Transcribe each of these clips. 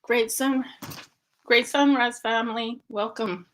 Great sun, great sunrise family. Welcome.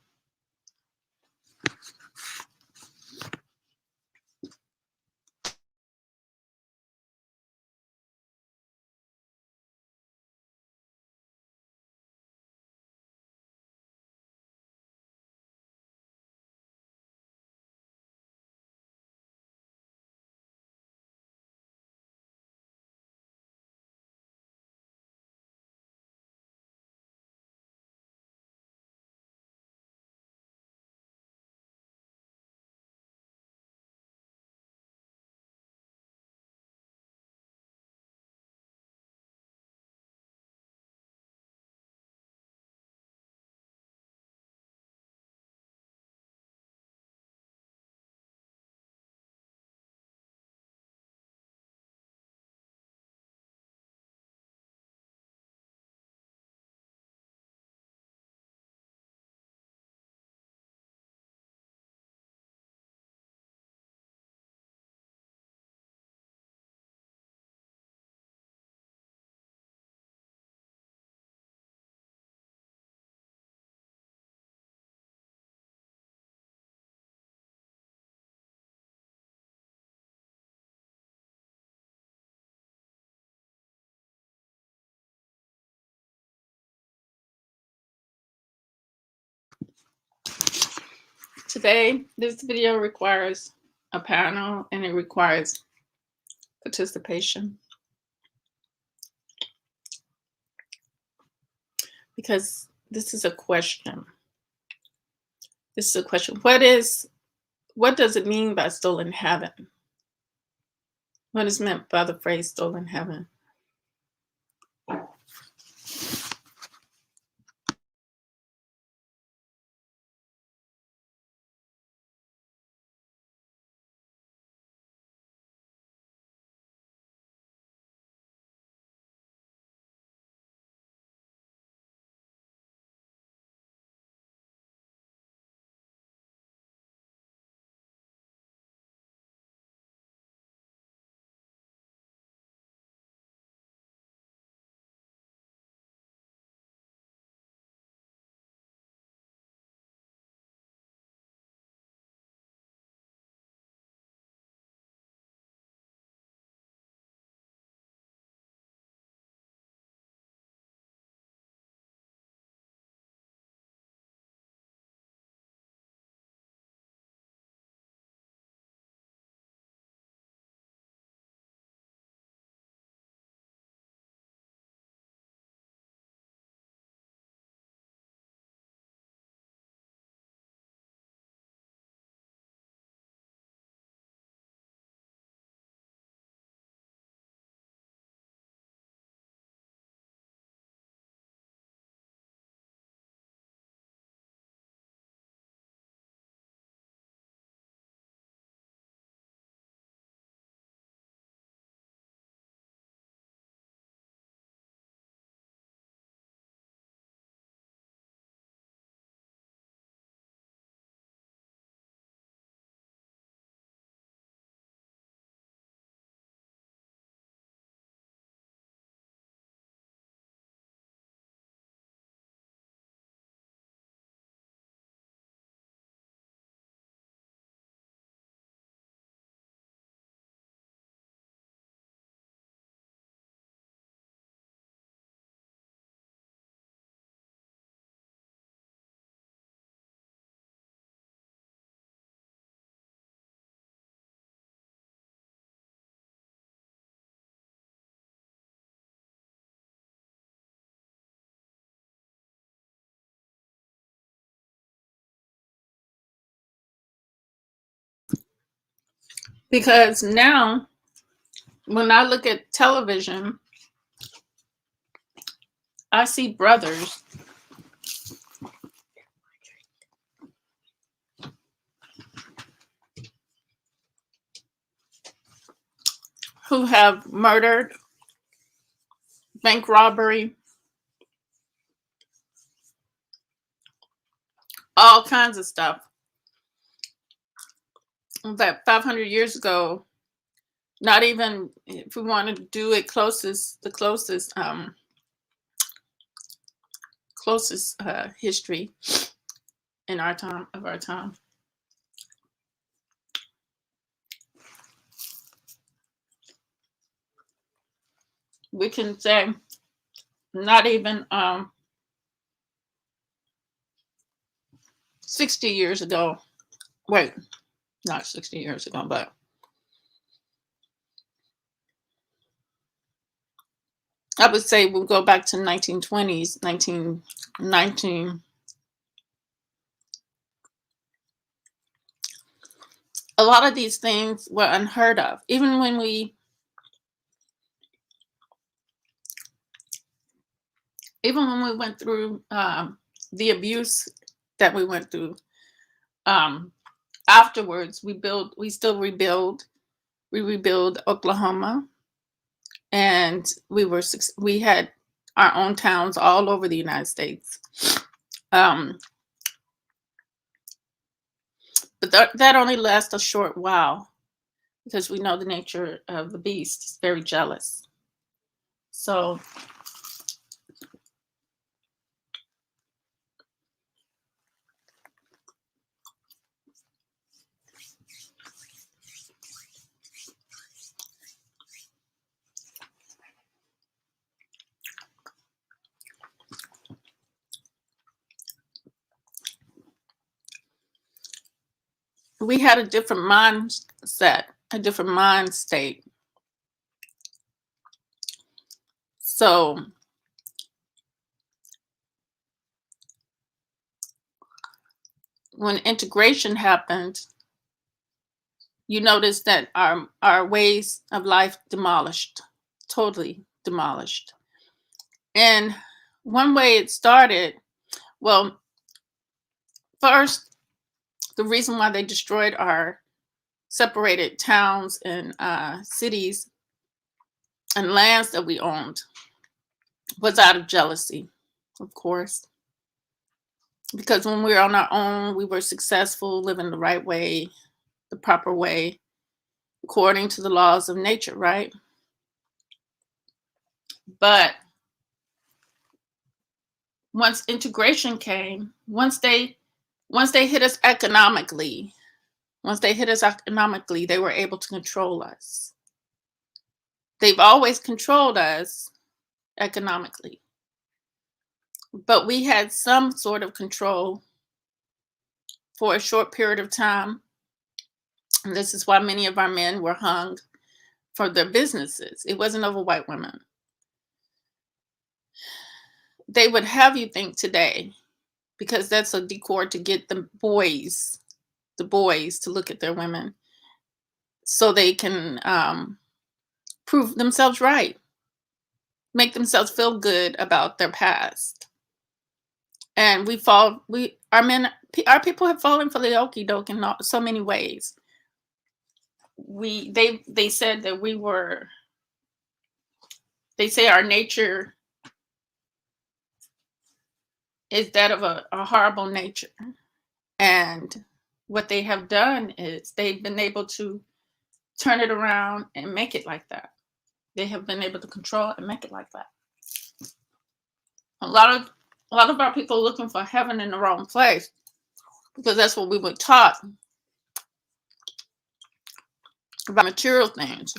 Today, this video requires a panel and it requires participation because this is a question. This is a question. What does it mean by stolen heaven? What is meant by the phrase stolen heaven? Because now, when I look at television, I see brothers who have murdered, bank robbery, all kinds of stuff that 500 years ago, not even if we want to do it the closest closest history in our time of our time. We can say not even 60 years ago. Wait, not 60 years ago, but I would say we'll go back to 1920s, 1919. A lot of these things were unheard of. Even when we went through the abuse that we went through, afterwards we still rebuild. We rebuild Oklahoma, and we had our own towns all over the United States. But that only lasts a short while, because we know the nature of the beast is very jealous. So we had a different mindset, a different mind state. So when integration happened, you notice that our ways of life demolished, totally demolished. And one way it started, well, first, the reason why they destroyed our separated towns and cities and lands that we owned was out of jealousy, of course. Because when we were on our own, we were successful, living the right way, the proper way, according to the laws of nature, right? But once integration came, once they hit us economically, they were able to control us. They've always controlled us economically, but we had some sort of control for a short period of time. And this is why many of our men were hung for their businesses. It wasn't over white women. They would have you think today, because that's a decor to get the boys to look at their women so they can prove themselves right, make themselves feel good about their past. And our people have fallen for the okie doke in so many ways. They said that they say our nature is that of a horrible nature. And what they have done is they've been able to turn it around and make it like that. They have been able to control it and make it like that. A lot of our people are looking for heaven in the wrong place, because that's what we were taught about material things.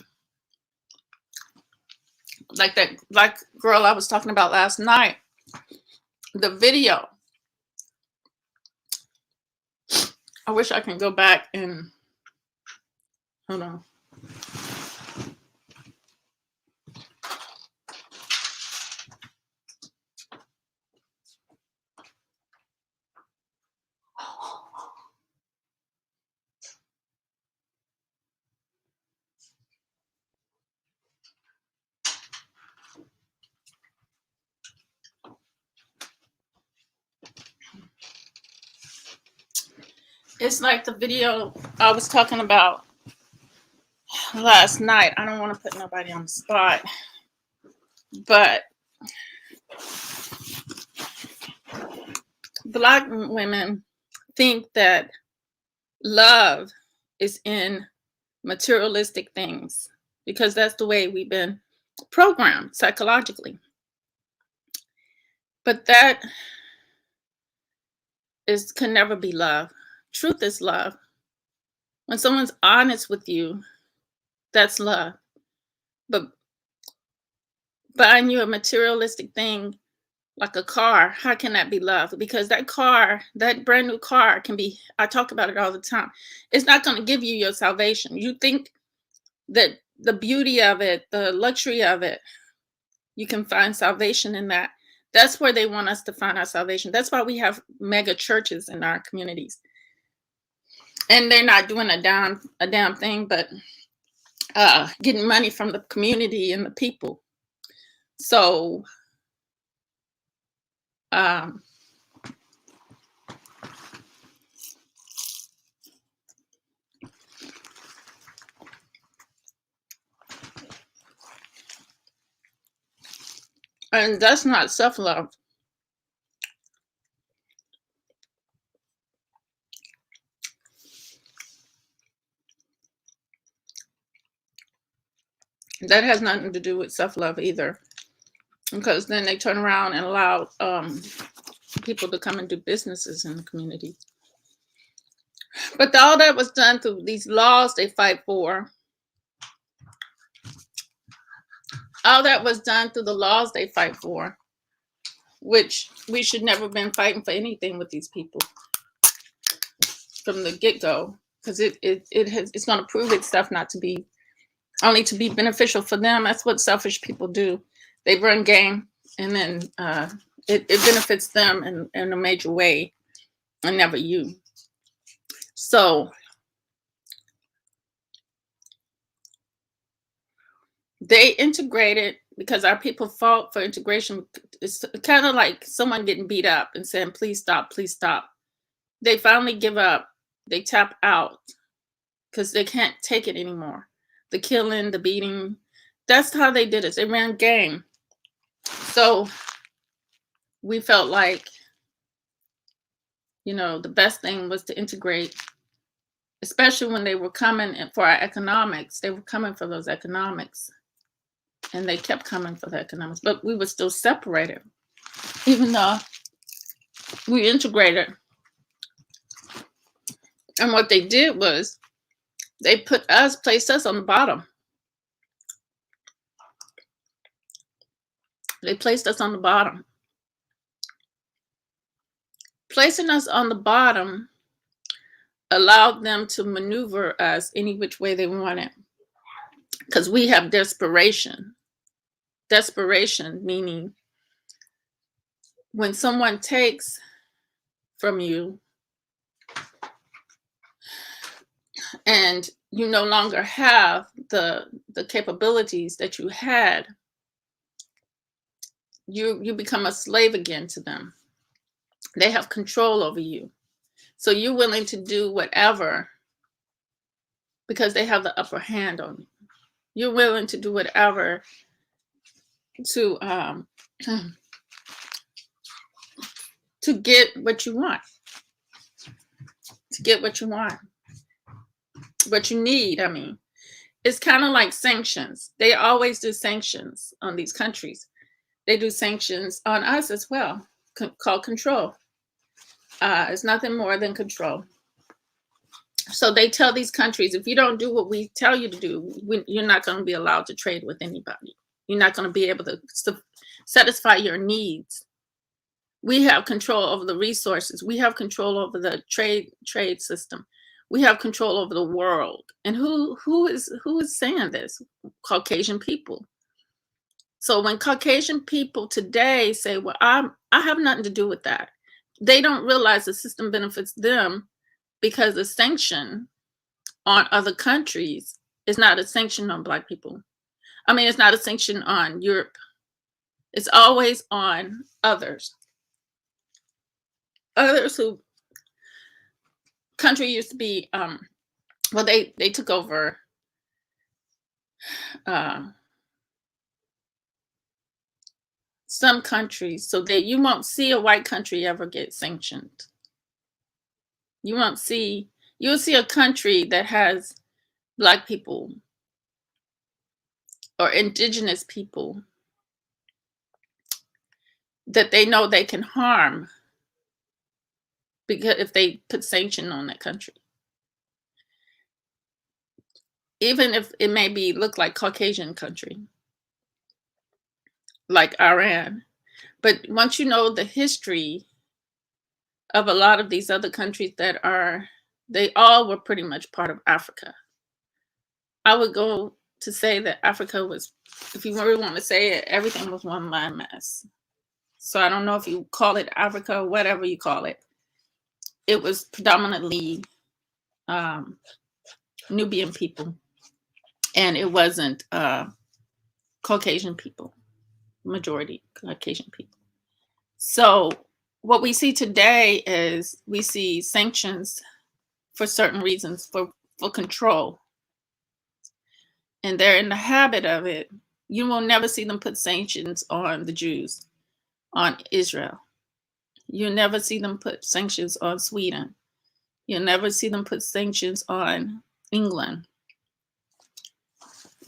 Like that black girl I was talking about last night, the video. I wish I can go back and hold on. It's like the video I was talking about last night. I don't want to put nobody on the spot, but Black women think that love is in materialistic things, because that's the way we've been programmed psychologically. But that is can never be love. Truth is love. When someone's honest with you, that's love. But buying you a materialistic thing like a car, how can that be love? Because that car, that brand new car can be, I talk about it all the time. It's not going to give you your salvation. You think that the beauty of it, the luxury of it, you can find salvation in that. That's where they want us to find our salvation. That's why we have mega churches in our communities. And they're not doing a damn thing, but getting money from the community and the people. So um, and that's not self-love. That has nothing to do with self-love either, because then they turn around and allow people to come and do businesses in the community. But all that was done through these laws they fight for. All that was done through the laws they fight for, which we should never have been fighting for anything with these people from the get-go, because it's going to prove itself not to be, only to be beneficial for them. That's what selfish people do. They run game, and then it benefits them in a major way, and never you. So they integrated because our people fought for integration. It's kind of like someone getting beat up and saying, please stop, please stop. They finally give up. They tap out because they can't take it anymore. The killing, the beating, that's how they did it. They ran game. So we felt like, the best thing was to integrate, especially when they were coming for our economics. They were coming for those economics, and they kept coming for the economics, but we were still separated, even though we integrated. And what they did was they placed us on the bottom. They placed us on the bottom. Placing us on the bottom allowed them to maneuver us any which way they wanted, because we have desperation. Desperation meaning when someone takes from you and you no longer have the capabilities that you had, you become a slave again to them. They have control over you. So you're willing to do whatever because they have the upper hand on you. You're willing to do whatever to get what you want. To get what you want. What you need, I mean. It's kind of like sanctions. They always do sanctions on these countries. They do sanctions on us as well, called control. It's nothing more than control. So they tell these countries, if you don't do what we tell you to do, you're not going to be allowed to trade with anybody. You're not going to be able to satisfy your needs. We have control over the resources. We have control over the trade system. We have control over the world. And who is saying this? Caucasian people. So when Caucasian people today say, well, I have nothing to do with that, they don't realize the system benefits them, because the sanction on other countries is not a sanction on Black people. I mean, it's not a sanction on Europe. It's always on others. Others who, country used to be, well, they took over some countries, so that you won't see a white country ever get sanctioned. You'll see a country that has Black people or indigenous people that they know they can harm, because if they put sanction on that country, even if it may be look like Caucasian country, like Iran. But once you know the history of a lot of these other countries that are, they all were pretty much part of Africa. I would go to say that Africa was, if you really want to say it, everything was one landmass. So I don't know if you call it Africa or whatever you call it. It was predominantly Nubian people, and it wasn't Caucasian people, majority Caucasian people. So what we see today is we see sanctions for certain reasons, for control. And they're in the habit of it. You will never see them put sanctions on the Jews, on Israel. You'll never see them put sanctions on Sweden. You'll never see them put sanctions on England.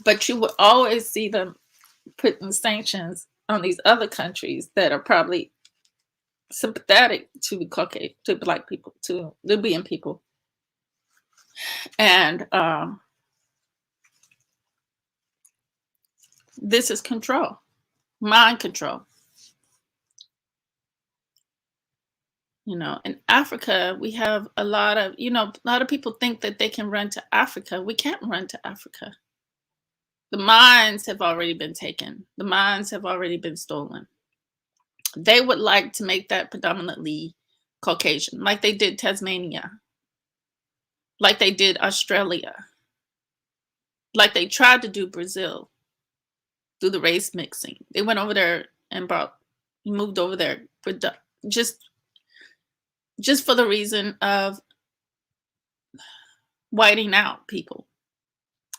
But you will always see them putting sanctions on these other countries that are probably sympathetic to Caucasian, to Black people, to Libyan people. And this is control, mind control. You know, in Africa, we have a lot of, a lot of people think that they can run to Africa. We can't run to Africa. The mines have already been taken. The mines have already been stolen. They would like to make that predominantly Caucasian, like they did Tasmania, like they did Australia, like they tried to do Brazil through the race mixing. They went over there and moved over there for just for the reason of whiting out people.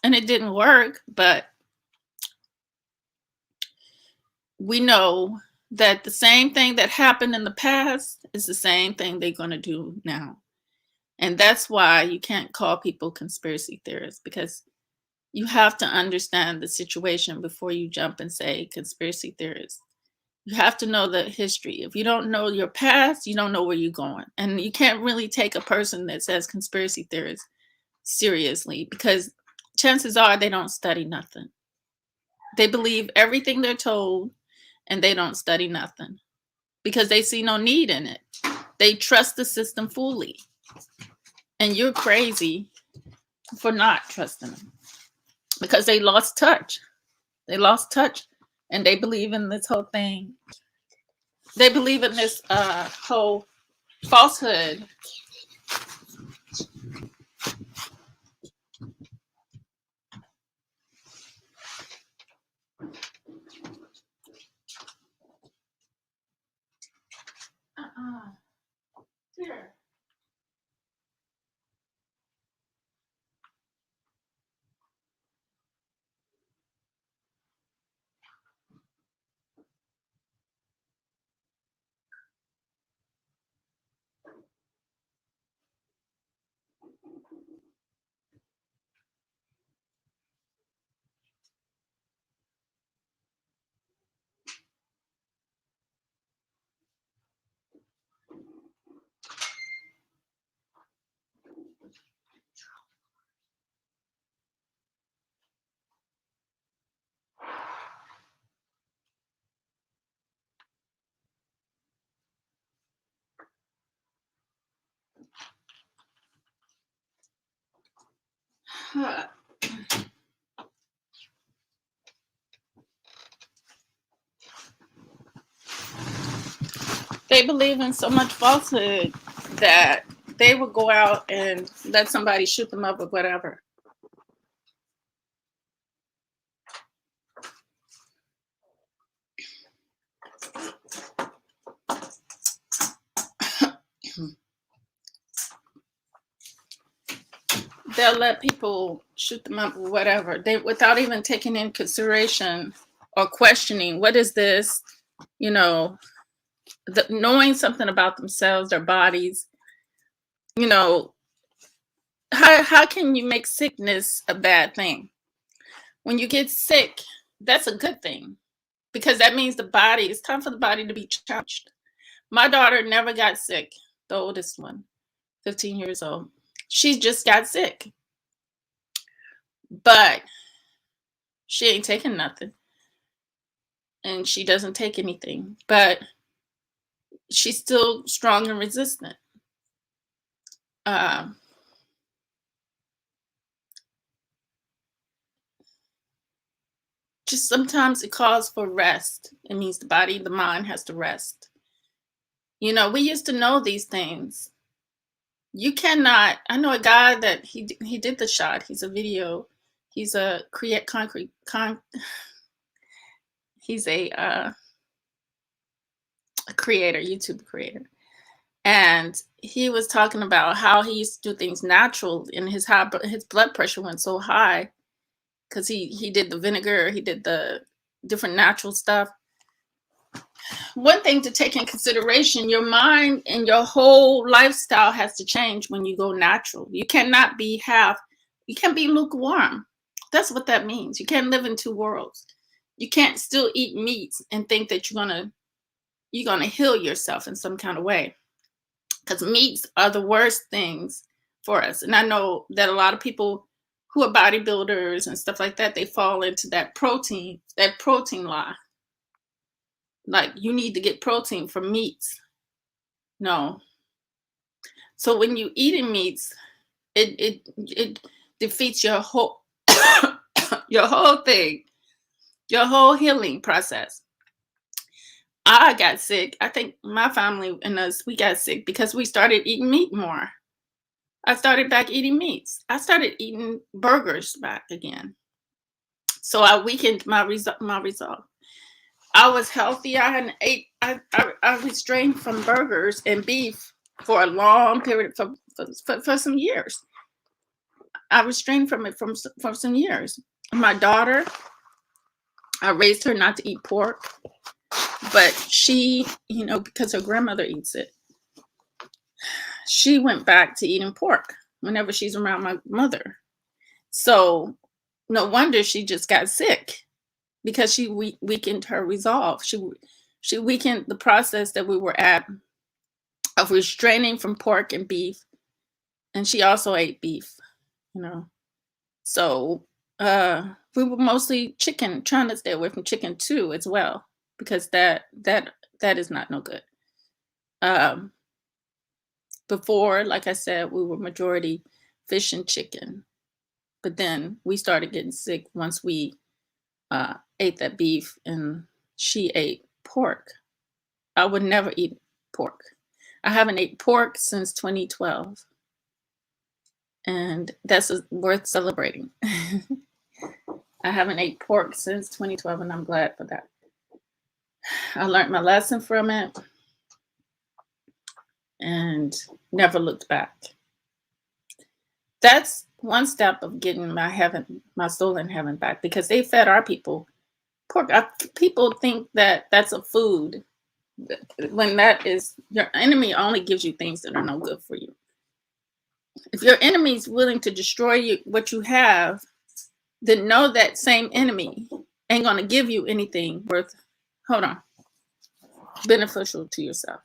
And it didn't work, but we know that the same thing that happened in the past is the same thing they're going to do now. And that's why you can't call people conspiracy theorists, because you have to understand the situation before you jump and say conspiracy theorists. You have to know the history. If you don't know your past, you don't know where you're going. And you can't really take a person that says conspiracy theorists seriously, because chances are they don't study nothing. They believe everything they're told, and they don't study nothing because they see no need in it. They trust the system fully. And you're crazy for not trusting them, because they lost touch. They lost touch, and they believe in this whole thing. They believe in this whole falsehood. Here. They believe in so much falsehood that they would go out and let somebody shoot them up or whatever. They'll let people shoot them up or whatever, they without even taking in consideration or questioning, what is this, knowing something about themselves, their bodies. How can you make sickness a bad thing? When you get sick, that's a good thing, because that means the body, it's time for the body to be challenged. My daughter never got sick, the oldest one, 15 years old. She just got sick, but she ain't taking nothing and she doesn't take anything, but she's still strong and resistant. Um, just sometimes it calls for rest. It means the body, the mind has to rest. You know, we used to know these things. You cannot. I know a guy that he did the shot. He's a video. He's a create concrete. He's a creator, YouTube creator, and he was talking about how he used to do things natural, and his blood pressure went so high because he did the vinegar, he did the different natural stuff. One thing to take in consideration, your mind and your whole lifestyle has to change when you go natural. You cannot be you can't be lukewarm. That's what that means. You can't live in two worlds. You can't still eat meats and think that you're gonna heal yourself in some kind of way. Because meats are the worst things for us. And I know that a lot of people who are bodybuilders and stuff like that, they fall into that protein lie. Like, you need to get protein from meats. No. So when you eating meats, it defeats your whole your whole thing, your whole healing process. I got sick. I think my family and us, we got sick because we started eating meat more. I started back eating meats. I started eating burgers back again. So I weakened my resolve. I was healthy. I hadn't ate. I restrained from burgers and beef for a long period for some years. I restrained from it for some years. My daughter, I raised her not to eat pork, but she, because her grandmother eats it, she went back to eating pork whenever she's around my mother. So no wonder she just got sick, because she weakened her resolve. She weakened the process that we were at of restraining from pork and beef, and she also ate beef. So we were mostly chicken, trying to stay away from chicken too, as well, because that is not no good. Before, like I said, we were majority fish and chicken, but then we started getting sick once we ate that beef, and she ate pork. I would never eat pork. I haven't ate pork since 2012, and that's worth celebrating. I haven't ate pork since 2012, and I'm glad for that. I learned my lesson from it and never looked back. That's one step of getting my soul in heaven back, because they fed our people pork. People think that that's a food, when that is, your enemy only gives you things that are no good for you. If your enemy is willing to destroy you, what you have, then know that same enemy ain't going to give you anything beneficial to yourself.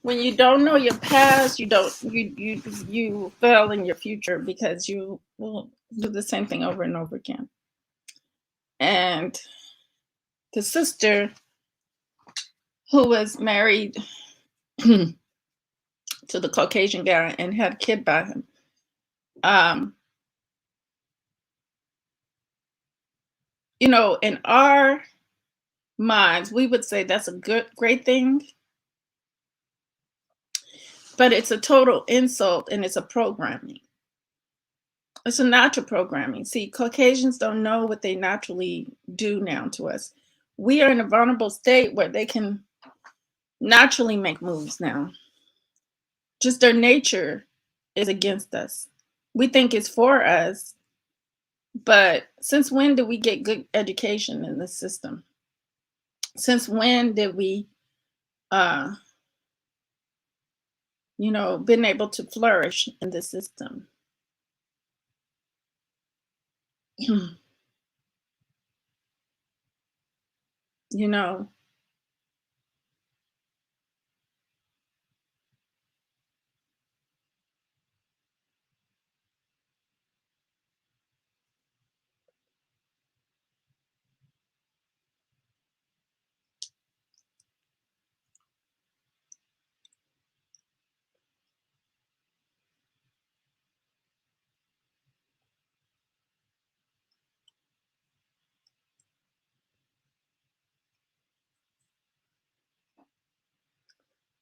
when you don't know your past, you fail in your future because you will do the same thing over and over again. And the sister who was married to the Caucasian guy and had a kid by him, you know, in our minds, we would say that's a great thing, but it's a total insult and it's a programming. It's a natural programming. See, Caucasians don't know what they naturally do now to us. We are in a vulnerable state where they can naturally make moves now. Just their nature is against us. We think it's for us, but since when did we get good education in the system? Since when did we, you know, been able to flourish in the system? You know,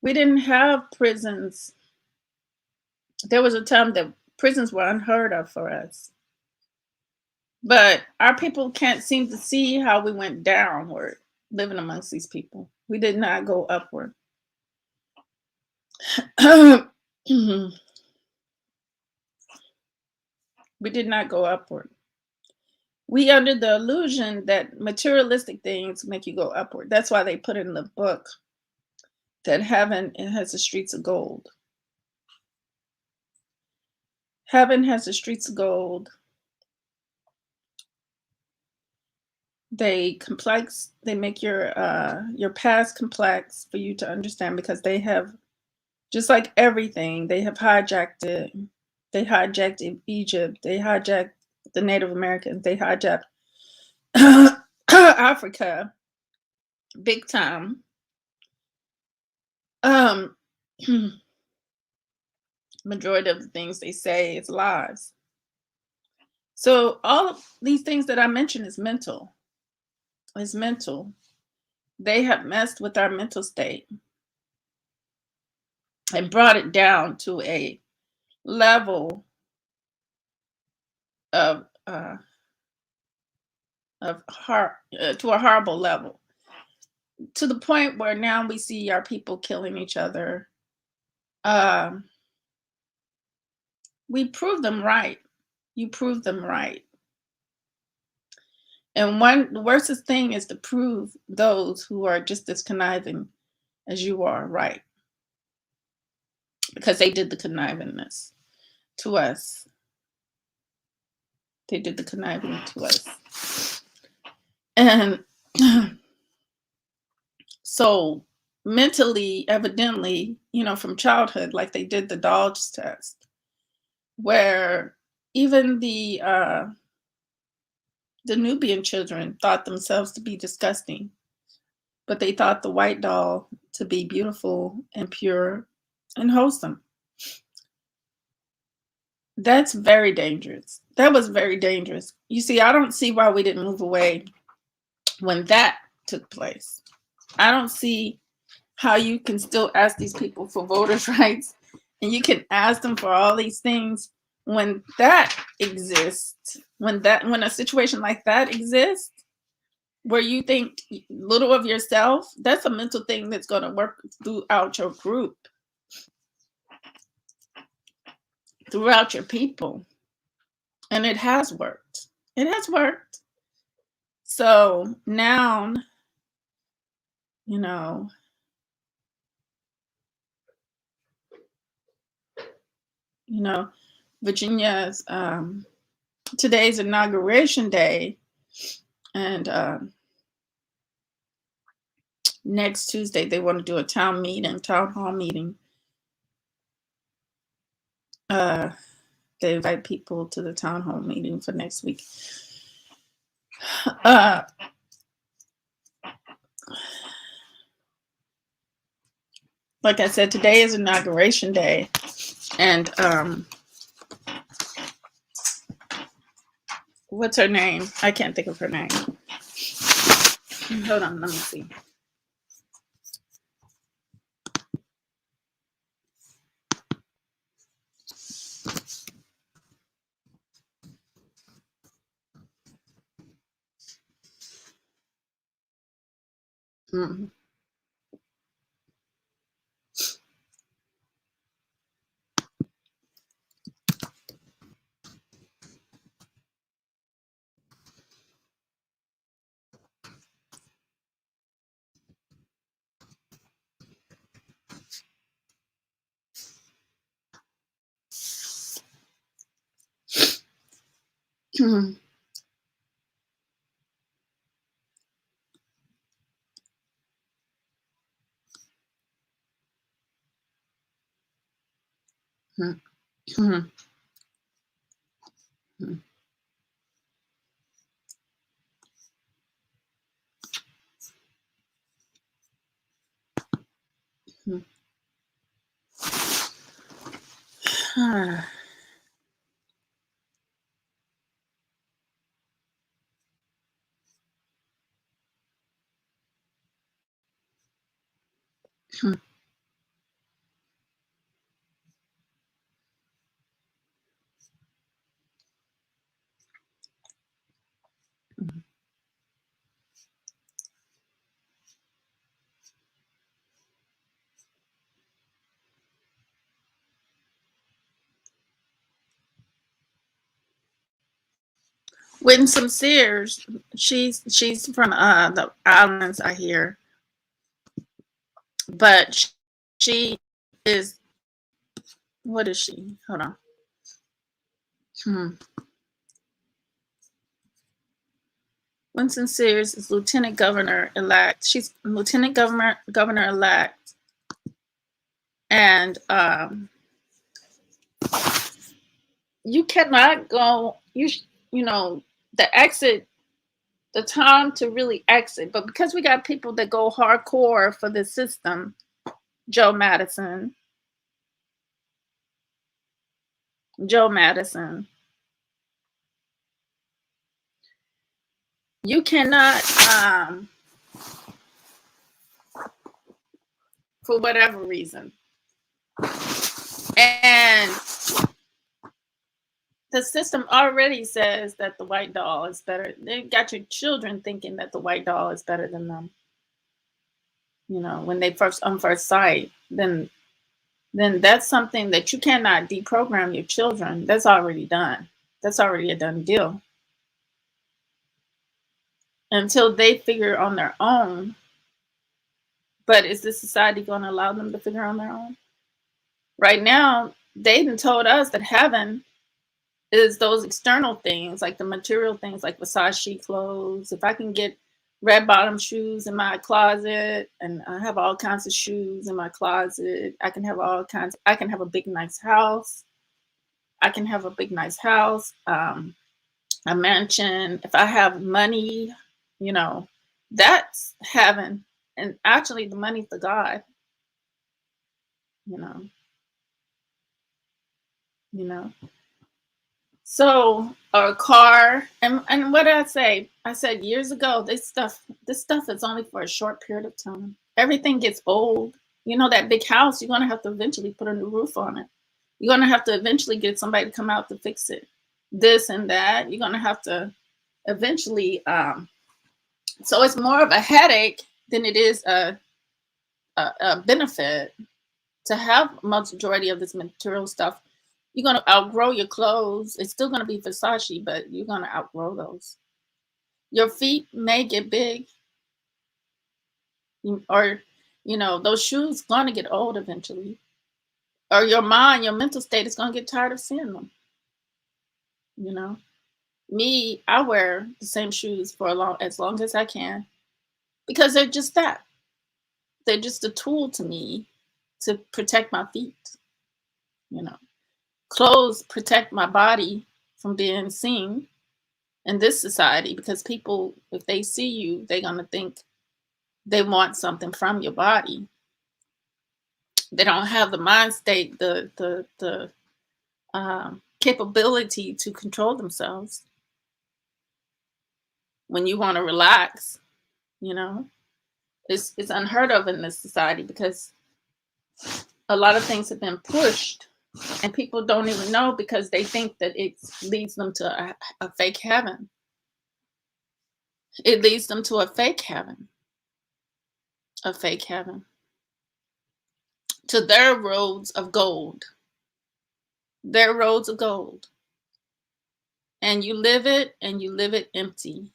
we didn't have prisons. There was a time that prisons were unheard of for us. But our people can't seem to see how we went downward living amongst these people. We did not go upward. We did not go upward. We under the illusion that materialistic things make you go upward. That's why they put in the book that heaven has the streets of gold. Heaven has the streets of gold. They make your past complex for you to understand, because they have, just like everything, they have hijacked it. They hijacked Egypt. They hijacked the Native Americans. They hijacked Africa big time. Majority of the things they say is lies. So all of these things that I mentioned is mental. It's mental. They have messed with our mental state and brought it down to a level of to a horrible level, to the point where now we see our people killing each other. We prove them right. You prove them right. And the worstest thing is to prove those who are just as conniving as you are right, because they did the connivingness to us. They did the conniving to us. And so mentally, evidently, you know, from childhood, like they did the Dodge test, where even the Nubian children thought themselves to be disgusting, but they thought the white doll to be beautiful and pure and wholesome. That's very dangerous. That was very dangerous. You see, I don't see why we didn't move away when that took place. I don't see how you can still ask these people for voters' rights, and you can ask them for all these things when that exists, when a situation like that exists, where you think little of yourself. That's a mental thing that's going to work throughout your group, throughout your people. And it has worked. It has worked. So now, you know, Virginia's today's inauguration day, and Next Tuesday, they want to do a town hall meeting. Uh, they invite people to the town hall meeting for next week. Uh, like I said, today is inauguration day, and what's her name? I can't think of her name. Hold on, let me see. Mhm. Mhm. Mhm. Mhm. Mhm. Mhm. Winsome Sears, she's from the islands, I hear, but she is, what is she? Hold on. Hmm. Winsome Sears is Lieutenant Governor elect. She's Lieutenant Governor elect, and you cannot go. You know the exit, the time to really exit, but because we got people that go hardcore for the system, Joe Madison, Joe Madison, you cannot, for whatever reason, and the system already says that the white doll is better. They got your children thinking that the white doll is better than them. You know, when they first on first sight, then that's something that you cannot deprogram your children. That's already done. That's already a done deal. Until they figure on their own. But is this society going to allow them to figure on their own? Right now, they done told us that heaven is those external things, like the material things, like Versace clothes. If I can get red bottom shoes in my closet, and I have all kinds of shoes in my closet, I can have all kinds. I can have a big nice house. I can have a big nice house, a mansion. If I have money, you know, that's heaven. And actually, the money's the God. You know, you know. So a car, and what did I say? I said years ago, this stuff is only for a short period of time. Everything gets old. You know that big house, you're gonna have to eventually put a new roof on it. You're gonna have to eventually get somebody to come out to fix it. This and that. You're gonna have to eventually. So it's more of a headache than it is a benefit to have majority of this material stuff. You're gonna outgrow your clothes. It's still gonna be Versace, but you're gonna outgrow those. Your feet may get big, or those shoes gonna get old eventually. Or your mind, your mental state is gonna get tired of seeing them. You know, me, I wear the same shoes for as long as I can because they're just that. They're just a tool to me to protect my feet, you know. Clothes protect my body from being seen in this society because people, if they see you, they're gonna think they want something from your body. They don't have the mind state, the capability to control themselves. When you want to relax, you know, it's unheard of in this society because a lot of things have been pushed and people don't even know because they think that it leads them to a fake heaven. It leads them to a fake heaven, a fake heaven, to their roads of gold, their roads of gold. And you live it and you live it empty.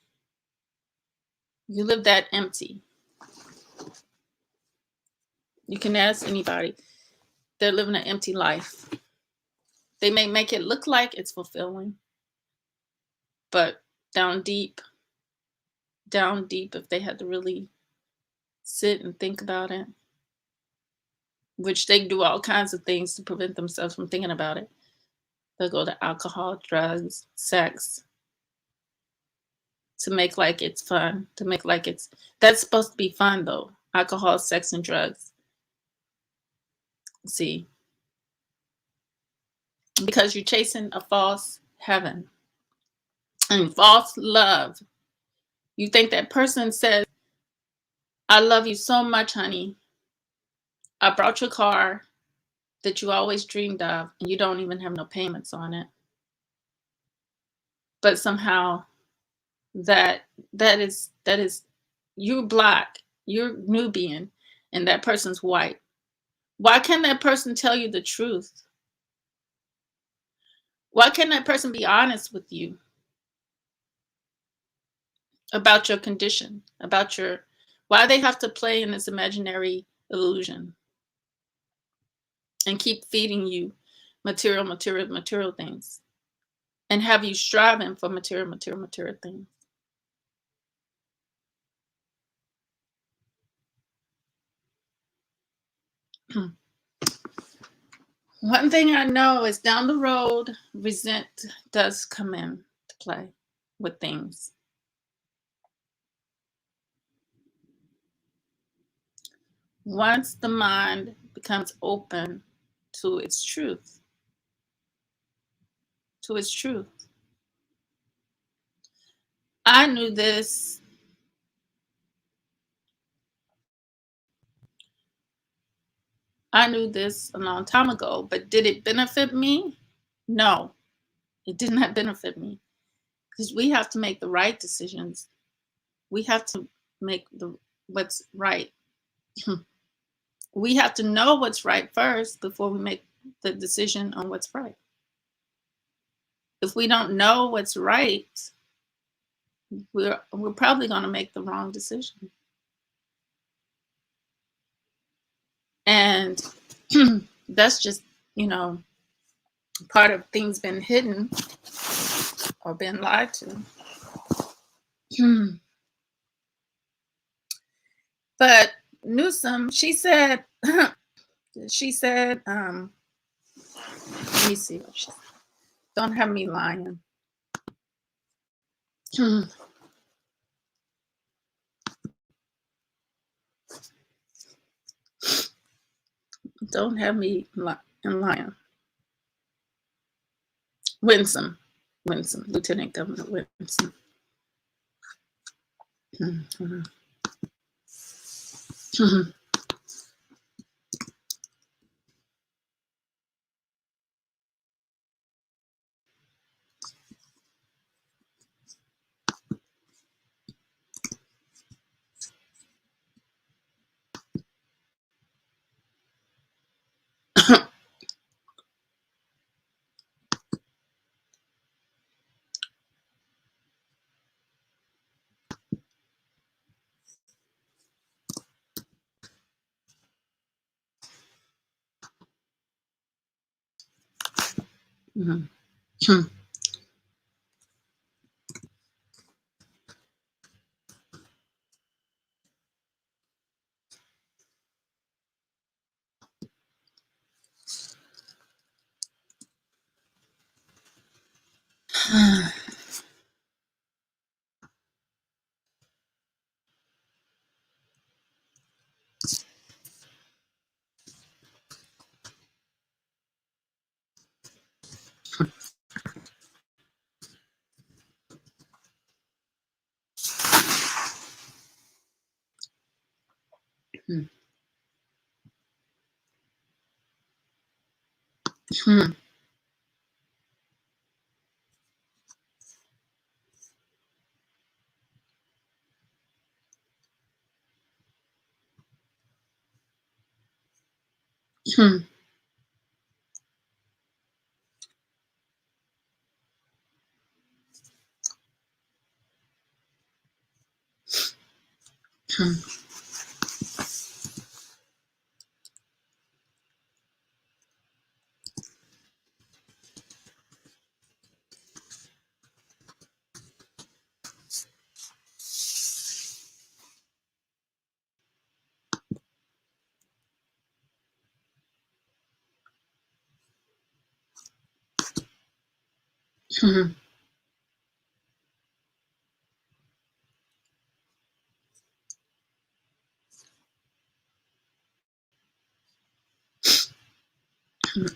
You live that empty. You can ask anybody. They're living an empty life. They may make it look like it's fulfilling, but down deep, if they had to really sit and think about it, which they do all kinds of things to prevent themselves from thinking about it. They'll go to alcohol, drugs, sex, to make like it's fun, to make like that's supposed to be fun though. Alcohol, sex, and drugs. See, because you're chasing a false heaven and false love. You think that person says, I love you so much, honey. I brought you a car that you always dreamed of, and you don't even have no payments on it. But somehow that is you're black, you're Nubian, and that person's white. Why can't that person tell you the truth? Why can't that person be honest with you about your condition, about your why they have to play in this imaginary illusion and keep feeding you material things and have you striving for material things? One thing I know is down the road, resent does come in to play with things. Once the mind becomes open to its truth, I knew this. I knew this a long time ago, but did it benefit me? No, it did not benefit me because we have to make the right decisions. We have to make what's right. We have to know what's right first before we make the decision on what's right. If we don't know what's right, we're probably going to make the wrong decision. And that's just, part of things been hidden or been lied to. But Newsom, she said, let me see what she said. Don't have me lying. Don't have me lying. Winsome, Lieutenant Governor Winsome. Hmm. Hmm. Hmm. Hmm.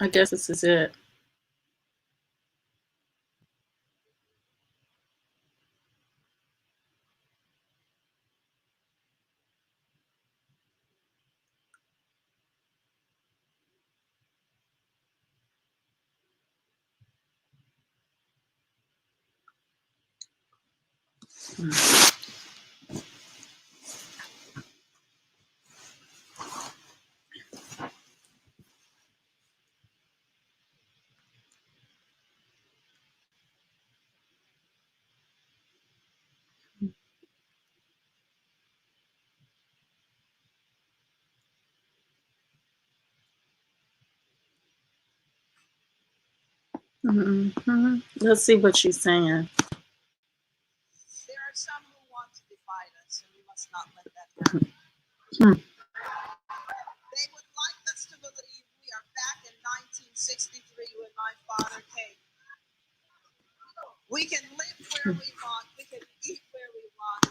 I guess this is it. Let's see what she's saying. There are some who want to divide us, and we must not let that happen. They would like us to believe we are back in 1963 when my father came. We can live where we want. We can eat where we want.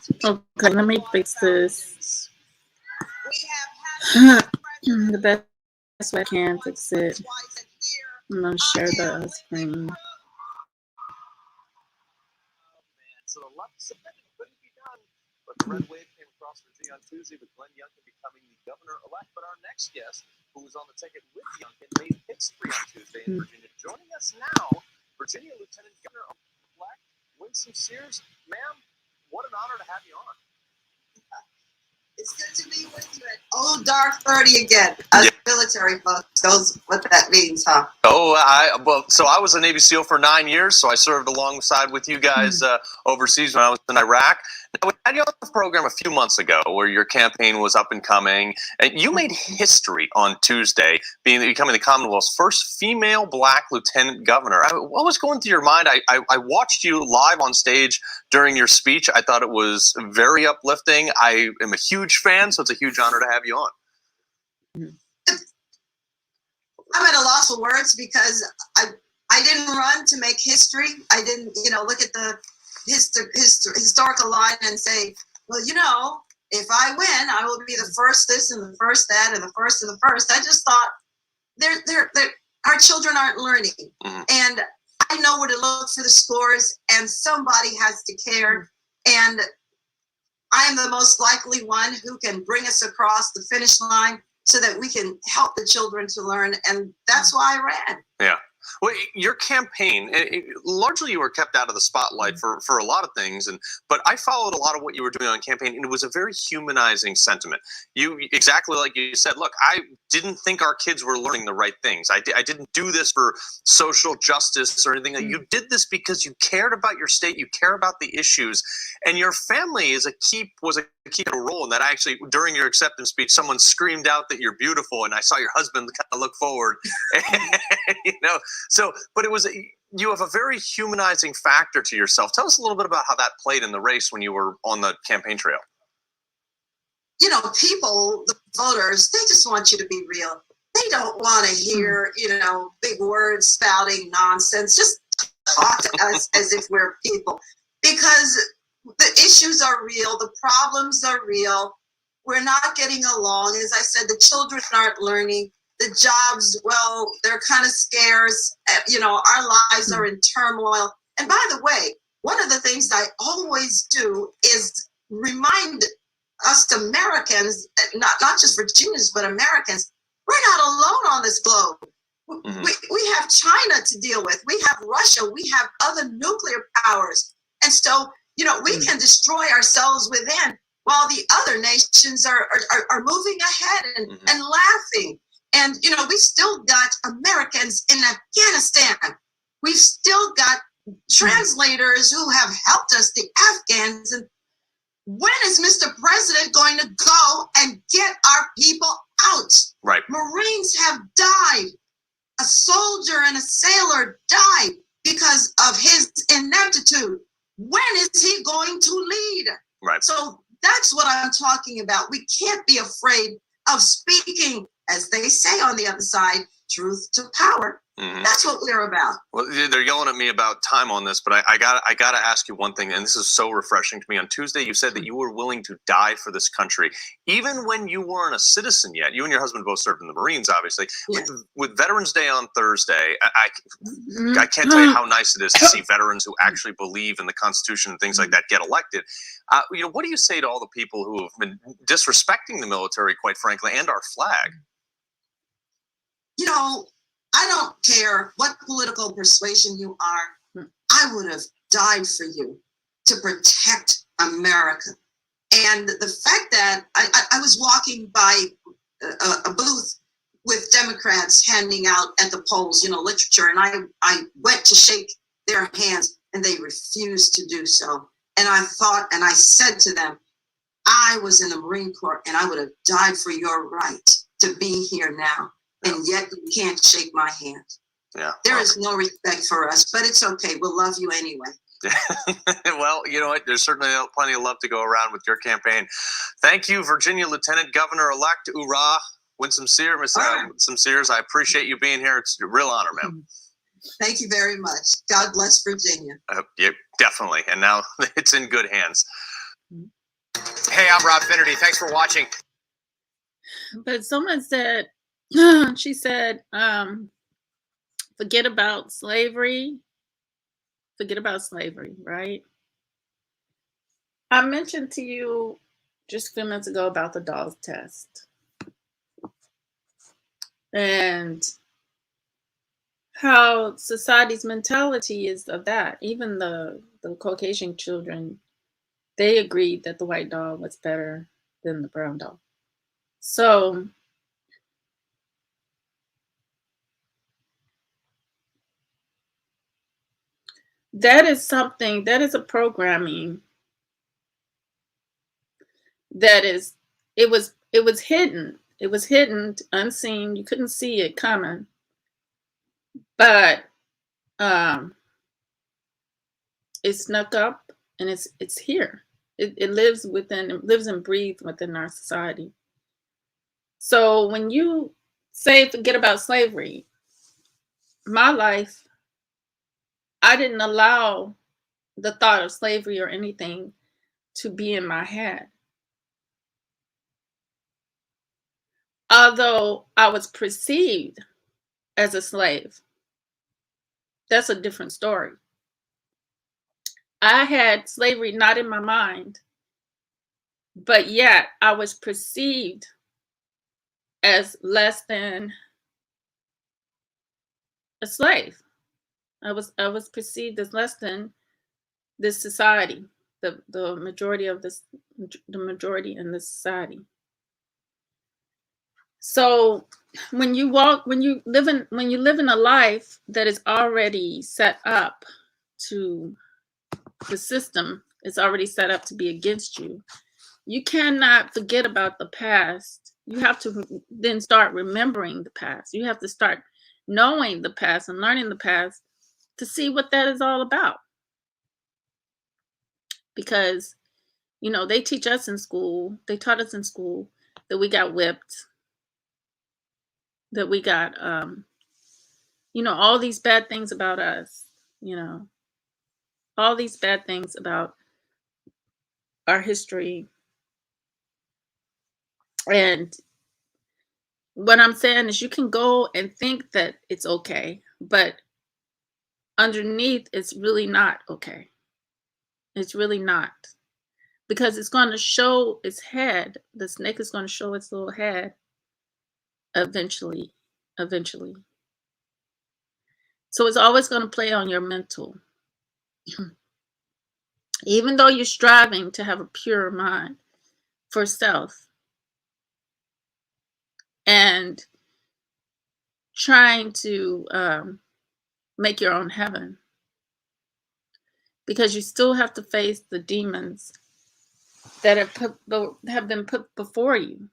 Okay, let me fix this. We have had the best way I can fix it. I'm going to share the screen. So the left submitted couldn't be done, but the red wave came across Virginia on Tuesday with Glenn Youngkin becoming the governor-elect. But our next guest, who was on the ticket with Youngkin, made history on Tuesday in Virginia. Joining us now, Virginia Lieutenant Governor-elect Winsome Sears. Ma'am, what an honor to have you on. It's good to be with you at Old Dark 30 again. As military folks knows what that means, huh? Oh, so I was a Navy SEAL for 9 years, so I served alongside with you guys overseas when I was in Iraq. Now, we had you on the program a few months ago where your campaign was up and coming. And you made history on Tuesday, becoming the Commonwealth's first female black lieutenant governor. What was going through your mind? I watched you live on stage during your speech. I thought it was very uplifting. I am a huge fan, so it's a huge honor to have you on. I'm at a loss for words because I didn't run to make history. I didn't, look at the historical line and say, well, if I win, I will be the first this and the first that and the first of the first. I just thought our children aren't learning. And I know where to look for the scores, and somebody has to care. And I'm the most likely one who can bring us across the finish line so that we can help the children to learn. And that's why I ran. Yeah. Well, your campaign, largely you were kept out of the spotlight for a lot of things, but I followed a lot of what you were doing on campaign, and it was a very humanizing sentiment. You, exactly like you said, look, I didn't think our kids were learning the right things. I didn't do this for social justice or anything. You did this because you cared about your state, you care about the issues, and your family was a key role in that. Actually, during your acceptance speech, someone screamed out that you're beautiful, and I saw your husband kind of look forward. But it was, you have a very humanizing factor to yourself. Tell us a little bit about how that played in the race when you were on the campaign trail. People, the voters, they just want you to be real. They don't want to hear, big words spouting nonsense. Just talk to us as if we're people, because the issues are real, the problems are real. We're not getting along. As I said, the children aren't learning. The jobs, well, they're kind of scarce. Our lives are in turmoil. And by the way, one of the things I always do is remind us Americans, not just Virginians, but Americans, we're not alone on this globe. Mhm. We have China to deal with. We have Russia. We have other nuclear powers. And so, we can destroy ourselves within while the other nations are moving ahead and laughing. And, we still got Americans in Afghanistan. We've still got translators who have helped us, the Afghans. And when is Mr. President going to go and get our people out? Right. Marines have died. A soldier and a sailor died because of his ineptitude. When is he going to lead? Right. So that's what I'm talking about. We can't be afraid of speaking, as they say on the other side, truth to power. Mhm. That's what we're about. Well, they're yelling at me about time on this, but I gotta ask you one thing, and this is so refreshing to me. On Tuesday, you said that you were willing to die for this country, even when you weren't a citizen yet. You and your husband both served in the Marines, obviously. Yes. With Veterans Day on Thursday, I can't tell you how nice it is to see veterans who actually believe in the Constitution and things like that get elected. What do you say to all the people who have been disrespecting the military, quite frankly, and our flag? I don't care what political persuasion you are. I would have died for you to protect America. And the fact that I was walking by a booth with Democrats handing out at the polls, literature, and I went to shake their hands and they refused to do so. And I thought, and I said to them, I was in the Marine Corps and I would have died for your right to be here now. And yet you can't shake my hand. Yeah. There is no respect for us, but it's okay. We'll love you anyway. Well, you know what? There's certainly plenty of love to go around with your campaign. Thank you, Virginia Lieutenant Governor-elect Winsome Sears. Winsome Sears, I appreciate you being here. It's a real honor, ma'am. Thank you very much. God bless Virginia. Yeah, definitely. And now it's in good hands. Hey, I'm Rob Finnerty. Thanks for watching. But someone said, she said, forget about slavery. Forget about slavery, right? I mentioned to you just a few minutes ago about the Dawes test. And how society's mentality is of that. Even the Caucasian children, they agreed that the white dog was better than the brown dog. So that is something, that is a programming that is, it was hidden. It was hidden, unseen. You couldn't see it coming. But it snuck up and it's here. It lives within, it lives and breathes within our society. So when you say forget about slavery, my life, I didn't allow the thought of slavery or anything to be in my head. Although I was perceived as a slave, that's a different story. I had slavery not in my mind, but yet I was perceived as less than a slave. I was perceived as less than this society, the majority of this, the majority in this society. So when you live in a life that is already set up to, the system is already set up to be against you, you cannot forget about the past. You have to then start remembering the past. You have to start knowing the past and learning the past to see what that is all about. Because, they teach us in school, they taught us in school that we got whipped, that we got, all these bad things about us. you know, all these bad things about our history. And what I'm saying is you can go and think that it's okay, but underneath it's really not okay. It's really not. Because it's going to show its head. The snake is going to show its little head eventually. Eventually. So it's always going to play on your mental. Even though you're striving to have a pure mind for self and trying to make your own heaven, because you still have to face the demons that have been put before you.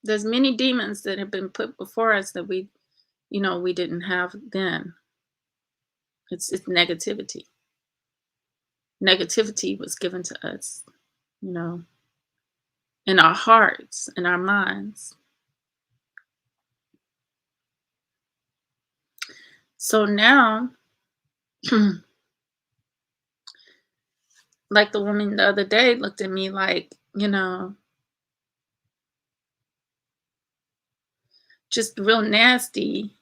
There's many demons that have been put before us that we didn't have then. It's negativity. Negativity was given to us, in our hearts, in our minds. So now, like the woman the other day looked at me like, just real nasty,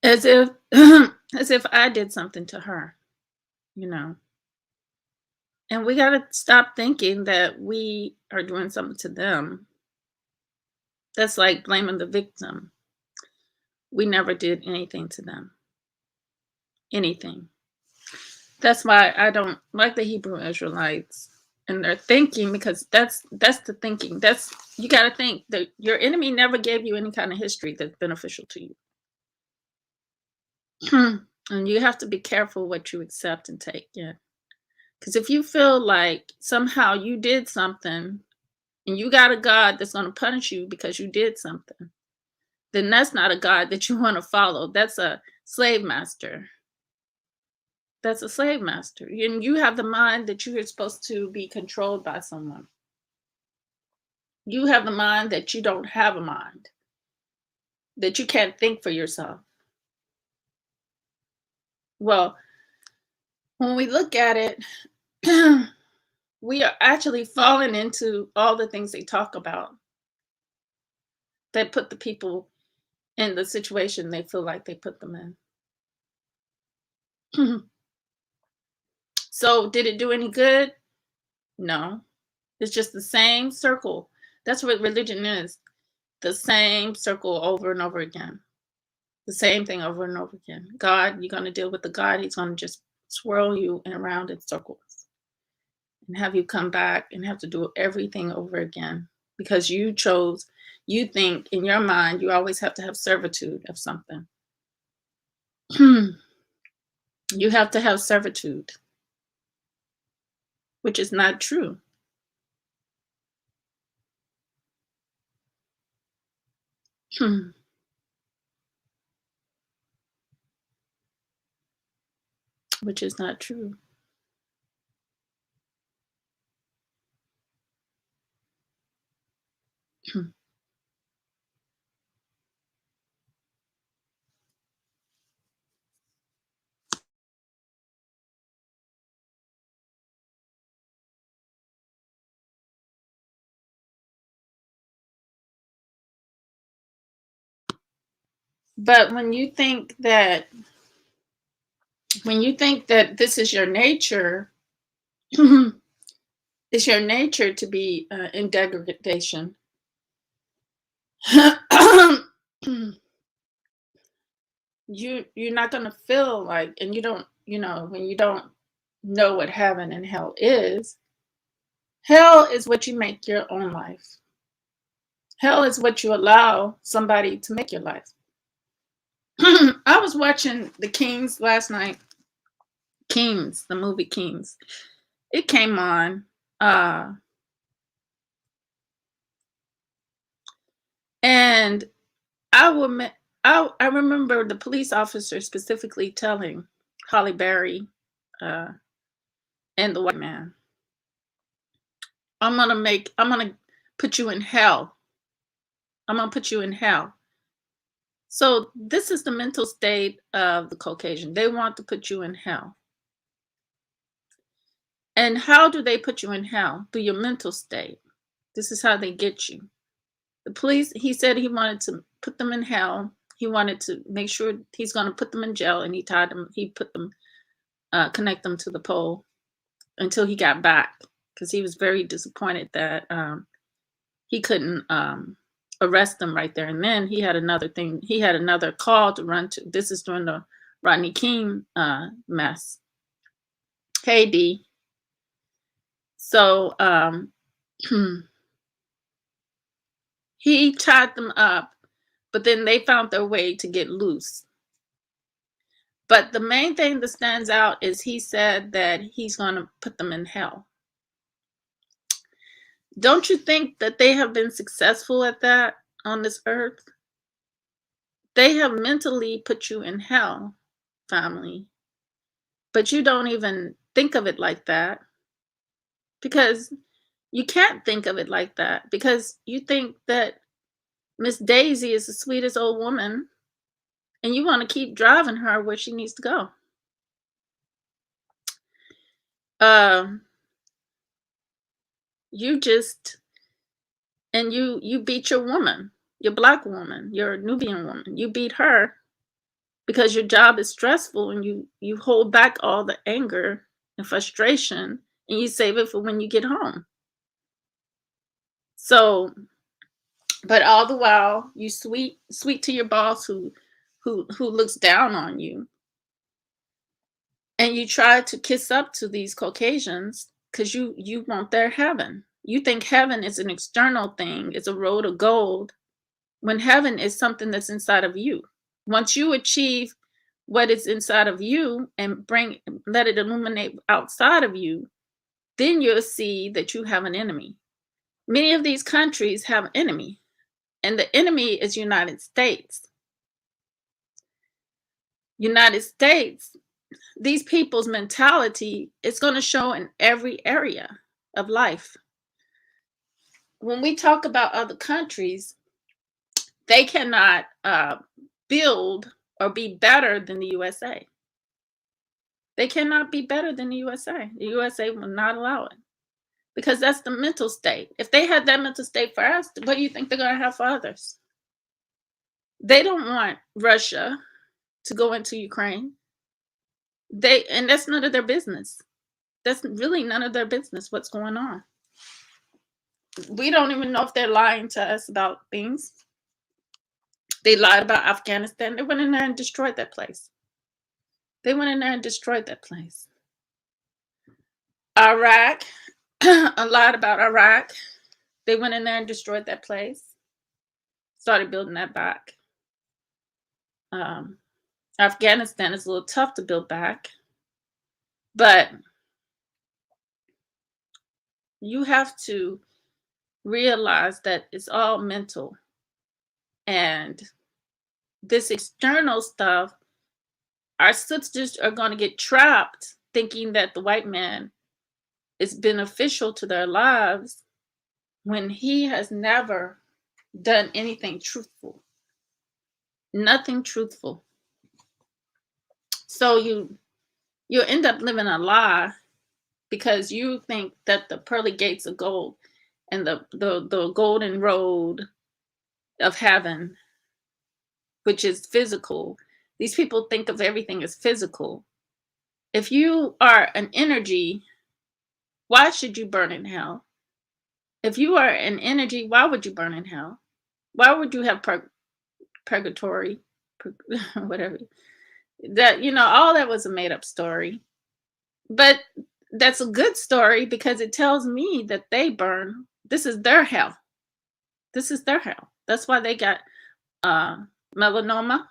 as if as if I did something to her, And we got to stop thinking that we are doing something to them. That's like blaming the victim. We never did anything to them. Anything. That's why I don't like the Hebrew Israelites and their thinking, because that's the thinking. You got to think that your enemy never gave you any kind of history that's beneficial to you. And you have to be careful what you accept and take in. Because if you feel like somehow you did something and you got a God that's going to punish you because you did something, then that's not a God that you want to follow. That's a slave master. That's a slave master. And you have the mind that you're supposed to be controlled by someone. You have the mind that you don't have a mind, that you can't think for yourself. Well, when we look at it, we are actually falling into all the things they talk about that put the people in the situation they feel like they put them in. So did it do any good? No. It's just the same circle. That's what religion is. The same circle over and over again. The same thing over and over again. God, you're going to deal with the God. He's going to just swirl you around in circles and have you come back and have to do everything over again because you think in your mind you always have to have servitude of something. You have to have servitude, which is not true. Which is not true. But when you think that this is your nature, it's your nature to be in degradation. You're not going to feel like, and you don't, when you don't know what heaven and hell is what you make your own life. Hell is what you allow somebody to make your life. I was watching The Kings last night. Kings, the movie Kings. It came on. And I remember the police officer specifically telling Halle Berry and the white man, I'm gonna put you in hell. I'm gonna put you in hell. So this is the mental state of the Caucasian. They want to put you in hell. And how do they put you in hell? Through your mental state. This is how they get you. The police, he said he wanted to put them in hell. He wanted to make sure he's going to put them in jail, and he put them, connect them to the pole until he got back, because he was very disappointed that he couldn't arrest them right there and then. He had another call to run to. This is during the Rodney King mess. Hey, D. So he tied them up, but then they found their way to get loose. But the main thing that stands out is he said that he's going to put them in hell. Don't you think that they have been successful at that on this earth? They have mentally put you in hell, family. But you don't even think of it like that, because you can't think of it like that, because you think that Miss Daisy is the sweetest old woman and you want to keep driving her where she needs to go. You beat your woman, your black woman, your Nubian woman. You beat her because your job is stressful, and you hold back all the anger and frustration, and you save it for when you get home. So, but all the while you sweet to your boss who looks down on you, and you try to kiss up to these Caucasians because you want their heaven. You think heaven is an external thing, it's a road of gold, when heaven is something that's inside of you. Once you achieve what is inside of you and let it illuminate outside of you, then you'll see that you have an enemy. Many of these countries have an enemy, and the enemy is United States. United States, these people's mentality is going to show in every area of life. When we talk about other countries, they cannot build or be better than the USA. They cannot be better than the USA. The USA will not allow it, because that's the mental state. If they had that mental state for us, what do you think they're going to have for others? They don't want Russia to go into Ukraine. And that's none of their business. That's really none of their business what's going on. We don't even know if they're lying to us about things. They lied about Afghanistan. They went in there and destroyed that place. Iraq, a lot about Iraq. They went in there and destroyed that place. Started building that back. Afghanistan is a little tough to build back, but you have to realize that it's all mental. And this external stuff, our sisters are going to get trapped thinking that the white man is beneficial to their lives when he has never done anything truthful. Nothing truthful. So you end up living a lie because you think that the pearly gates of gold and the golden road of heaven, which is physical. These people think of everything as physical. If you are an energy, why should you burn in hell? If you are an energy, why would you burn in hell? Why would you have purgatory, whatever? That, all that was a made-up story. But that's a good story because it tells me that they burn. This is their hell. That's why they got melanoma.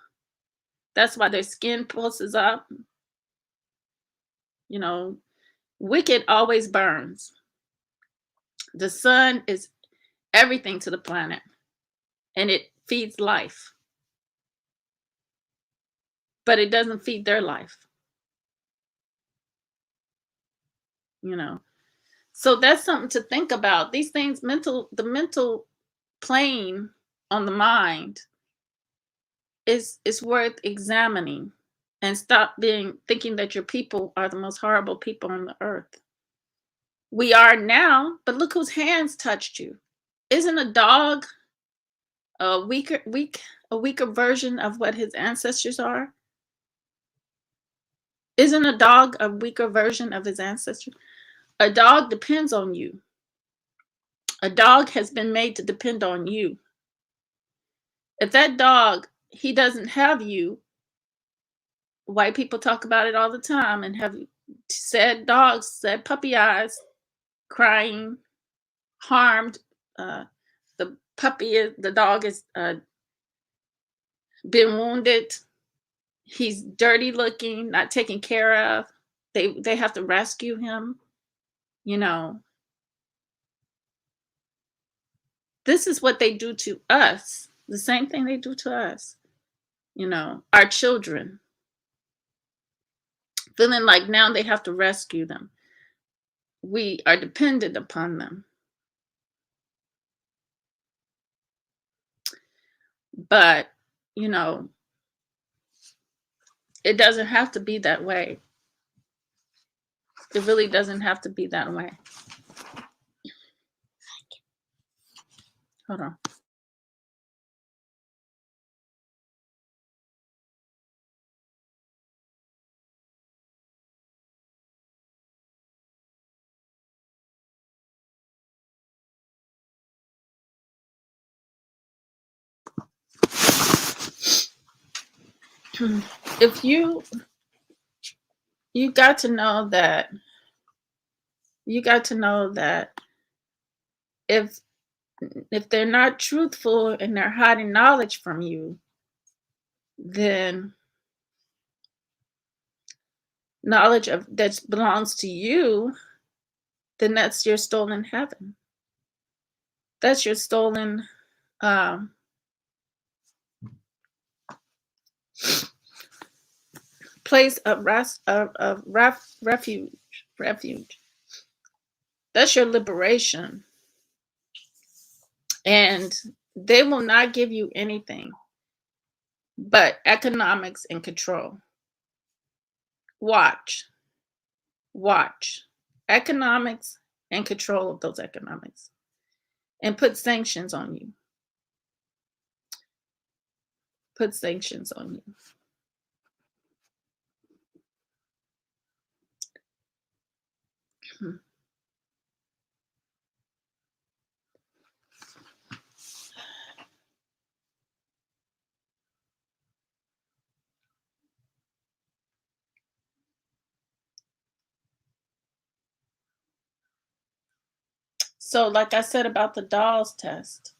That's why their skin pulses up. Wicked always burns. The sun is everything to the planet, and it feeds life. But it doesn't feed their life. So that's something to think about. These things, the mental plane on the mind is worth examining, and stop thinking that your people are the most horrible people on the earth. We are now, but look whose hands touched you. Isn't a dog a weaker version of what his ancestors are? Isn't a dog a weaker version of his ancestors? A dog depends on you. A dog has been made to depend on you. If that dog, he doesn't have you, white people talk about it all the time and have sad dogs, sad puppy eyes, crying, harmed. The dog is been wounded. He's dirty looking, not taken care of. They have to rescue him. You know, this is what they do to us. The same thing they do to us. You know, our children. Feeling like now they have to rescue them. We are dependent upon them. But, you know, it doesn't have to be that way. It really doesn't have to be that way. Hold on. If you got to know that if they're not truthful and they're hiding knowledge from you, then knowledge of that belongs to you, then that's your stolen heaven. That's your stolen place of refuge. That's your liberation. And they will not give you anything but economics and control. Watch. Economics and control of those economics. And put sanctions on you. Put sanctions on you. So, like I said about the dolls test,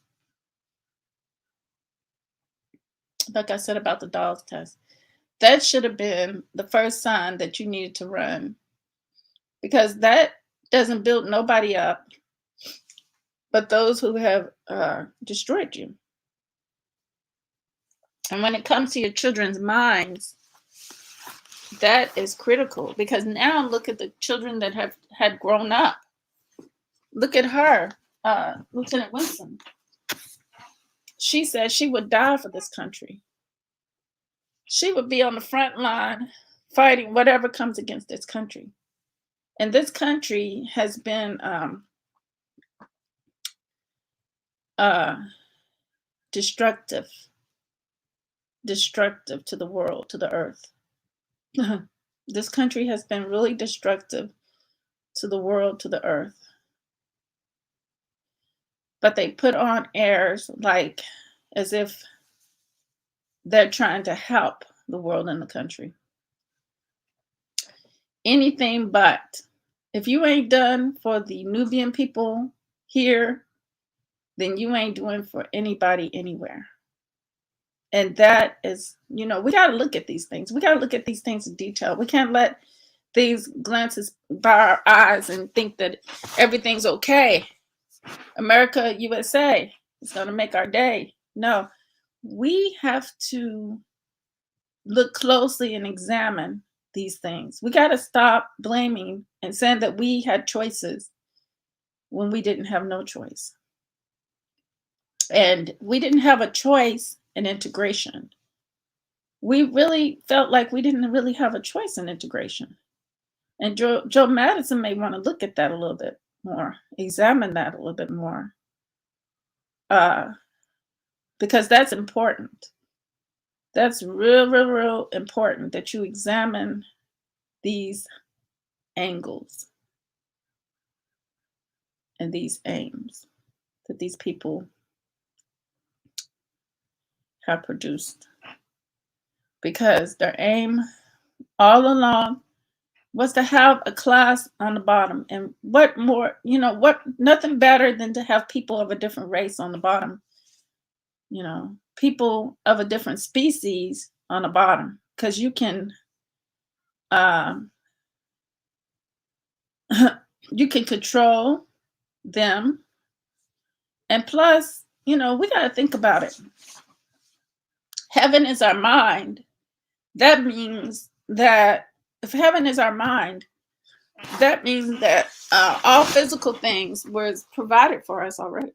that should have been the first sign that you needed to run, because that doesn't build nobody up but those who have destroyed you. And when it comes to your children's minds, that is critical, because now look at the children that had grown up. Look at her, Lieutenant Winston. She said she would die for this country. She would be on the front line fighting whatever comes against this country. And this country has been destructive to the world, to the earth. This country has been really destructive to the world, to the earth. But they put on airs like as if they're trying to help the world and the country. Anything but. If you ain't done for the Nubian people here, then you ain't doing for anybody anywhere. And that is, you know, we got to look at these things. We got to look at these things in detail. We can't let these glances by our eyes and think that everything's okay. America, USA is going to make our day. No, we have to look closely and examine these things. We got to stop blaming and saying that we had choices when we didn't have no choice. And we didn't have a choice in integration. we really felt like we didn't really have a choice in integration. And Joe Madison may want to look at that a little bit more, examine that a little bit more, because that's important. That's real important that you examine these angles and these aims that these people have produced. Because their aim all along was to have a class on the bottom. And what more, nothing better than to have people of a different race on the bottom, people of a different species on the bottom, because you can you can control them. And plus, we got to think about it. Heaven is our mind. That means that if heaven is our mind, that means that all physical things was provided for us already.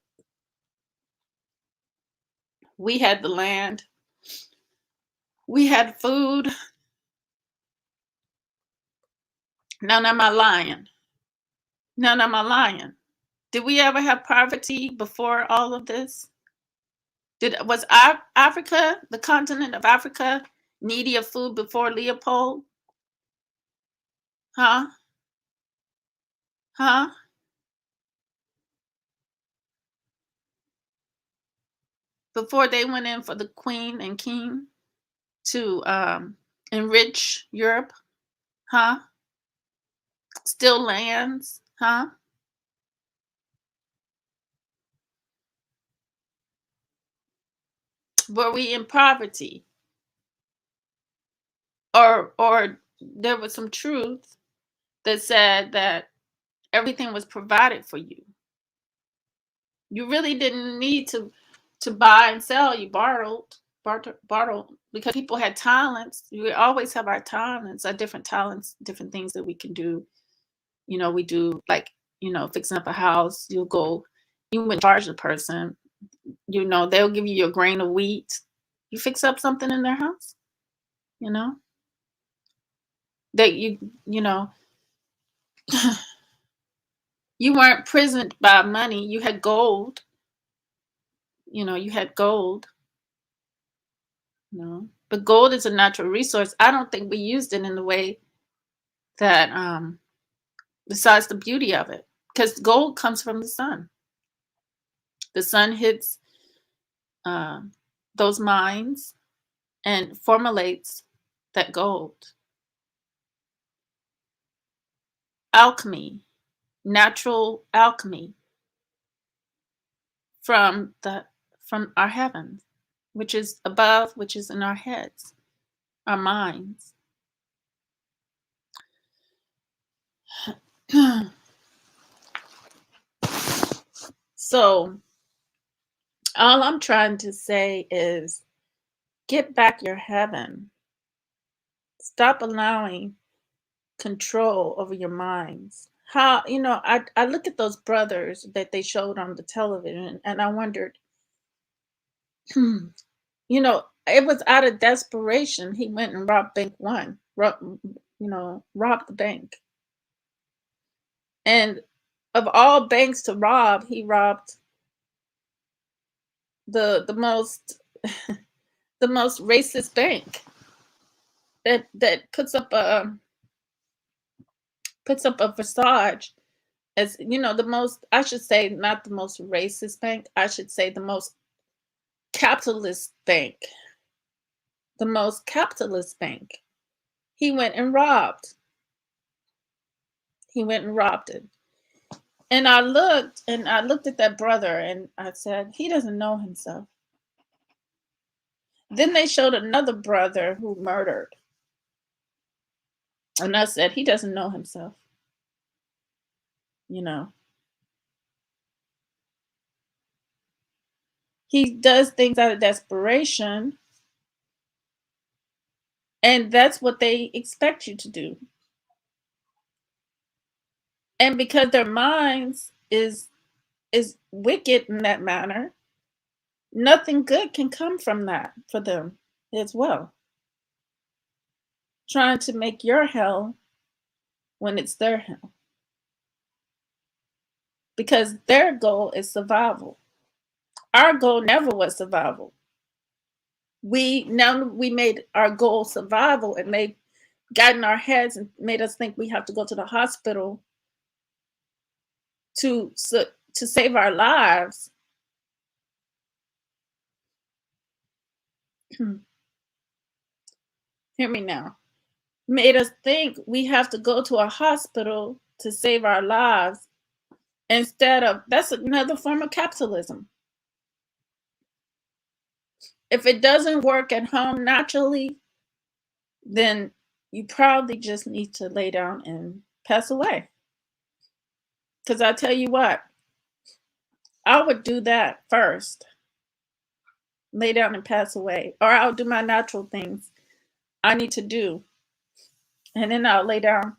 We had the land. We had food. Now am I lying? Did we ever have poverty before all of this? Was Africa, the continent of Africa, needy of food before Leopold? Huh? Before they went in for the queen and king to enrich Europe? Huh? Still lands? Huh? Were we in poverty? Or there was some truth that said that everything was provided for you. You really didn't need to buy and sell. You bartered, because people had talents. We always have our talents, different things that we can do. We do, like, fixing up a house. You would charge the person, they'll give you a grain of wheat. You fix up something in their house, that you weren't prisoned by money. You had gold. You had gold. But gold is a natural resource. I don't think we used it in the way that, besides the beauty of it, because gold comes from the sun. The sun hits those mines and formulates that gold. Alchemy, natural alchemy from our heavens, which is above, which is in our heads, our minds. So all I'm trying to say is, get back your heaven. Stop allowing control over your minds. How, I look at those brothers that they showed on the television, and I wondered, it was out of desperation. He went and robbed Bank One, robbed the bank. And of all banks to rob, he robbed the most the most racist bank that puts up a facade as, the most, I should say, not the most racist bank, I should say the most capitalist bank. The most capitalist bank. He went and robbed. It. And I looked at that brother and I said, he doesn't know himself. Then they showed another brother who murdered. And I said, he doesn't know himself. He does things out of desperation. And that's what they expect you to do. And because their minds is wicked in that manner, nothing good can come from that for them as well. trying to make your hell when it's their hell. Because their goal is survival. Our goal never was survival. Now we made our goal survival, and they got in our heads and made us think we have to go to the hospital to save our lives. Hear me now. Made us think we have to go to a hospital to save our lives, instead of, that's another form of capitalism. If it doesn't work at home naturally, then you probably just need to lay down and pass away. Because I tell you what, I would do that first. Lay down and pass away. Or I'll do my natural things I need to do. And then I'll lay down.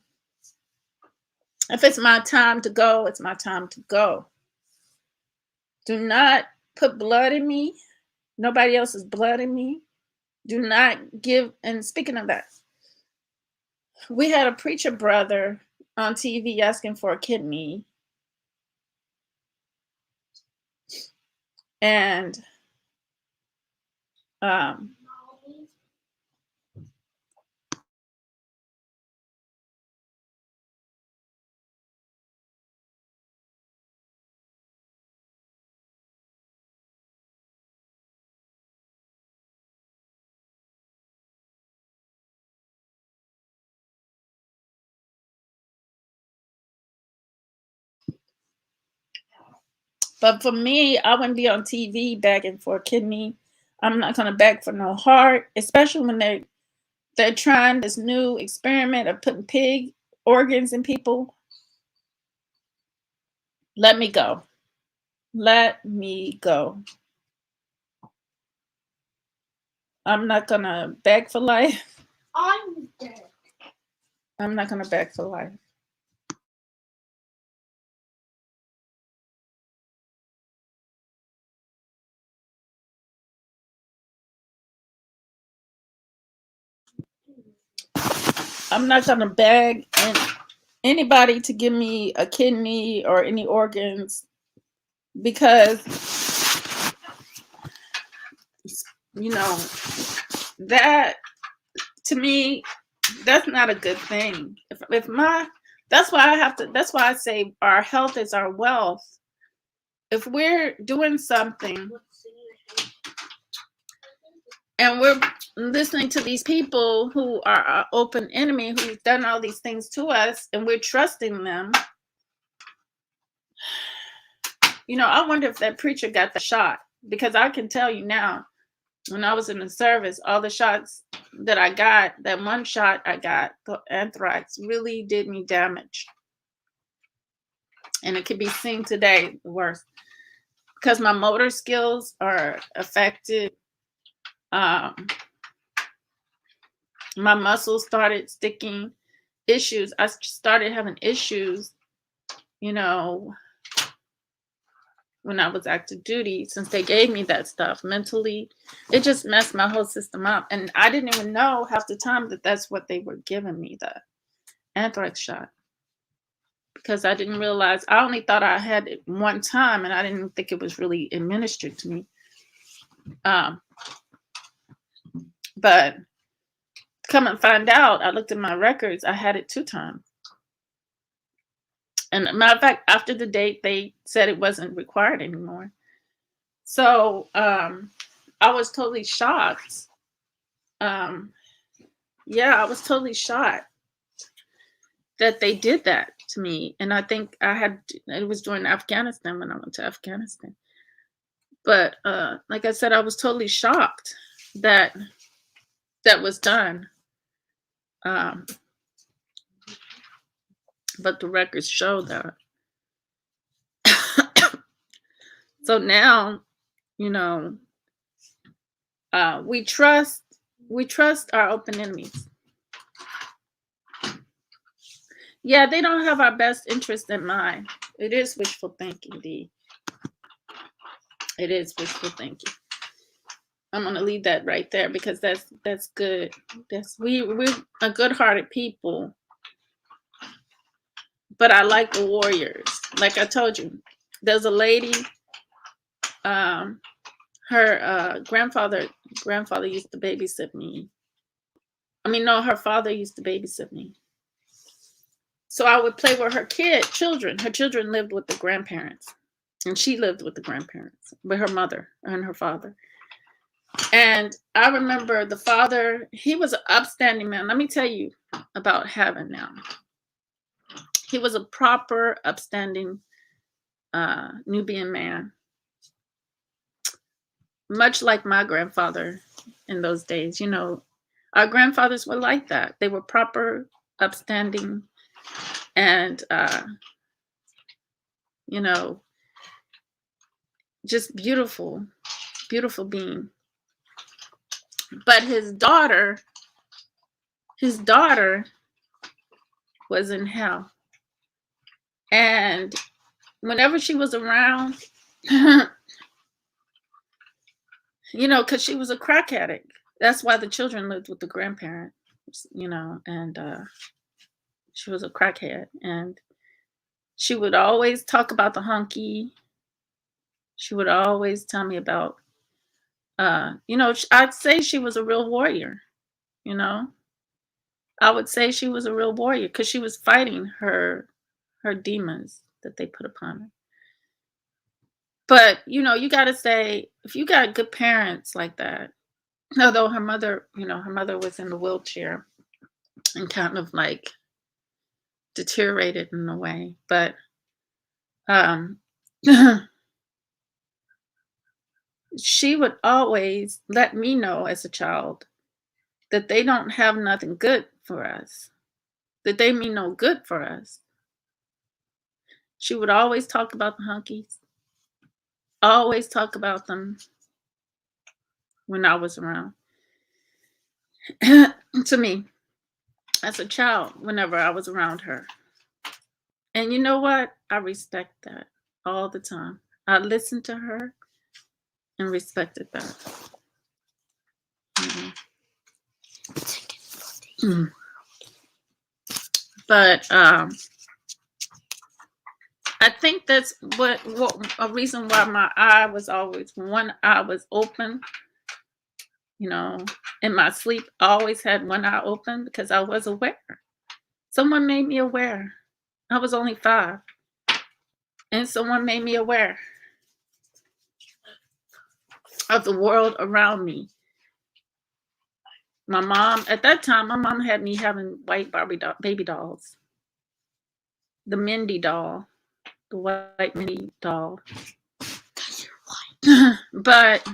If it's my time to go, it's my time to go. Do not put blood in me. Nobody else's blood in me. Do not give. And speaking of that, we had a preacher brother on TV asking for a kidney. And but for me, I wouldn't be on TV begging for a kidney. I'm not going to beg for no heart, especially when they're trying this new experiment of putting pig organs in people. Let me go. Let me go. I'm not going to beg for life. I'm dead. I'm not going to beg for life. I'm not going to beg anybody to give me a kidney or any organs, because, you know, that, to me, that's not a good thing. That's why I say our health is our wealth. If we're doing something and we're listening to these people who are our open enemy, who've done all these things to us, and we're trusting them, you know, I wonder if that preacher got the shot. Because I can tell you now, when I was in the service, all the shots that I got, that one shot I got, the anthrax, really did me damage. And it can be seen today, the worst. Because my motor skills are affected. My muscles started sticking. Issues. I started having issues, you know, when I was active duty, since they gave me that stuff mentally. It just messed my whole system up. And I didn't even know half the time that that's what they were giving me, the anthrax shot. Because I didn't realize, I only thought I had it one time, and I didn't think it was really administered to me. But come and find out, I looked at my records, I had it 2 times. And matter of fact, after the date, they said it wasn't required anymore. So I was totally shocked. Yeah, I was totally shocked that they did that to me. And I think it was during Afghanistan, when I went to Afghanistan. But like I said, I was totally shocked that that was done. But the records show that. So now, you know, we trust our open enemies. Yeah, they don't have our best interest in mind. It is wishful thinking, D. It is wishful thinking. I'm gonna leave that right there because that's good. We're a good-hearted people, but I like the warriors. Like I told you, there's a lady. Her grandfather used to babysit me. I mean, no, her father used to babysit me. So I would play with her children. Her children lived with the grandparents, and she lived with the grandparents, with her mother and her father. And I remember the father, he was an upstanding man. Let me tell you about heaven now. He was a proper, upstanding Nubian man. Much like my grandfather in those days. You know, our grandfathers were like that. They were proper, upstanding, and, you know, just beautiful, beautiful being. But his daughter was in hell. And whenever she was around, you know, because she was a crack addict. That's why the children lived with the grandparents, you know, and she was a crackhead. And she would always talk about the hunky. She would always tell me about, you know, I'd say she was a real warrior, you know. I would say she was a real warrior because she was fighting her demons that they put upon her. But, you know, you got to say, if you got good parents like that, although her mother, you know, her mother was in the wheelchair and kind of like deteriorated in a way, but she would always let me know as a child that they don't have nothing good for us, that they mean no good for us. She would always talk about the hunkies, always talk about them when I was around. To me, as a child, whenever I was around her. And you know what? I respect that all the time. I listened to her and respected that. Mm-hmm. But I think that's what a reason why my eye was always, one eye was open. You know, in my sleep, I always had one eye open because I was aware. Someone made me aware. I was only 5, and someone made me aware of the world around me. My mom, at that time, my mom had me having white baby dolls. The Mindy doll, the white Mindy doll. But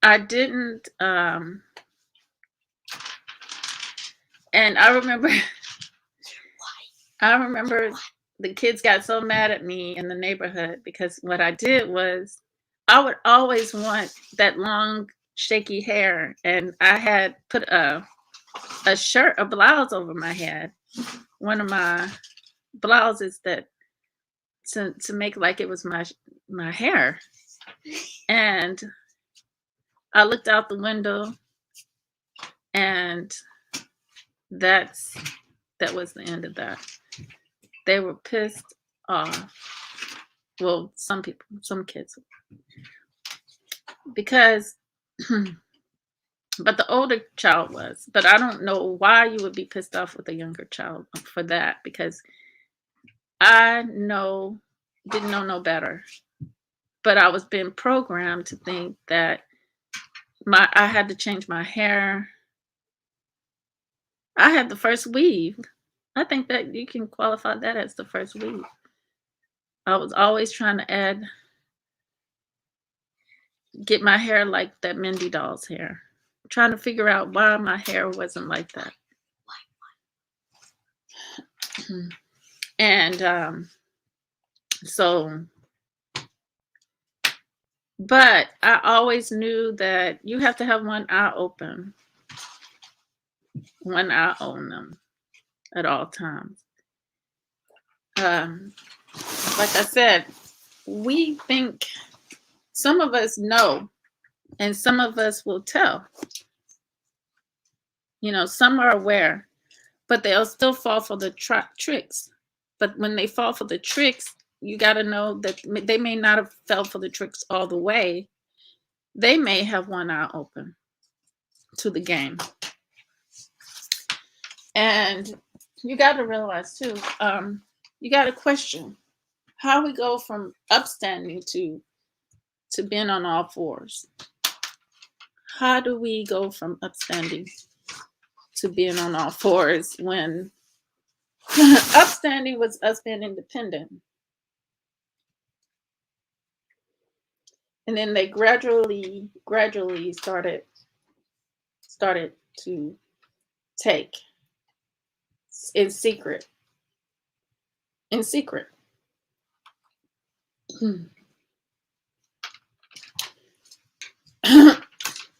I didn't, and I remember the kids got so mad at me in the neighborhood because what I did was I would always want that long, shaky hair, and I had put a blouse over my head. One of my blouses that to make like it was my hair. And I looked out the window, and that was the end of that. They were pissed off. Well, some people, some kids, because, but the older child was. But I don't know why you would be pissed off with a younger child for that, because I didn't know no better. But I was being programmed to think that I had to change my hair. I had the first weave. I think that you can qualify that as the first weave. I was always trying to get my hair like that Mindy doll's hair. Trying to figure out why my hair wasn't like that. And so, but I always knew that you have to have one eye open, one eye on them at all times. Like I said, we think, some of us know And some of us will tell. You know, some are aware, but they'll still fall for the tricks. But when they fall for the tricks, you got to know that they may not have fell for the tricks all the way. They may have one eye open to the game. And you got to realize too, you got to question how we go from upstanding to being on all fours. How do we go from upstanding to being on all fours when upstanding was us being independent? And then they gradually started to take in secret.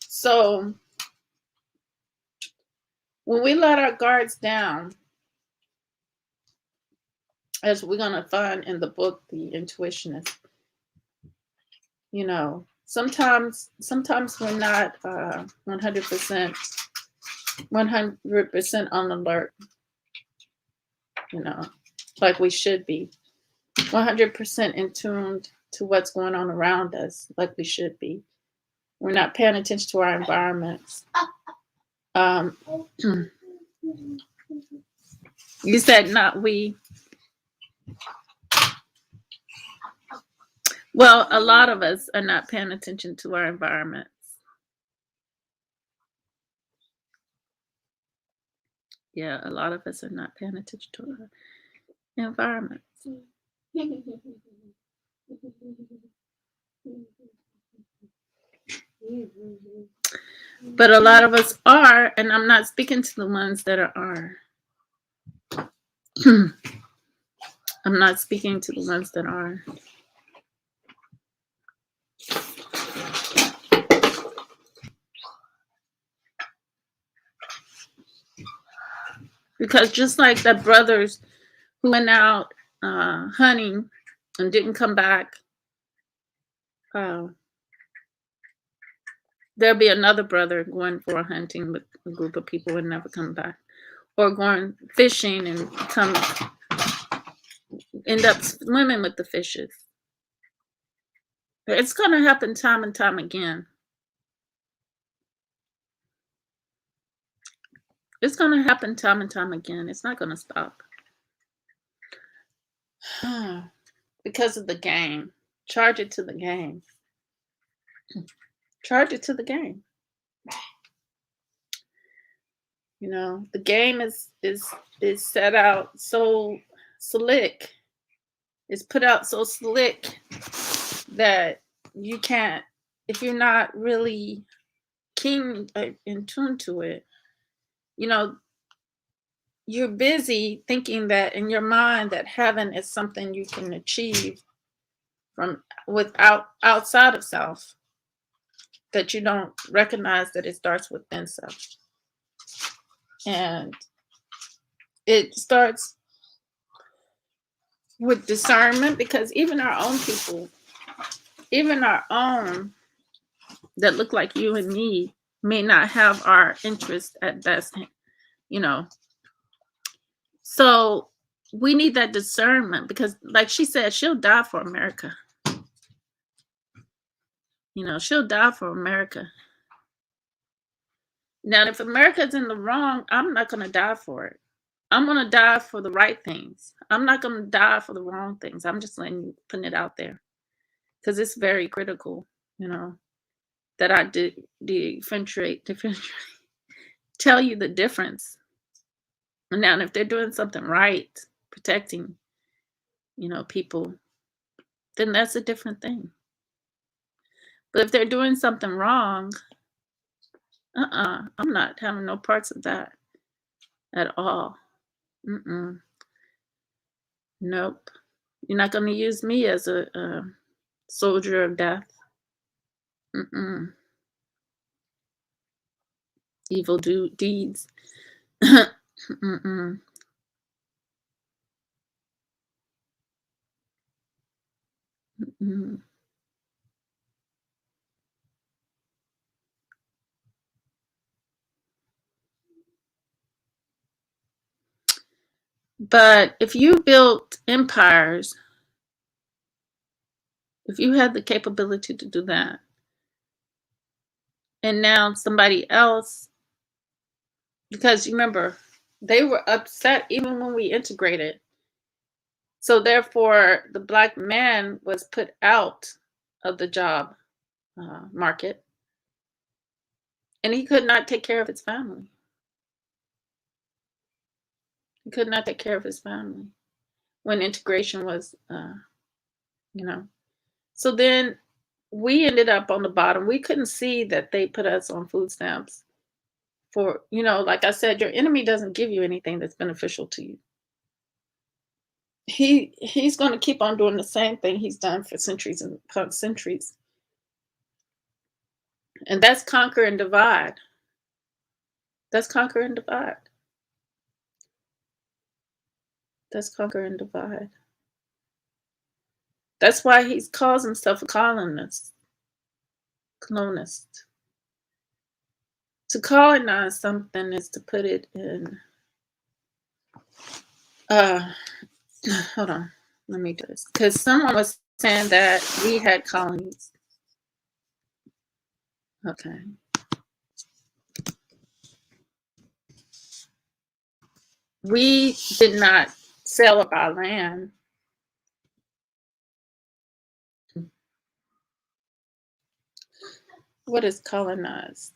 So when we let our guards down, as we're going to find in the book, The Intuitionist, you know, sometimes we're not 100% on alert, you know, like we should be 100% in tune to what's going on around us, like we should be. We're not paying attention to our environments. You said not we. Well, a lot of us are not paying attention to our environments. Yeah, a lot of us are not paying attention to our environments. But a lot of us are, and I'm not speaking to the ones that are. I'm not speaking to the ones that are. Because just like the brothers who went out hunting and didn't come back, there'll be another brother going for hunting with a group of people and never come back, or going fishing and end up swimming with the fishes. It's going to happen time and time again. It's going to happen time and time again. It's not going to stop. Because of the game. Charge it to the game. Charge it to the game. You know, the game is set out so slick. It's put out so slick that you can't, if you're not really keen in tune to it, you know, you're busy thinking that in your mind that heaven is something you can achieve from outside of self, that you don't recognize that it starts within self. And it starts with discernment, because even our own people, even our own that look like you and me, may not have our interest at best, you know. So we need that discernment, because like she said, she'll die for America. You know, she'll die for America. Now, if America's in the wrong, I'm not going to die for it. I'm going to die for the right things. I'm not going to die for the wrong things. I'm just putting it out there, because it's very critical, you know, that I differentiate, tell you the difference. Now, if they're doing something right, protecting, you know, people, then that's a different thing. But if they're doing something wrong, I'm not having no parts of that at all. Nope. You're not going to use me as a soldier of death. Evil deeds. But if you built empires, if you had the capability to do that, and now somebody else, because you remember, they were upset even when we integrated. So therefore, the Black man was put out of the job market, and he could not take care of his family. He could not take care of his family when integration was, you know. So then we ended up on the bottom. We couldn't see that they put us on food stamps for, like I said, your enemy doesn't give you anything that's beneficial to you. He's going to keep on doing the same thing he's done for centuries and upon centuries. And that's conquer and divide. That's conquer and divide. That's conquer and divide. That's why he calls himself a colonist. Colonist. To colonize something is to put it in. Hold on. Let me do this. Because someone was saying that we had colonies. Okay. We did not sell up our land. What is colonized?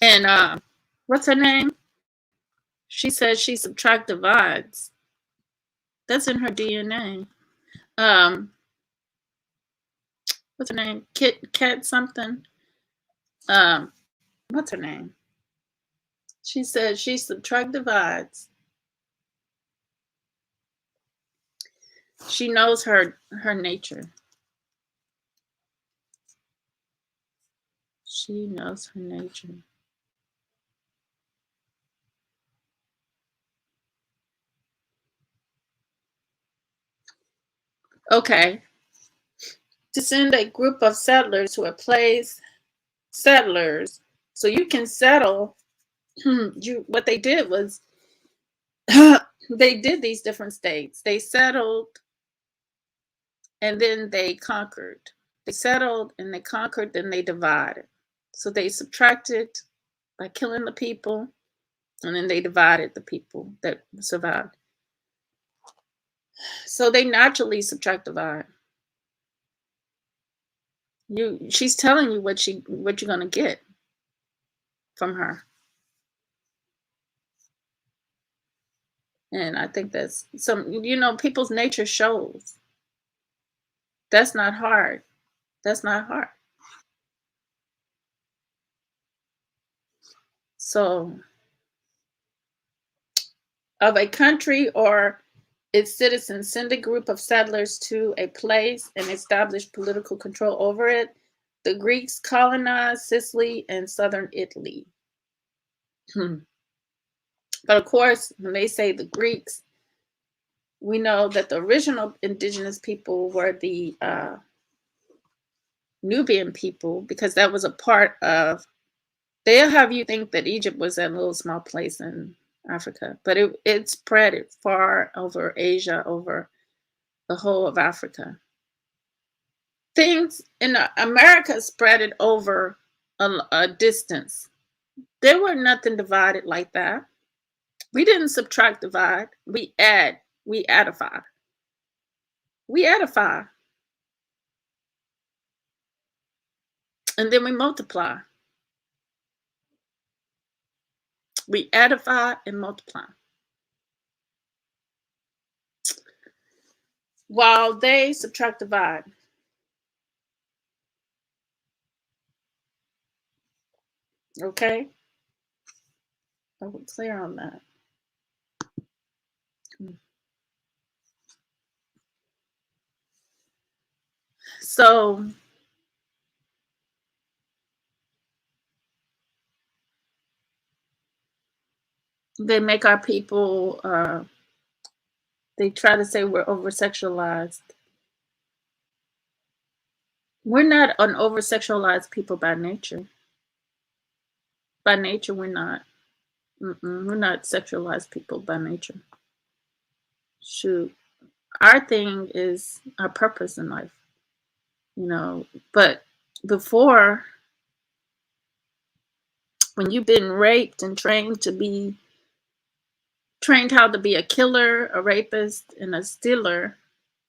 And what's her name? She says she subtract divides. That's in her DNA. What's her name? Cat something. What's her name? She said she subtract divides. She knows her nature. She knows her nature. Okay. To send a group of settlers to a place, settlers, so you can settle. What they did was they did these different states. They settled and then they conquered. They settled and they conquered, then they divided. So they subtracted by killing the people, and then they divided the people that survived. So they naturally subtract divide. She's telling you what you're gonna get from her. And I think that's people's nature shows. That's not hard. That's not hard. So of a country or its citizens send a group of settlers to a place and establish political control over it. The Greeks colonized Sicily and southern Italy. But of course, when they say the Greeks, we know that the original indigenous people were the Nubian people, because that was a part of, they'll have you think that Egypt was that little small place in Africa, but it spread it far over Asia, over the whole of Africa. Things in America spread it over a distance. There were nothing divided like that. We didn't subtract divide. We add. We addify. We edify. And then we multiply. We edify and multiply. While they subtract divide. Okay? Are we clear on that? So They make our people, they try to say we're over sexualized. We're not an over sexualized people by nature. By nature, we're not. We're not sexualized people by nature. Shoot. Our thing is our purpose in life, you know. But before, when you've been raped and trained how to be a killer, a rapist, and a stealer,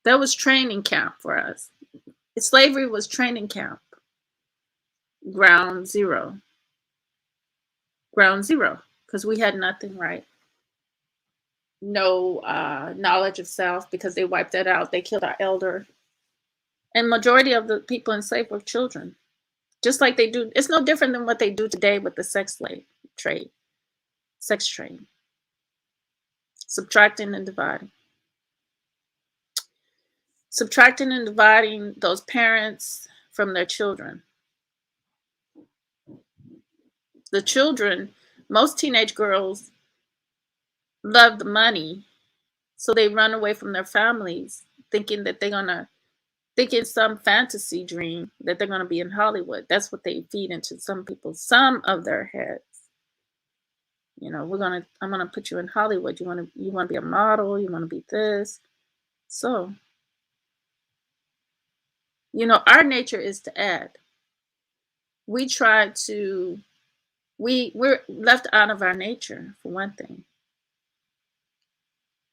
that was training camp for us. Slavery was training camp. Ground zero. Ground zero. Because we had nothing, right? No knowledge of self, because they wiped that out. They killed our elder. And majority of the people enslaved were children. Just like they do. It's no different than what they do today with the sex trade. Sex trade. Subtracting and dividing. Subtracting and dividing those parents from their children. The children, most teenage girls love the money, so they run away from their families, thinking that thinking some fantasy dream that they're gonna be in Hollywood. That's what they feed into some of their heads. You know, I'm gonna put you in Hollywood. You wanna be a model, you wanna be this. So, you know, our nature is to add. We're left out of our nature, for one thing.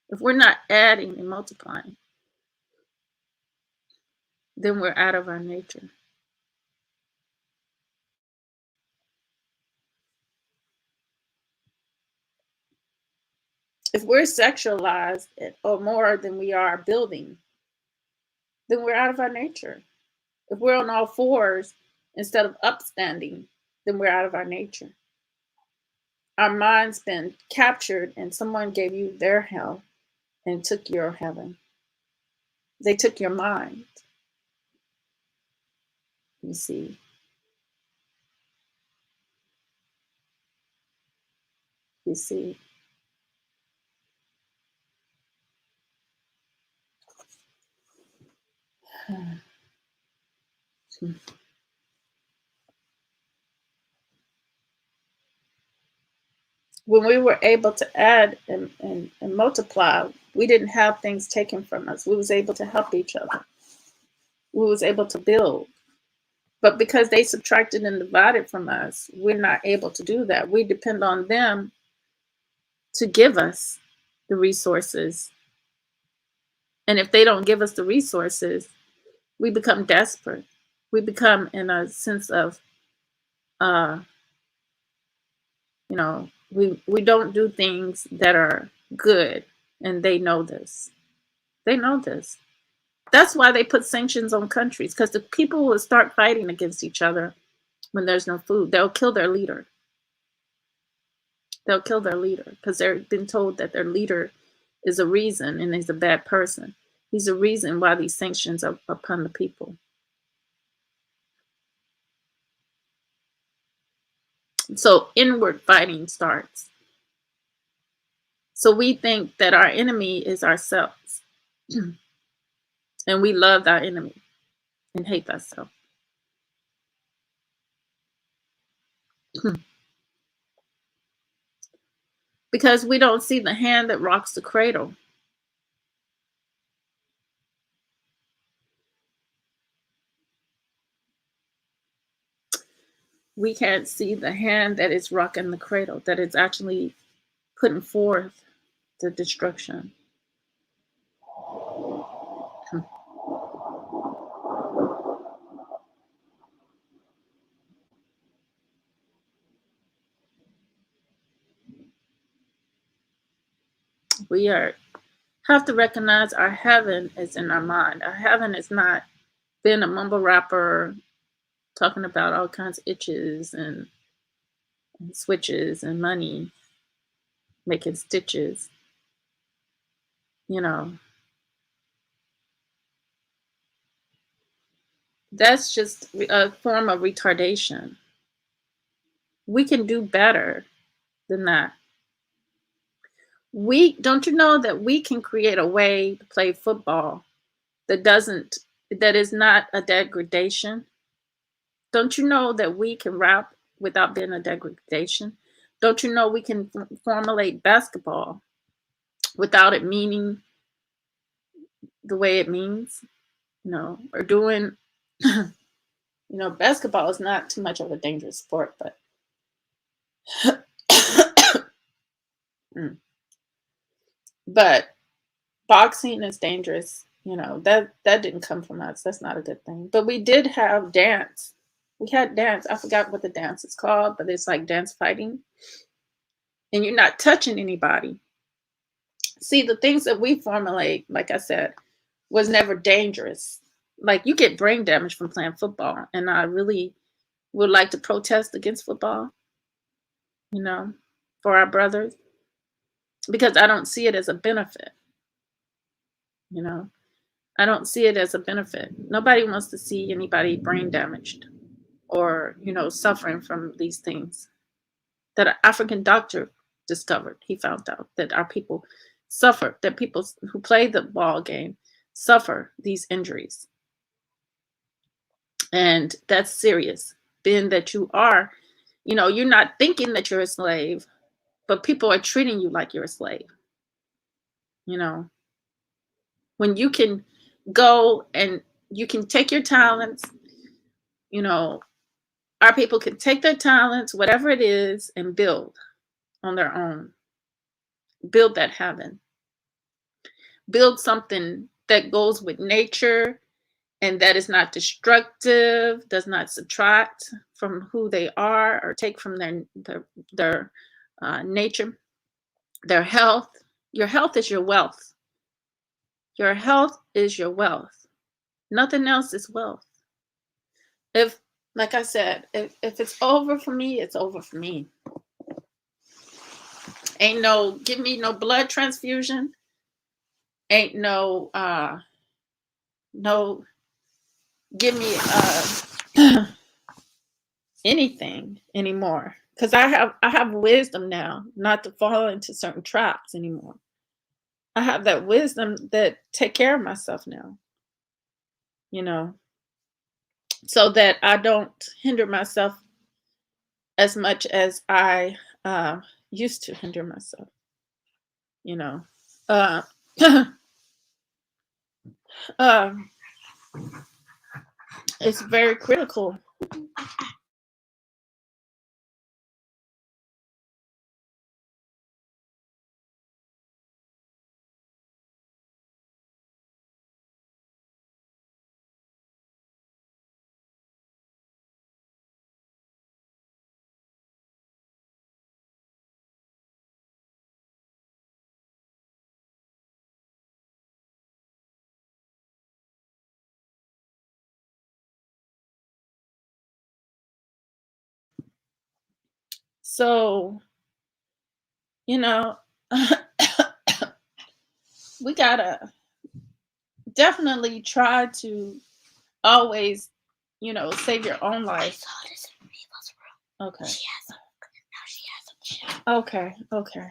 If we're not adding and multiplying, then we're out of our nature. If we're sexualized or more than we are building, then we're out of our nature. If we're on all fours instead of upstanding, then we're out of our nature. Our mind's been captured and someone gave you their hell and took your heaven. They took your mind. You see. You see. When we were able to add and multiply, we didn't have things taken from us. We was able to help each other. We was able to build. But because they subtracted and divided from us, we're not able to do that. We depend on them to give us the resources. And if they don't give us the resources, we become desperate. We become in a sense of, you know, we don't do things that are good, and they know this. They know this. That's why they put sanctions on countries, because the people will start fighting against each other when there's no food. They'll kill their leader. They'll kill their leader because they've been told that their leader is a reason and is a bad person. He's a reason why these sanctions are upon the people. So inward fighting starts. So we think that our enemy is ourselves. And we love our enemy and hate ourselves. Because we don't see the hand that rocks the cradle. We can't see the hand that is rocking the cradle, that is actually putting forth the destruction. We have to recognize our heaven is in our mind. Our heaven is not being a mumble rapper talking about all kinds of itches and switches and money, making stitches. You know, that's just a form of retardation. We can do better than that. don't you know that we can create a way to play football that is not a degradation? Don't you know that we can rap without being a degradation? Don't you know we can formulate basketball without it meaning the way it means? Or doing, basketball is not too much of a dangerous sport, but but boxing is dangerous. That didn't come from us. That's not a good thing. But we did have dance. We had dance. I forgot what the dance is called, but it's like dance fighting. And you're not touching anybody. See, the things that we formulate, like I said, was never dangerous. Like, you get brain damage from playing football. And I really would like to protest against football, for our brothers, because I don't see it as a benefit. I don't see it as a benefit. Nobody wants to see anybody brain damaged or, suffering from these things that an African doctor discovered. He found out that our people suffer, that people who play the ball game suffer these injuries. And that's serious. Being that you are, you're not thinking that you're a slave, but people are treating you like you're a slave. When you can go and you can take your talents, our people can take their talents, whatever it is, and build on their own. Build that heaven. Build something that goes with nature and that is not destructive, does not subtract from who they are or take from their nature, their health. Your health is your wealth. Your health is your wealth. Nothing else is wealth. If, like I said, if it's over for me, it's over for me. Ain't give me no blood transfusion. Ain't give me anything anymore. Because I have wisdom now not to fall into certain traps anymore. I have that wisdom that take care of myself now. So that I don't hinder myself as much as I used to hinder myself. It's very critical. So, we gotta definitely try to always, save your own life. Okay. Okay. Okay.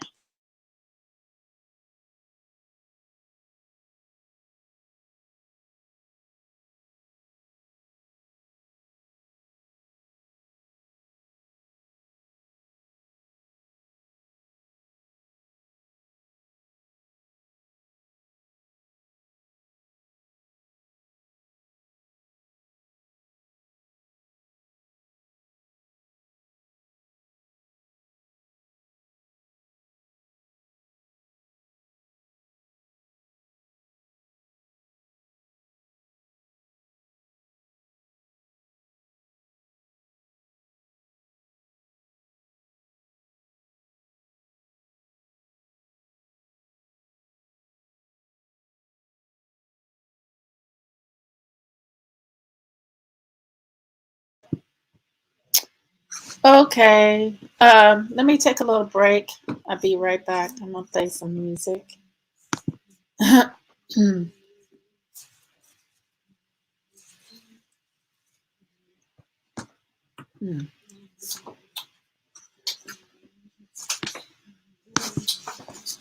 Okay. Let me take a little break. I'll be right back. I'm gonna play some music.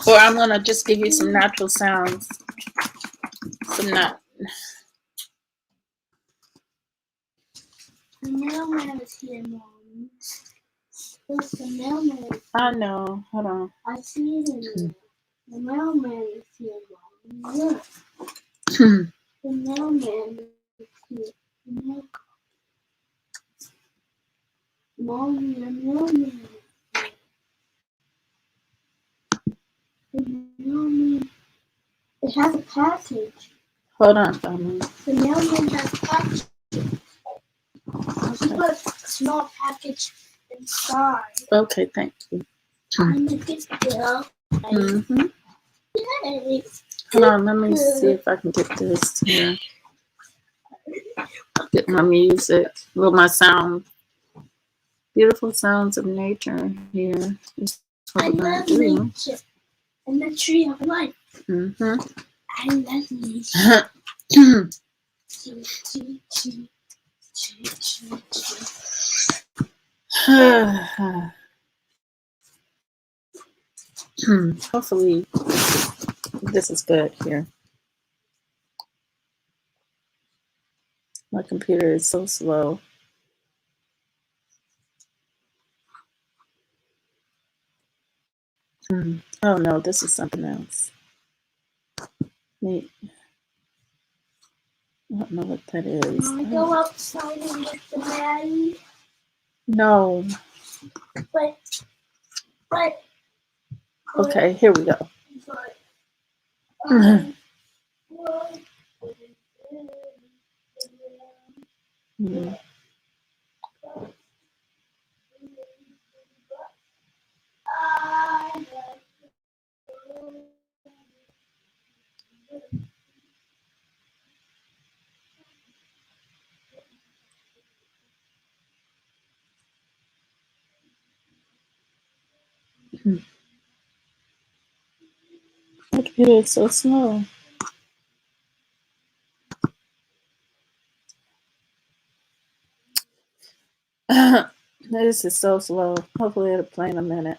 Or I'm gonna just give you some natural sounds. Some not. The mailman is here, Mom. Look, the mailman is I know. Hold on. I see it in there. The mailman is here, Mom. Look, the mailman is here. The mail- Mom, the mailman is here. The mailman. It has a package. Hold on, family. The mailman has a package. He Okay. put a small package inside. Okay, thank you. And you get the Mm-hmm. Yay! Hold on, let me see if I can get this here. Get my music. Well, my sound. Beautiful sounds of nature here. That's what I we're gonna love do. nature and the tree of life. Mm-hmm. I love nature. Tree, tree, tree, tree, tree, tree. Hopefully this is good here. My computer is so slow. Oh no, this is something else. Wait. I don't know what that is. Wanna go outside and get the Maddie? No. But Okay, here we go. but Mm. My computer is so slow. This is so slow. Hopefully it'll play in a minute.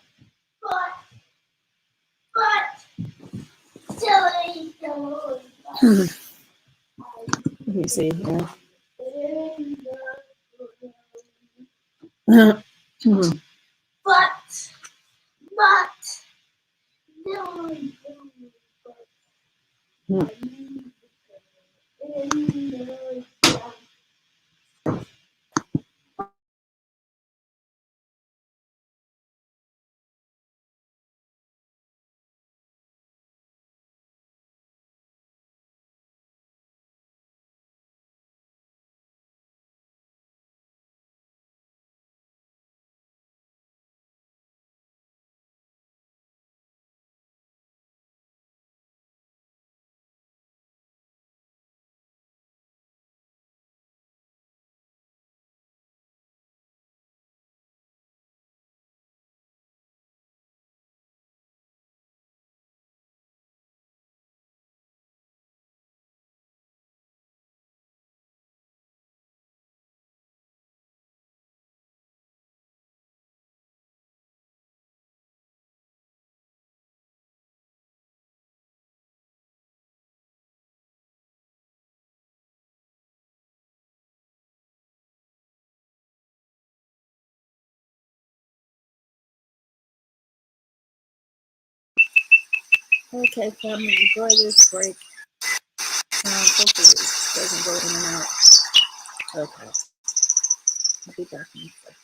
Let me see here. Okay, family, enjoy this break. Hopefully it doesn't go in and out. Okay, I'll be back in a second.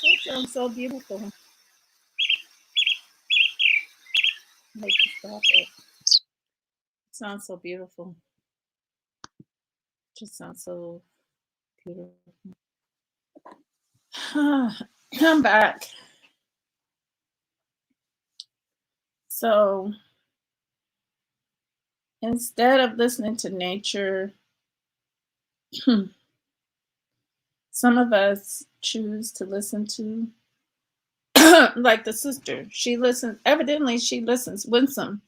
That sounds so beautiful. I hate to stop it. It sounds so beautiful. Just sounds so beautiful. I'm back. So instead of listening to nature, some of us choose to listen to, like the sister. She listens, evidently, she listens, Winsome.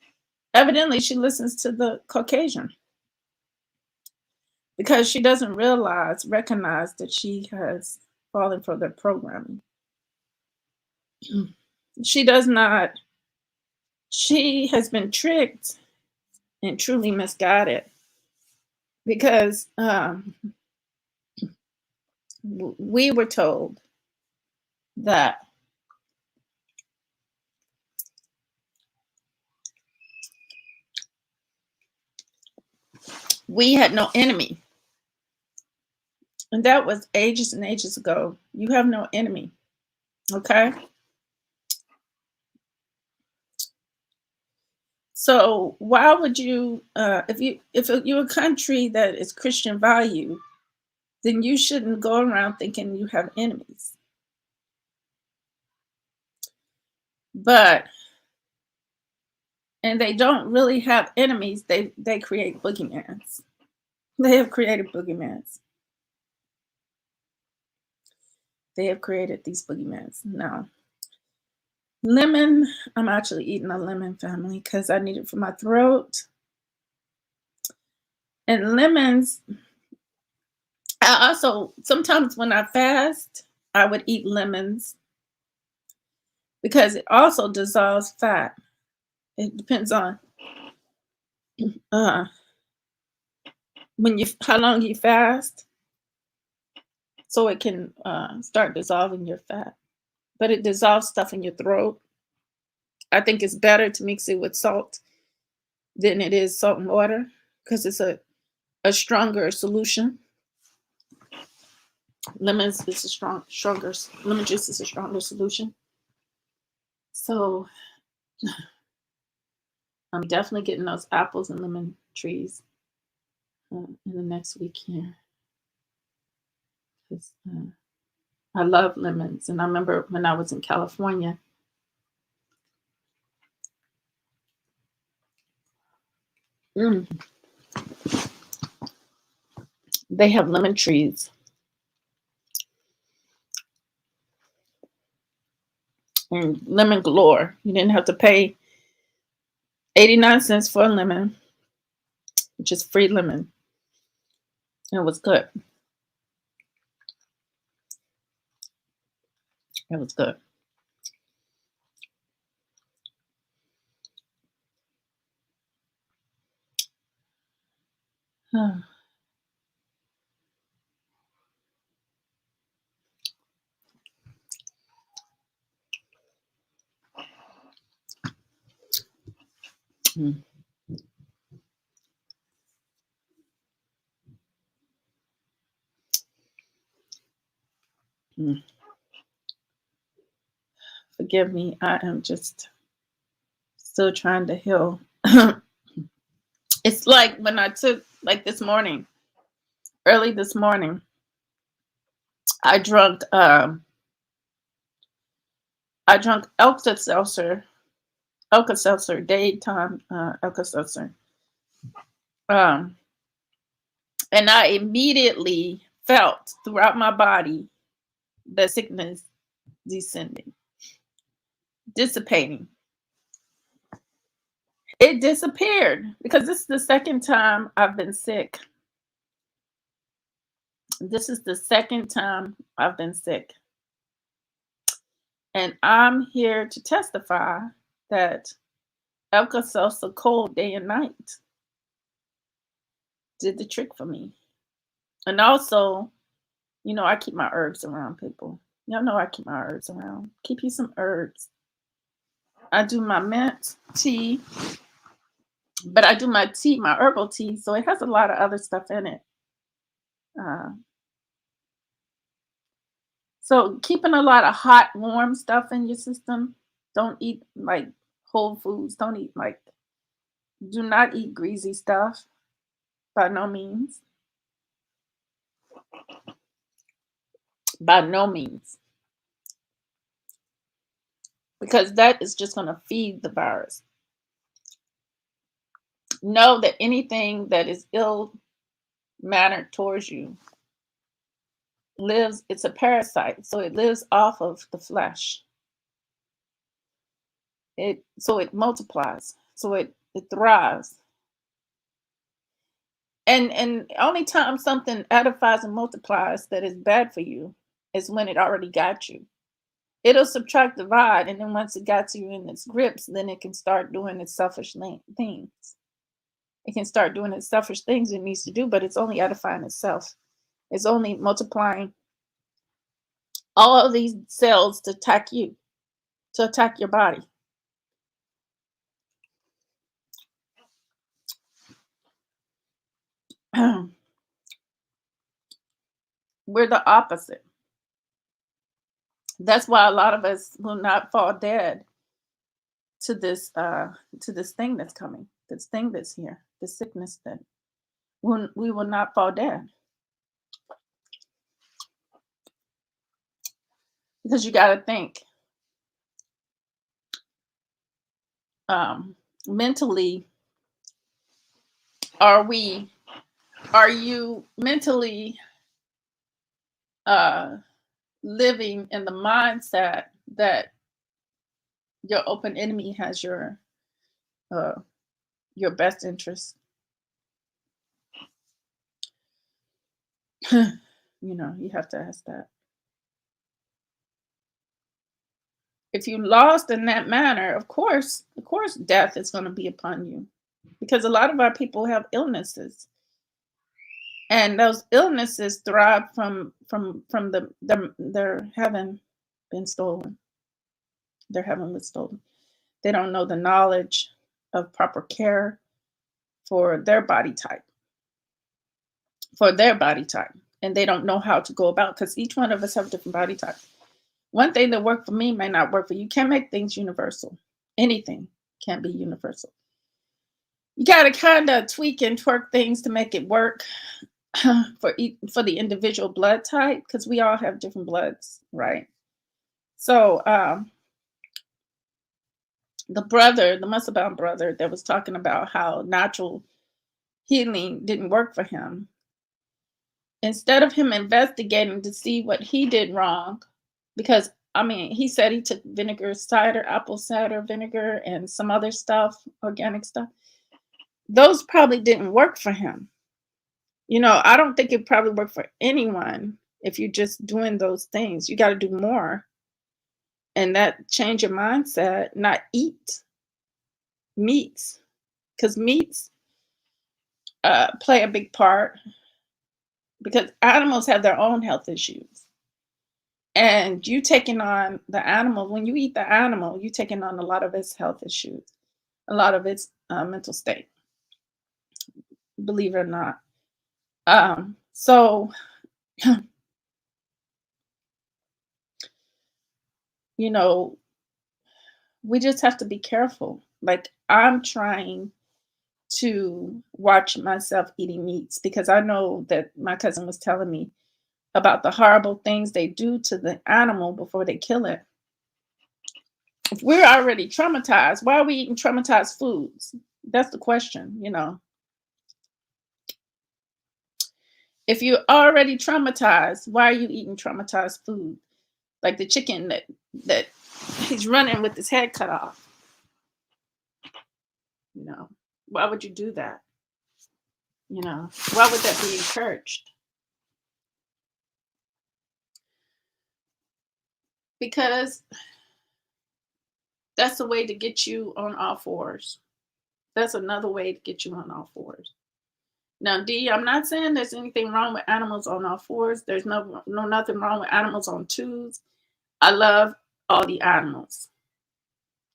Evidently, she listens to the Caucasian because she doesn't recognize that she has fallen for their programming. She does not, she has been tricked and truly misguided because we were told that we had no enemy. And that was ages and ages ago. You have no enemy. Okay? So why would you if you're a country that is Christian value, then you shouldn't go around thinking you have enemies. But and they don't really have enemies, they create boogeymans. They have created boogeymans. They have created these boogeymans. Now, lemon, I'm actually eating a lemon, family, because I need it for my throat. And lemons, I also, sometimes when I fast, I would eat lemons because it also dissolves fat. It depends on uh, how long you fast, so it can start dissolving your fat. But it dissolves stuff in your throat. I think it's better to mix it with salt than it is salt and water because it's a stronger solution. Lemons is a stronger lemon juice is a stronger solution. So I'm definitely getting those apples and lemon trees in the next week here. Because I love lemons, and I remember when I was in California. They have lemon trees. And lemon galore. You didn't have to pay 89 cents for a lemon, which is free lemon. And it was good. It was good. Mm. Mm. Forgive me. I am just still trying to heal. It's like when I took, like this morning, early this morning, I drank Alka-Seltzer, daytime Alka-Seltzer. And I immediately felt throughout my body the sickness descending, dissipating. It disappeared because this is the second time I've been sick. This is the second time I've been sick. And I'm here to testify that Alka-Seltzer cold day and night did the trick for me. And also, you know, I keep my herbs around, people. Y'all know I keep my herbs around. Keep you some herbs. I do my mint tea, but I do my tea, my herbal tea, so it has a lot of other stuff in it. So keeping a lot of hot, warm stuff in your system. Don't eat like whole foods. Don't eat like, do not eat greasy stuff by no means. By no means. Because that is just going to feed the virus. Know that anything that is ill-mannered towards you lives, it's a parasite, so it lives off of the flesh. So it multiplies, so it thrives. And only time something edifies and multiplies that is bad for you is when it already got you. It'll subtract, divide, and then once it got you in its grips, then it can start doing its selfish things. It can start doing its selfish things it needs to do, but it's only edifying itself. It's only multiplying all of these cells to attack you, to attack your body. We're the opposite. That's why a lot of us will not fall dead to this thing that's coming, this thing that's here, the sickness that we will not fall dead. Because you got to think mentally. Are you mentally living in the mindset that your open enemy has your best interest? You know, you have to ask that. If you lost in that manner, of course, death is going to be upon you, because a lot of our people have illnesses, and those illnesses thrive from their having been stolen. Their heaven was stolen. They don't know the knowledge of proper care for their body type. And they don't know how to go about, because each one of us have different body types. One thing that worked for me may not work for you. You can't make things universal. Anything can't be universal. You got to kind of tweak and twerk things to make it work for the individual blood type, because we all have different bloods, right? So the muscle-bound brother that was talking about how natural healing didn't work for him, instead of him investigating to see what he did wrong, because I mean, he said he took apple cider vinegar, and some other stuff, organic stuff. Those probably didn't work for him. You know, I don't think it probably worked for anyone if you're just doing those things. You got to do more. And that change your mindset, not eat meats, because meats play a big part, because animals have their own health issues. And you taking on the animal, when you eat the animal, you're taking on a lot of its health issues. A lot of it's mental state, believe it or not. So, you know, we just have to be careful. Like, I'm trying to watch myself eating meats because I know that my cousin was telling me about the horrible things they do to the animal before they kill it. If we're already traumatized, why are we eating traumatized foods? That's the question, you know. If you're already traumatized, why are you eating traumatized food? Like the chicken that he's running with his head cut off. You know, why would you do that? You know, why would that be encouraged? Because that's a way to get you on all fours. That's another way to get you on all fours. Now, D, I'm not saying there's anything wrong with animals on all fours. There's nothing wrong with animals on twos. I love all the animals,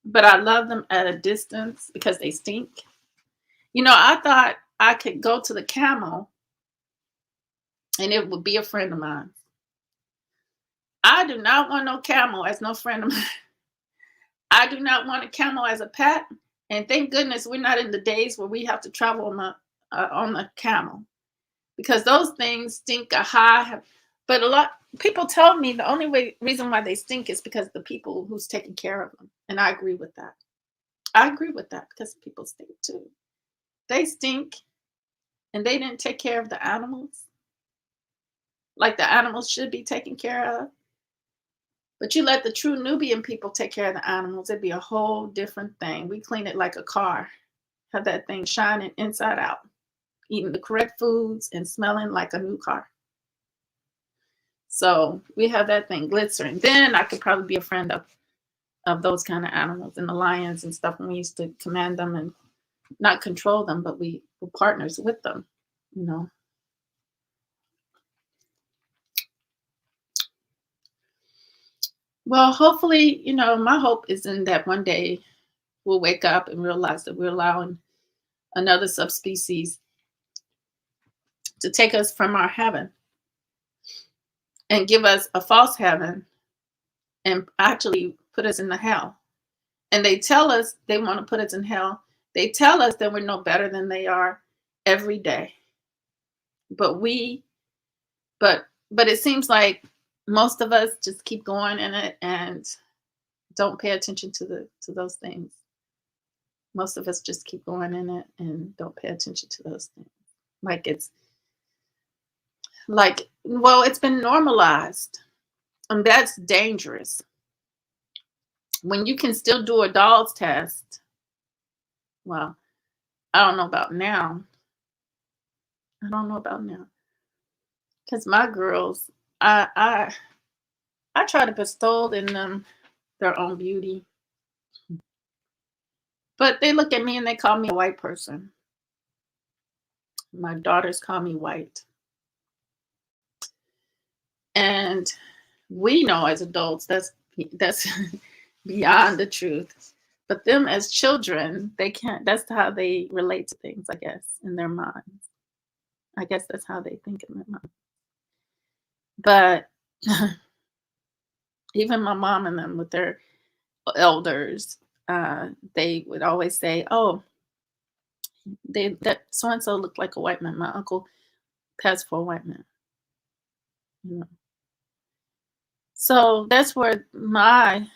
but I love them at a distance because they stink. You know, I thought I could go to the camel and it would be a friend of mine. I do not want no camel as no friend of mine. I do not want a camel as a pet. And thank goodness we're not in the days where we have to travel on a camel, because those things stink a high. But a lot people tell me the only reason why they stink is because the people who's taking care of them. And I agree with that. I agree with that because people stink too. They stink and they didn't take care of the animals like the animals should be taken care of. But you let the true Nubian people take care of the animals, it'd be a whole different thing. We clean it like a car, have that thing shining inside out, eating the correct foods and smelling like a new car. So we have that thing glittering. Then I could probably be a friend of those kind of animals and the lions and stuff when we used to command them and not control them, but we were partners with them, you know. Well, hopefully, you know, my hope is in that one day we'll wake up and realize that we're allowing another subspecies to take us from our heaven and give us a false heaven and actually put us in the hell. And they tell us they want to put us in hell. They tell us that we're no better than they are every day. But it seems like most of us just keep going in it and don't pay attention to those things. Most of us just keep going in it and don't pay attention to those things. Like it's been normalized. And that's dangerous. When you can still do a doll's test, well, I don't know about now. Because my girls, I try to bestow in them their own beauty. But they look at me and they call me a white person. My daughters call me white. And we know as adults that's beyond the truth. But them as children, they can't. That's how they relate to things, I guess, in their minds. I guess that's how they think in their mind. But even my mom and them with their elders, they would always say, "Oh, that so and so looked like a white man. My uncle passed for a white man." You know. So that's where my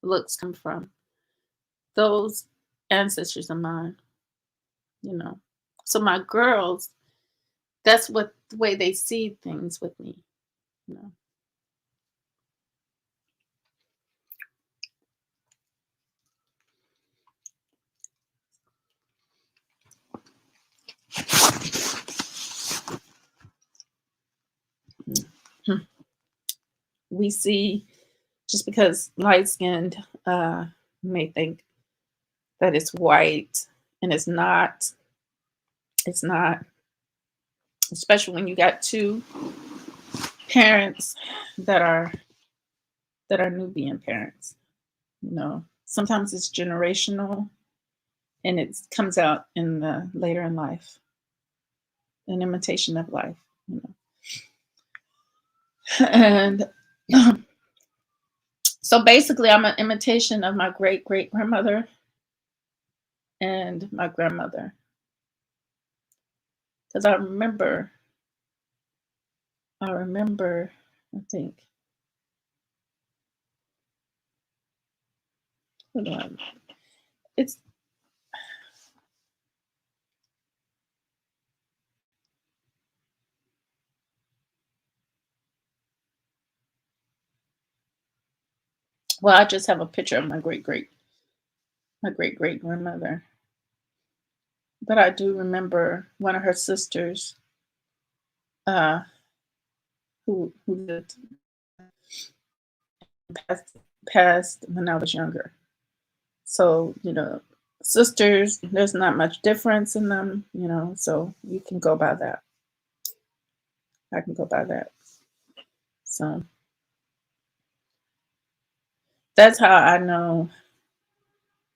looks come from. Those ancestors of mine, you know. So my girls, that's what the way they see things with me, you know. We see just because light skinned may think that it's white and it's not, especially when you got two parents that are Nubian parents, you know. Sometimes it's generational, and it comes out in the later in life, an imitation of life, you know. And so basically, I'm an imitation of my great great grandmother and my grandmother, because I remember, I think, hold on, it's well, I just have a picture of my great great grandmother, but I do remember one of her sisters, uh, who lived passed when I was younger. So, you know, sisters, there's not much difference in them, you know, so you can go by that. I can go by that. So that's how I know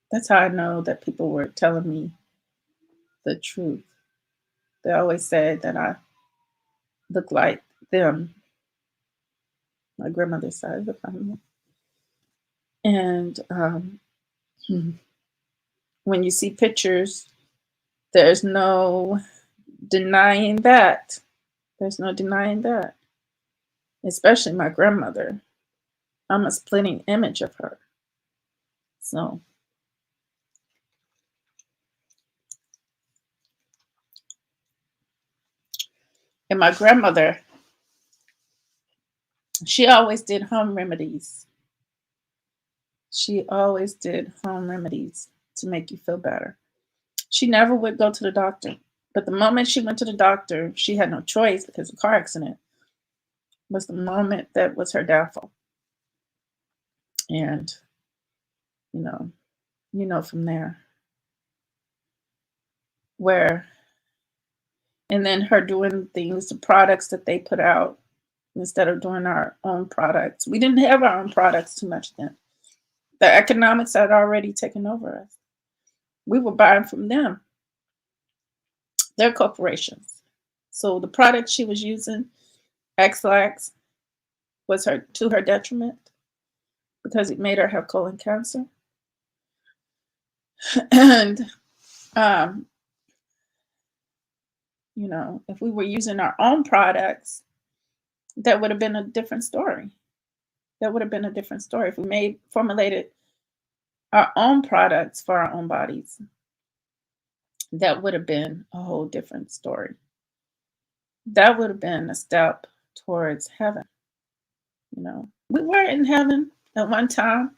that people were telling me the truth. They always said that I look like them, my grandmother's side of the family. And when you see pictures, there's no denying that. There's no denying that. Especially my grandmother. I'm a splitting image of her. So, and my grandmother, she always did home remedies. She always did home remedies to make you feel better. She never would go to the doctor. But the moment she went to the doctor, she had no choice because a car accident was the moment that was her downfall. And, you know from there where, and then her doing things, the products that they put out instead of doing our own products. We didn't have our own products too much then. The economics had already taken over us. We were buying from them, their corporations. So the product she was using, X-Lax, was to her detriment because it made her have colon cancer. And if we were using our own products, that would have been a different story. That would have been a different story if we formulated our own products for our own bodies. That would have been a whole different story. That would have been a step towards heaven. We were in heaven at one time,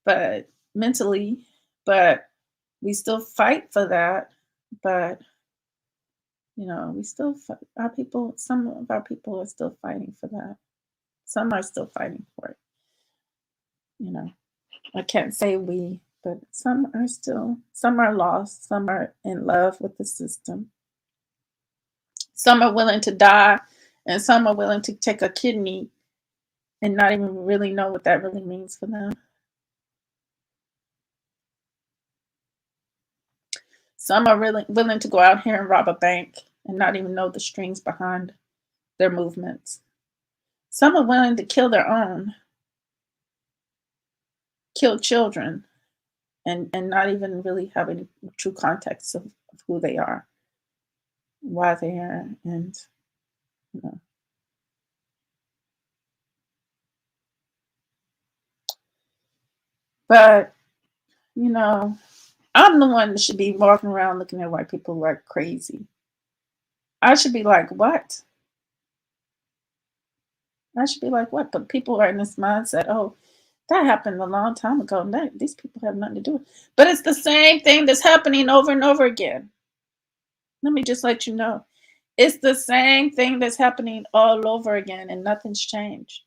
but mentally, but we still fight for that. But we still our people. Some of our people are still fighting for that. Some are still fighting for it. I can't say we, but some are lost. Some are in love with the system. Some are willing to die, and some are willing to take a kidney and not even really know what that really means for them. Some are really willing to go out here and rob a bank and not even know the strings behind their movements. Some are willing to kill children, and not even really have any true context of who they are, why they are, and But, I'm the one that should be walking around looking at white people like crazy. I should be like, what? I should be like, what? But people are in this mindset, oh, that happened a long time ago. And these people have nothing to do with it. But it's the same thing that's happening over and over again. Let me just let you know. It's the same thing that's happening all over again, and nothing's changed.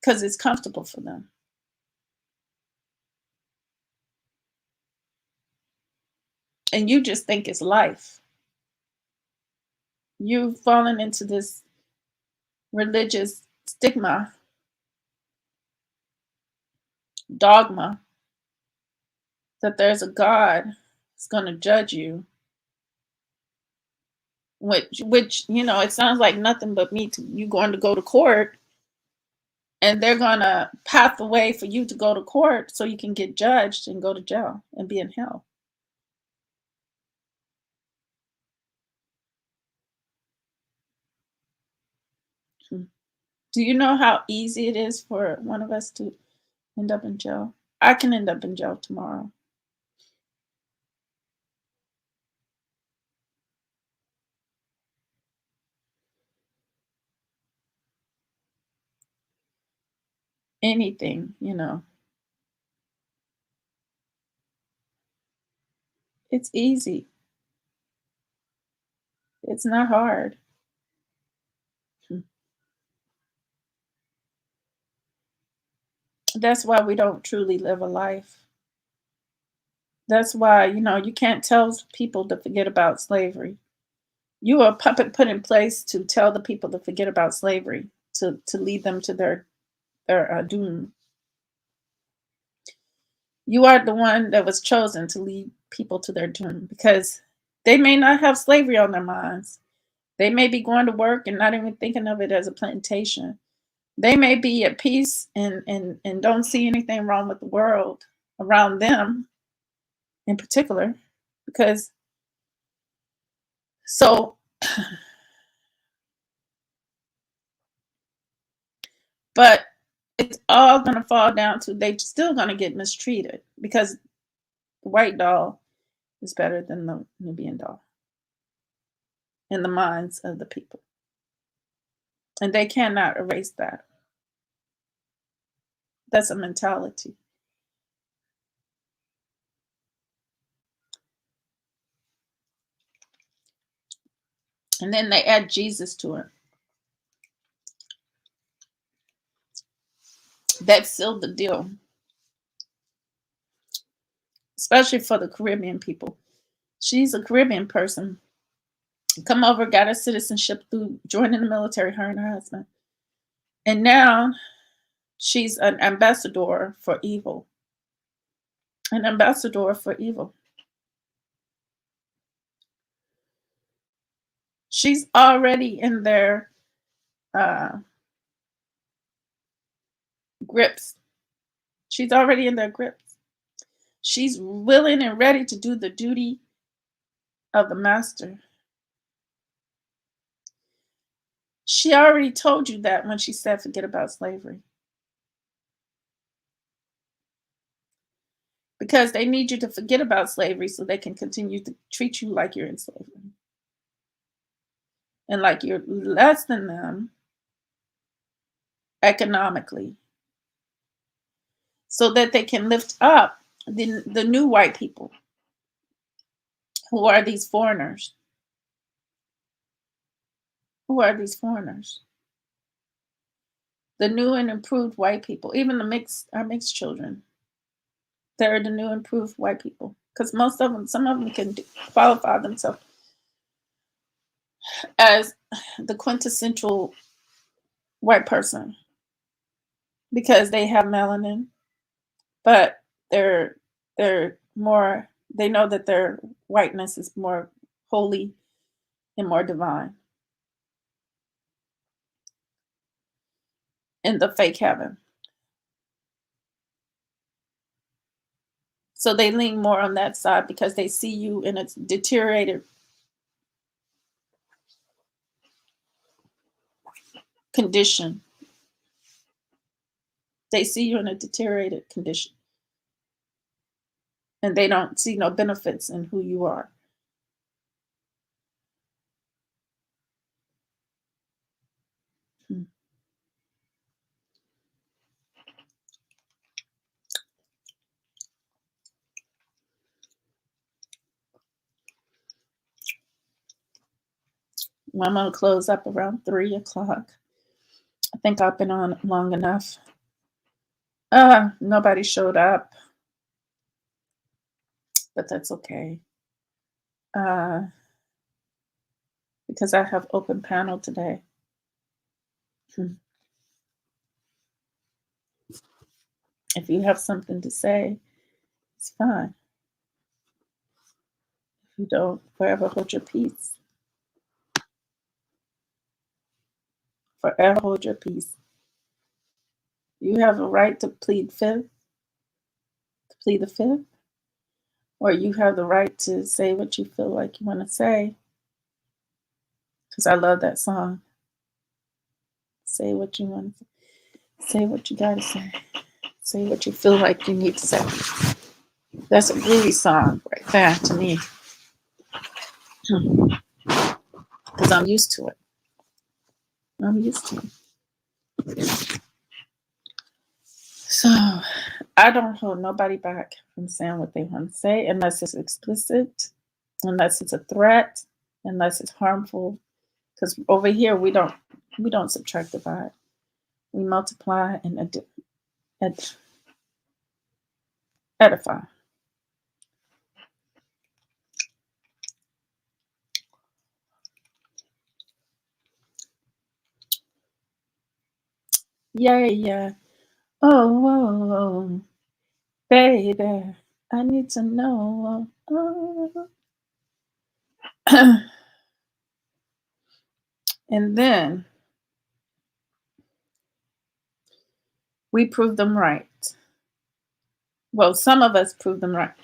Because it's comfortable for them. And you just think it's life. You've fallen into this religious stigma dogma that there's a God that's going to judge you, which it sounds like nothing but you going to go to court, and they're going to path the way for you to go to court so you can get judged and go to jail and be in hell. Do you know how easy it is for one of us to end up in jail? I can end up in jail tomorrow. Anything, It's easy. It's not hard. That's why we don't truly live a life. That's why, you can't tell people to forget about slavery. You are a puppet put in place to tell the people to forget about slavery, to lead them to their doom. You are the one that was chosen to lead people to their doom, because they may not have slavery on their minds. They may be going to work and not even thinking of it as a plantation. They may be at peace and don't see anything wrong with the world around them in particular, because but it's all going to fall down to they're still going to get mistreated, because the white doll is better than the Nubian doll in the minds of the people. And they cannot erase that. That's a mentality. And then they add Jesus to it. That sealed the deal, especially for the Caribbean people. She's a Caribbean person. Come over, got her citizenship through joining the military, her and her husband. And now she's an ambassador for evil. An ambassador for evil. She's already in their grips. She's already in their grips. She's willing and ready to do the duty of the master. She already told you that when she said, forget about slavery. Because they need you to forget about slavery so they can continue to treat you like you're in slavery. And like you're less than them economically. So that they can lift up the new white people who are these foreigners. Who are these foreigners? The new and improved white people, even our mixed children. They're the new improved white people. Because some of them can qualify themselves as the quintessential white person because they have melanin, but they're more, they know that their whiteness is more holy and more divine. In the fake heaven. So they lean more on that side because they see you in a deteriorated condition. They see you in a deteriorated condition. And they don't see no benefits in who you are. Well, I'm going to close up around 3 o'clock. I think I've been on long enough. Nobody showed up. But that's okay. Because I have open panel today. If you have something to say, it's fine. If you don't, forever hold your peace. Forever hold your peace. You have a right to plead fifth, to plead the fifth, or you have the right to say what you feel like you want to say. Because I love that song. Say what you want to say. Say what you got to say. Say what you feel like you need to say. That's a groovy song right there to me. Because I'm used to it. I'm used to it. So I don't hold nobody back from saying what they want to say unless it's explicit, unless it's a threat, unless it's harmful. Because over here we don't subtract, divide. We multiply and edify. Yeah. Oh, baby, I need to know. Oh. And then we prove them right. Well, some of us prove them right.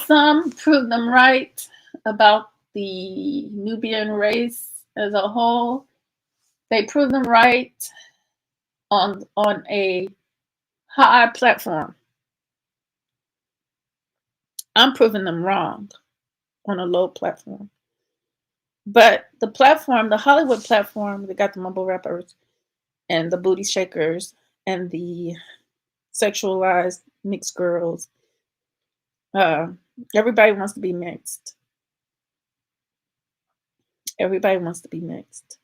Some prove them right about the Nubian race as a whole. They prove them right on a high platform. I'm proving them wrong on a low platform. But the platform, the Hollywood platform, they got the mumble rappers and the booty shakers and the sexualized mixed girls. Everybody wants to be mixed. Everybody wants to be mixed.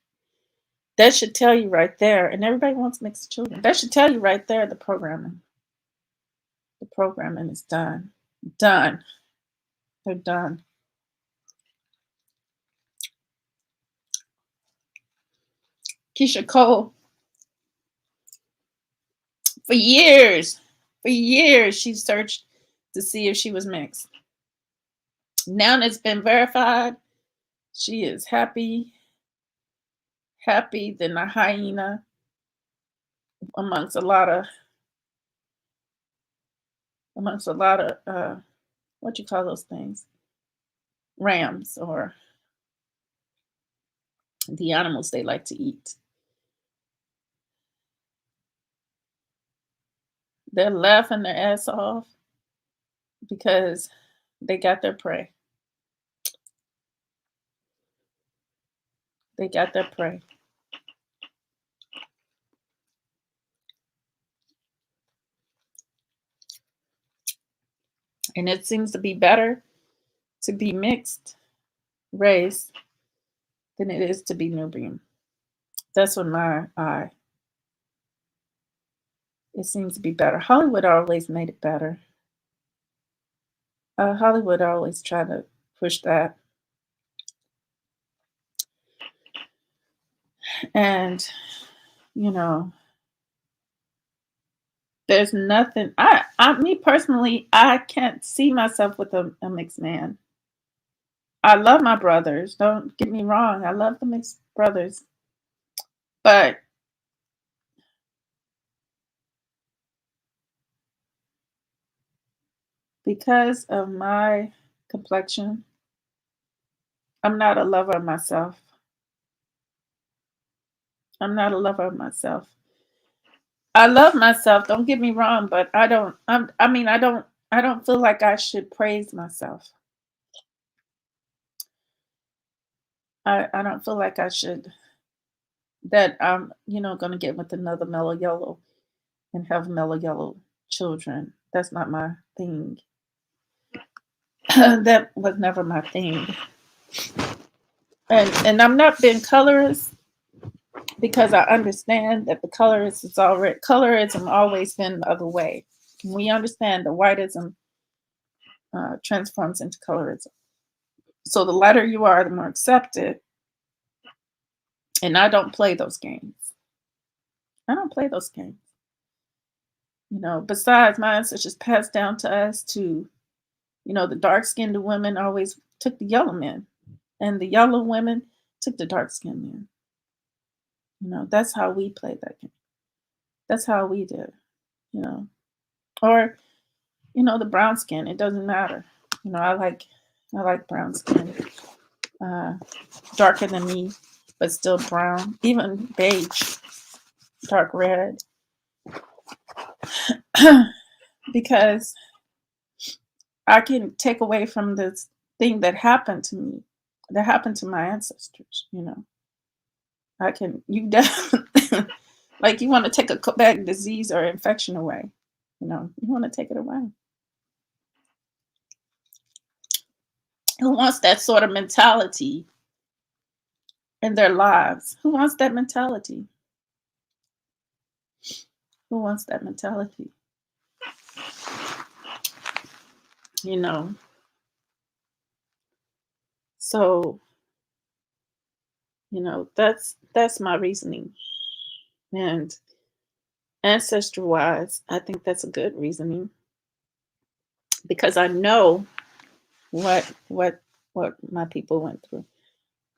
That should tell you right there, and everybody wants mixed children. That should tell you right there the programming. The programming is done. Done. They're done. Keisha Cole, for years, she searched to see if she was mixed. Now that it's been verified, she is happy than a hyena amongst a lot of what you call those things? Rams, or the animals they like to eat. They're laughing their ass off because they got their prey. They got their prey. And it seems to be better to be mixed race than it is to be Nubian. That's what my eye. It seems to be better. Hollywood always made it better. Hollywood always tried to push that. And, there's nothing. Me personally, I can't see myself with a mixed man. I love my brothers. Don't get me wrong. I love the mixed brothers. But because of my complexion, I'm not a lover of myself. I'm not a lover of myself. I love myself, don't get me wrong, but I don't feel like I should praise myself. I don't feel like I should, that I'm, gonna get with another Mellow Yellow and have Mellow Yellow children. That's not my thing. That was never my thing. And I'm not being colorist because I understand that the colorism always been the other way. We understand the whiteism transforms into colorism. So the lighter you are, the more accepted. And I don't play those games. I don't play those games. You know, besides my ancestors passed down to us to, you know, the dark-skinned women always took the yellow men, and the yellow women took the dark-skinned men. You know, that's how we played that game. That's how we did, you know. Or, you know, the brown skin, it doesn't matter. You know, I like brown skin. Darker than me, but still brown. Even beige, dark red. Because I can take away from this thing that happened to me, that happened to my ancestors, you know. You definitely, like you want to take a bad disease or infection away, you know, you want to take it away. Who wants that sort of mentality in their lives? Who wants that mentality? Who wants that mentality? You know, so, you know, that's my reasoning. And ancestor wise, I think that's a good reasoning because I know what my people went through.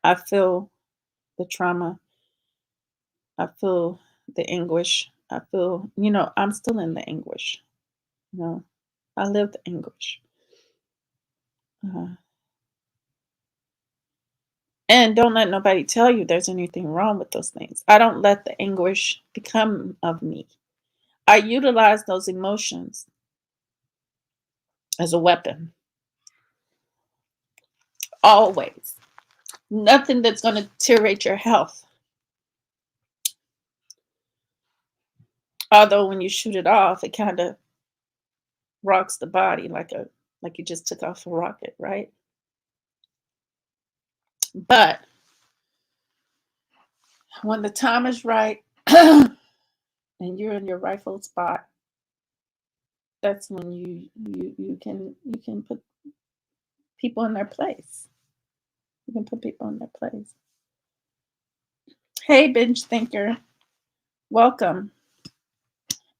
I feel the trauma. I feel the anguish. I feel, you know, I'm still in the anguish. You know, I live the anguish. Uh, and don't let nobody tell you there's anything wrong with those things. I don't let the anguish become of me. I utilize those emotions as a weapon. Always. Nothing that's going to deteriorate your health. Although when you shoot it off, it kind of rocks the body like you just took off a rocket, right? But when the time is right and you're in your rightful spot, that's when you can put people in their place. You can put people in their place. Hey, binge thinker, welcome.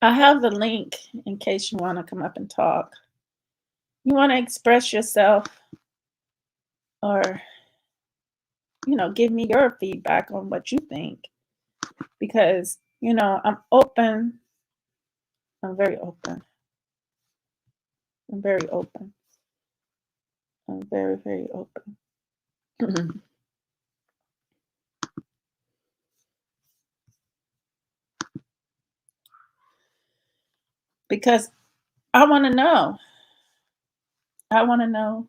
I have the link in case you want to come up and talk. You want to express yourself or, you know, give me your feedback on what you think. Because, you know, I'm open. I'm very open. I'm very open. I'm very, very open. Because I want to know. I want to know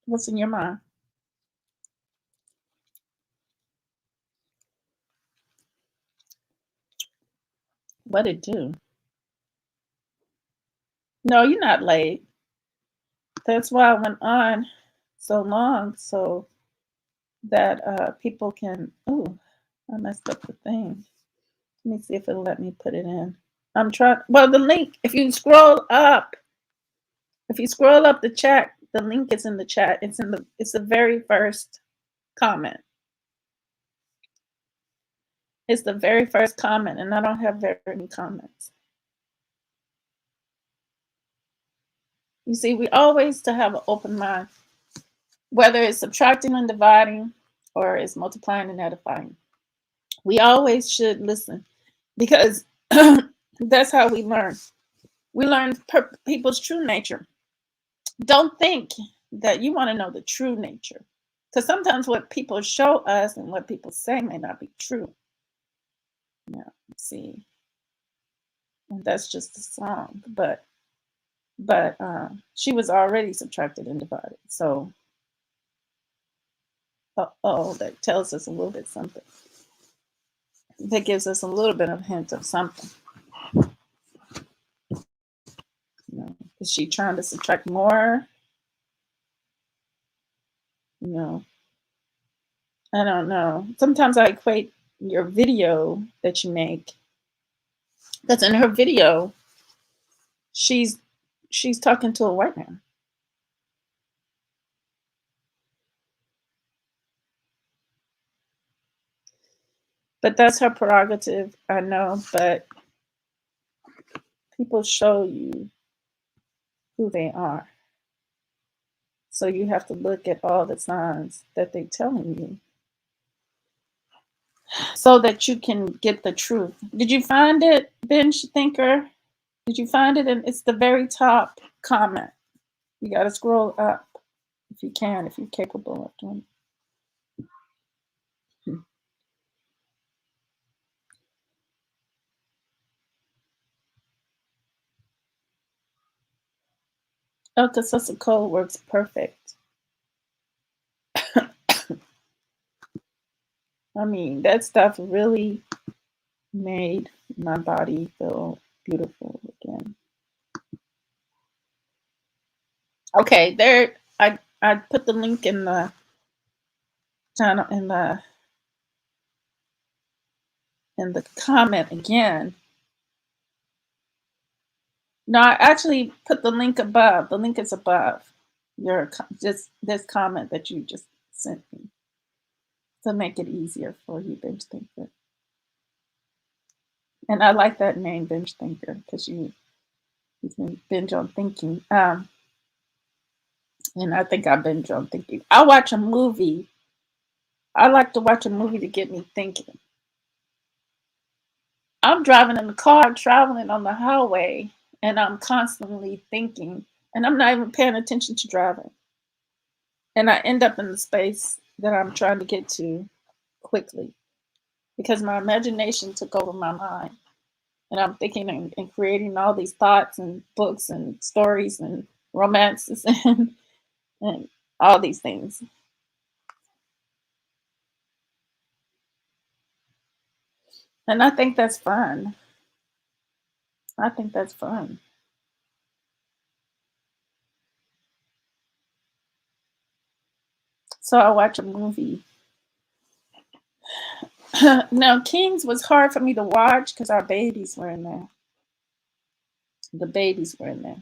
what's in your mind. What it do? No, you're not late. That's why I went on so long so that people can. Oh, I messed up the thing. Let me see if it'll let me put it in. I'm trying. Well, the link. If you scroll up the chat, the link is in the chat. It's the very first comment. It's the very first comment, and I don't have very many comments. You see, we always to have an open mind, whether it's subtracting and dividing or it's multiplying and edifying. We always should listen because that's how we learn. We learn people's true nature. Don't think that you want to know the true nature, because sometimes what people show us and what people say may not be true. Yeah, see, and that's just a song, but she was already subtracted and divided. So, that tells us a little bit something. That gives us a little bit of hint of something. You know, is she trying to subtract more? You know, I don't know. Sometimes I equate your video that you make. That's in her video. She's talking to a white man. But that's her prerogative, I know. But People show you who they are. So you have to look at all the signs that they're telling you so that you can get the truth. Did you find it, Binge Thinker? Did you find it? And it's the very top comment. You got to scroll up if you can, if you're capable of doing it. Oh, because Sussel Cole works perfect. I mean, that stuff really made my body feel beautiful again. Okay, there. I put the link in the channel in the comment again. No, I actually put the link above. The link is above your just this comment that you just sent me to make it easier for you, Binge Thinker. And I like that name, Binge Thinker, because you can binge on thinking. And I think I binge on thinking. I watch a movie. I like to watch a movie to get me thinking. I'm driving in the car, traveling on the highway, and I'm constantly thinking, and I'm not even paying attention to driving. And I end up in the space that I'm trying to get to quickly because my imagination took over my mind. And I'm thinking and creating all these thoughts and books and stories and romances and all these things. And I think that's fun. I think that's fun. So I watch a movie. Now, Kings was hard for me to watch because our babies were in there. The babies were in there.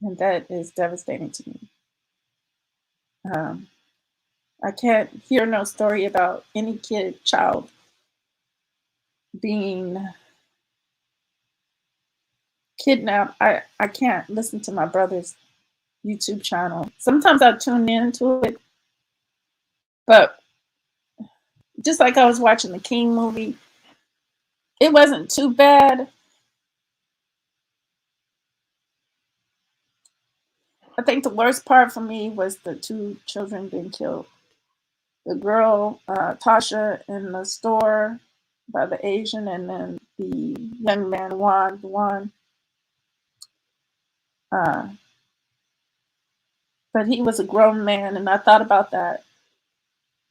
And that is devastating to me. I can't hear no story about any child being kidnapped. I can't listen to my brother's YouTube channel. Sometimes I tune into it, but just like I was watching the King movie, it wasn't too bad. I think the worst part for me was the two children being killed. The girl, Tasha, in the store by the Asian, and then the young man, Juan. But he was a grown man, and I thought about that.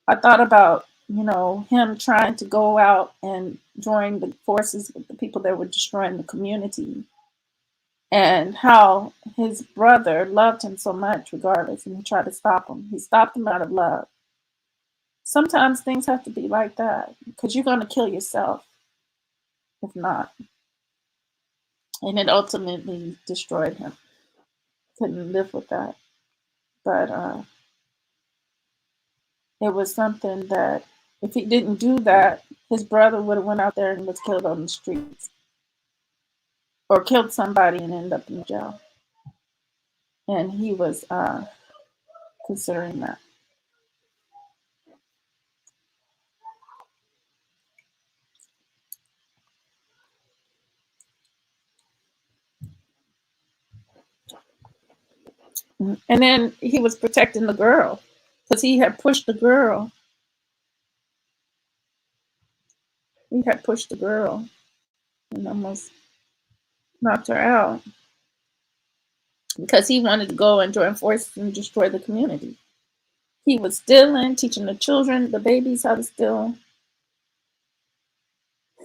I thought about, him trying to go out and join the forces with the people that were destroying the community, and how his brother loved him so much regardless, and he tried to stop him. He stopped him out of love. Sometimes things have to be like that because you're going to kill yourself if not. And it ultimately destroyed him. Couldn't live with that. But it was something that if he didn't do that, his brother would have went out there and was killed on the streets or killed somebody and ended up in jail. And he was considering that. And then he was protecting the girl because he had pushed the girl. He had pushed the girl and almost knocked her out because he wanted to go and join forces and destroy the community. He was stealing, teaching the children, the babies how to steal.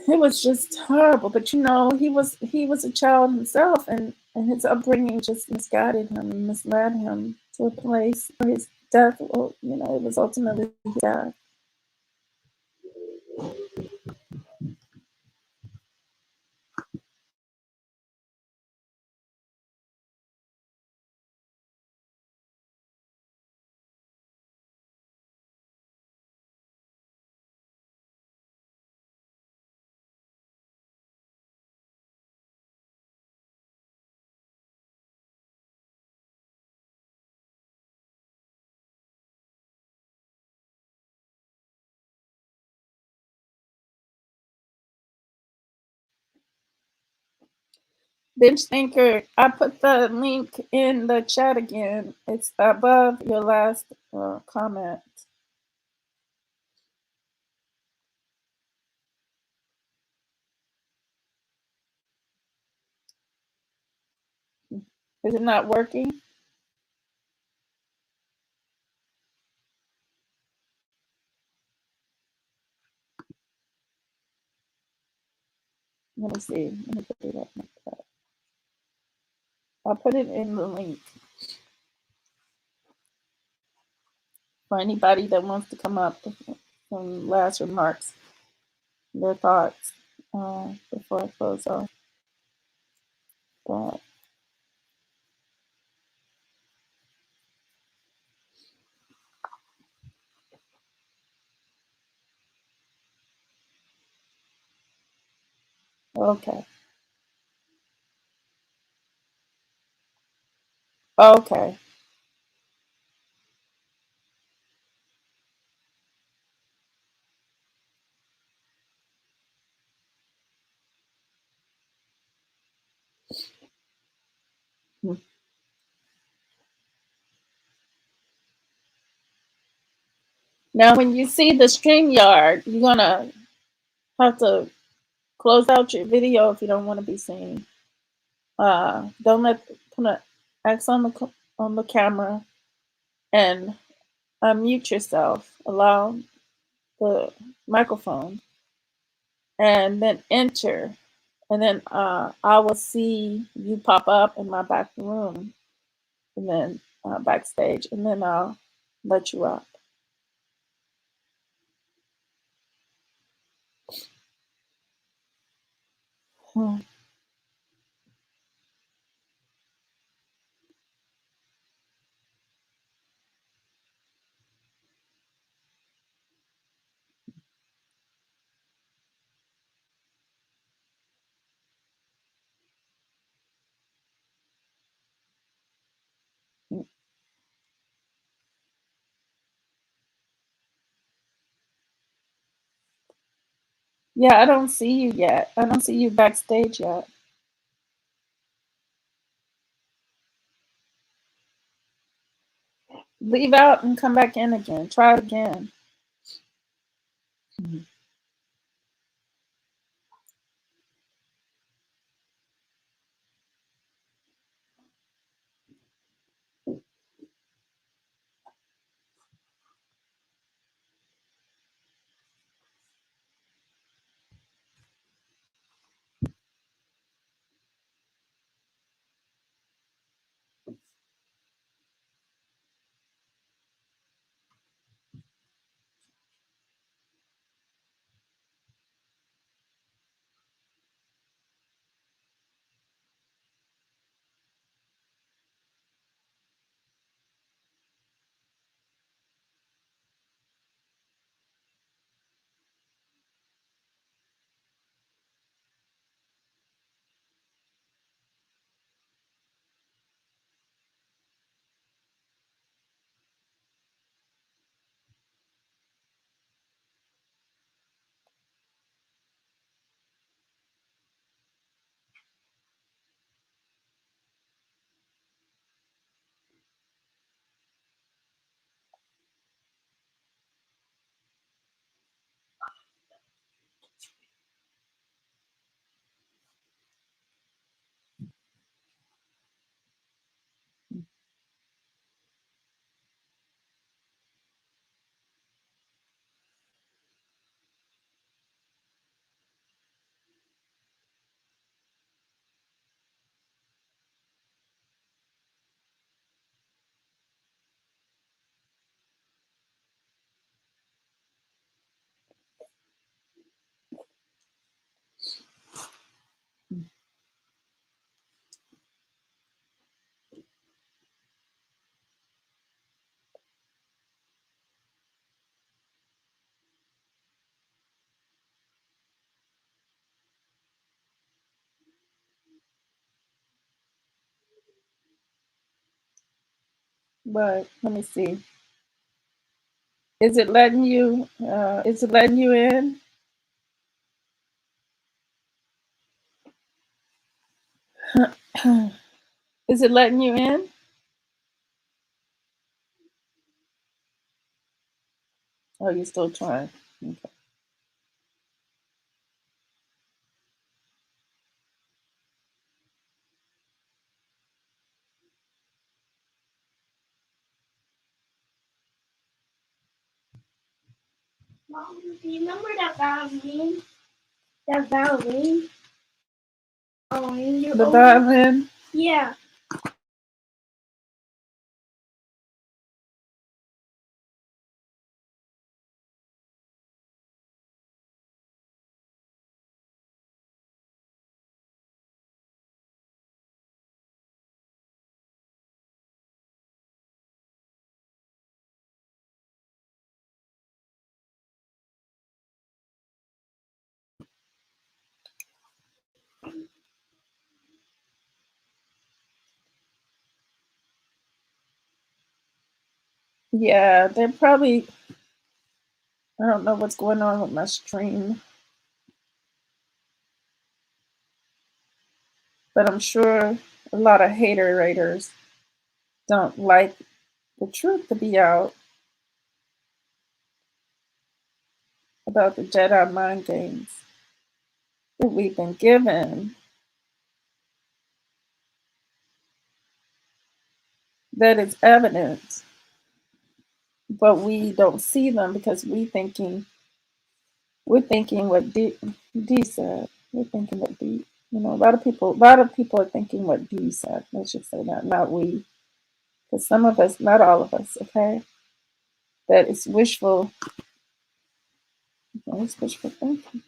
It was just horrible. But he was a child himself, and his upbringing just misguided him and misled him to a place where his death, well, it was ultimately his death. Bench Thinker, I put the link in the chat again. It's above your last comment. Is it not working? Let me see. Let me put it up like that. I'll put it in the link for anybody that wants to come up with some last remarks, their thoughts before I close off. But okay. Okay. Hmm. Now, when you see the StreamYard, you're going to have to close out your video if you don't want to be seen. Don't put an X on the camera and unmute yourself. Allow the microphone and then enter. And then I will see you pop up in my back room and then backstage, and then I'll let you up. Hmm. Yeah, I don't see you yet. I don't see you backstage yet. Leave out and come back in again. Try it again. Mhm. But let me see. Is it letting you? Is it letting you in? Is it letting you in? Oh, you're still trying. Okay. Mom, do you remember that violin? That violin? Oh, and you're The over. violin? Yeah. Yeah, they're probably, I don't know what's going on with my stream, but I'm sure a lot of hater raiders don't like the truth to be out about the Jedi mind games that we've been given, that is evident, but we don't see them because we're thinking what D said. We're thinking what D, a lot of people are thinking what D said. Let's just say that, not we. Because some of us, not all of us, okay? That it's wishful, it's wishful thinking.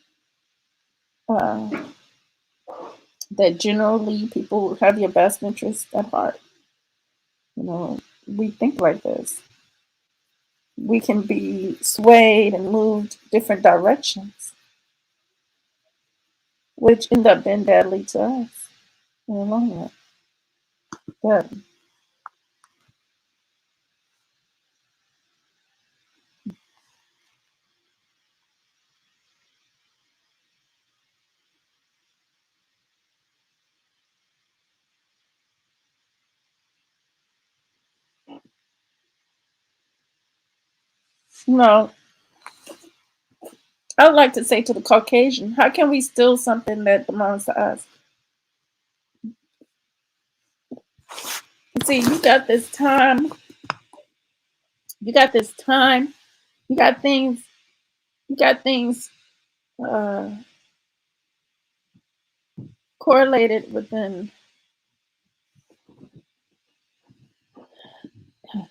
That generally people have your best interest at heart. We think like this. We can be swayed and moved different directions, which end up being deadly to us in the long run. But I would like to say to the Caucasian, how can we steal something that belongs to us? See, you got this time, you got things, uh, correlated within.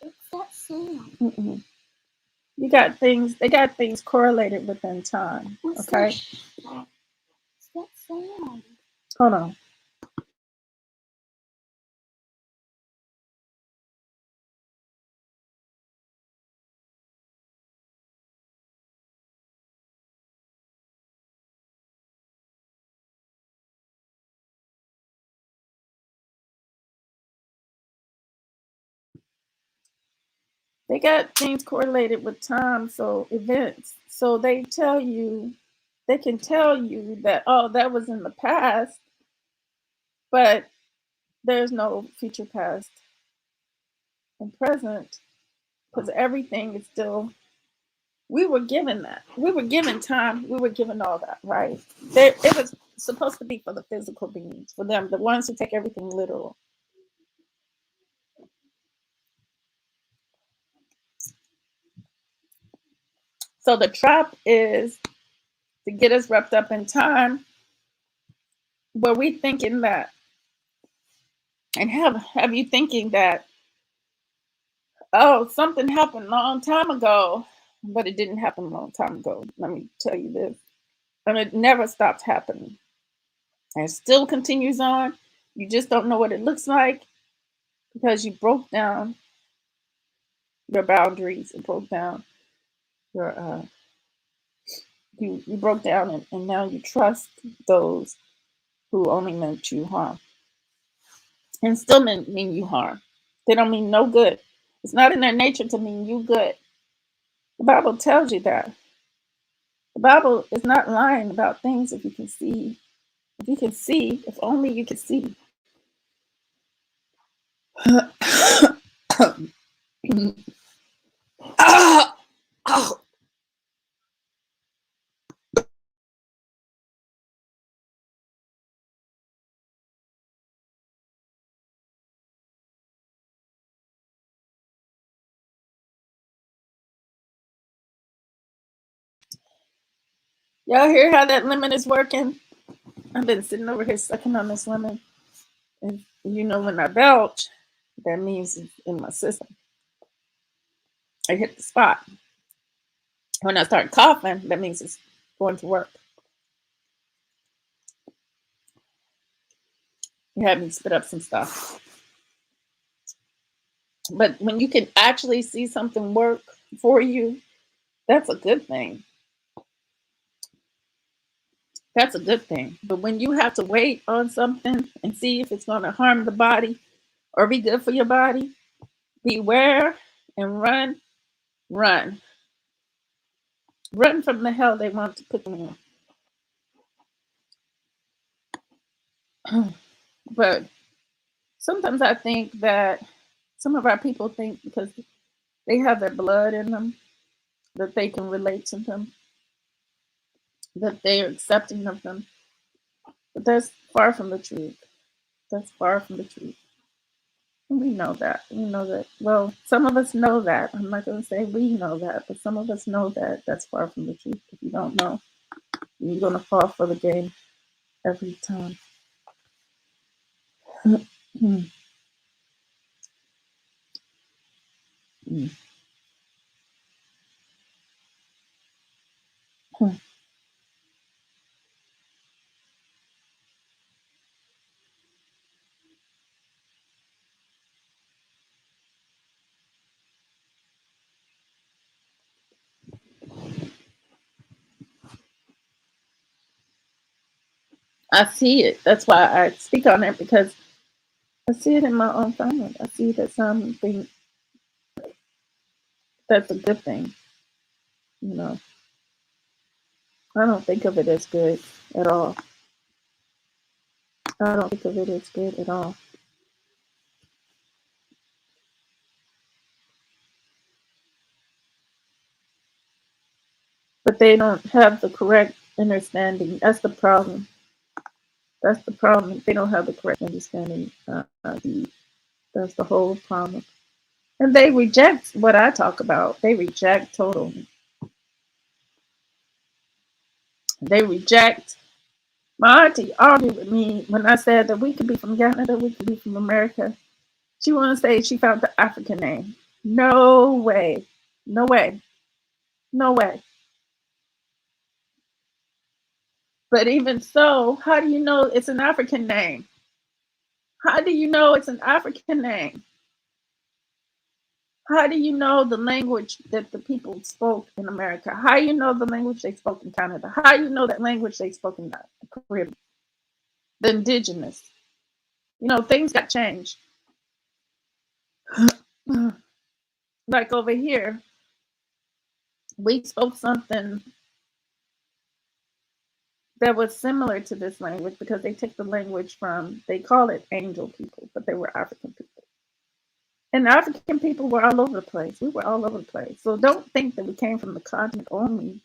What's that sound? Mm-mm. They got things correlated within time. What's Okay, that sound? hold on. They got things correlated with time, so events. So they can tell you that, oh, that was in the past, but there's no future, past, and present, because everything is still. We were given that. We were given time. We were given all that, right? It was supposed to be for the physical beings, for them, the ones who take everything literal. So the trap is to get us wrapped up in time, where we thinking that, and have you thinking that, oh, something happened a long time ago, but it didn't happen a long time ago. Let me tell you this. And it never stopped happening. And it still continues on. You just don't know what it looks like because you broke down your boundaries and broke down your you broke down, and now you trust those who only meant you harm. And still mean you harm. They don't mean no good. It's not in their nature to mean you good. The Bible tells you that. The Bible is not lying about things. If you can see, if only you can see. Ah, oh. Y'all hear how that lemon is working? I've been sitting over here sucking on this lemon. And you know, when I belch, that means it's in my system. I hit the spot. When I start coughing, that means it's going to work. You have me spit up some stuff. But when you can actually see something work for you, that's a good thing. That's a good thing. But when you have to wait on something and see if it's going to harm the body or be good for your body, beware and run, run. Run from the hell they want to put you in. But sometimes I think that some of our people think because they have their blood in them that they can relate to them, that they are accepting of them. But that's far from the truth. That's far from the truth. And we know that. We know that. Well, some of us know that. I'm not going to say we know that, but some of us know that that's far from the truth. If you don't know, you're going to fall for the game every time. I see it. That's why I speak on it, because I see it in my own family. I see that some think that's a good thing. You know, I don't think of it as good at all. I don't think of it as good at all. But they don't have the correct understanding. That's the problem. That's the problem. They don't have the correct understanding. That's the whole problem. And they reject what I talk about. They reject totally. They reject. My auntie argued with me when I said that we could be from Canada, we could be from America. She wanted to say she found the African name. No way. No way. No way. But even so, how do you know it's an African name? How do you know it's an African name? How do you know the language that the people spoke in America? How do you know the language they spoke in Canada? How do you know that language they spoke in the Caribbean? The indigenous. You know, things got changed. Like over here, we spoke something that was similar to this language because they took the language from, they call it angel people, but they were African people. And African people were all over the place. We were all over the place. So don't think that we came from the continent only.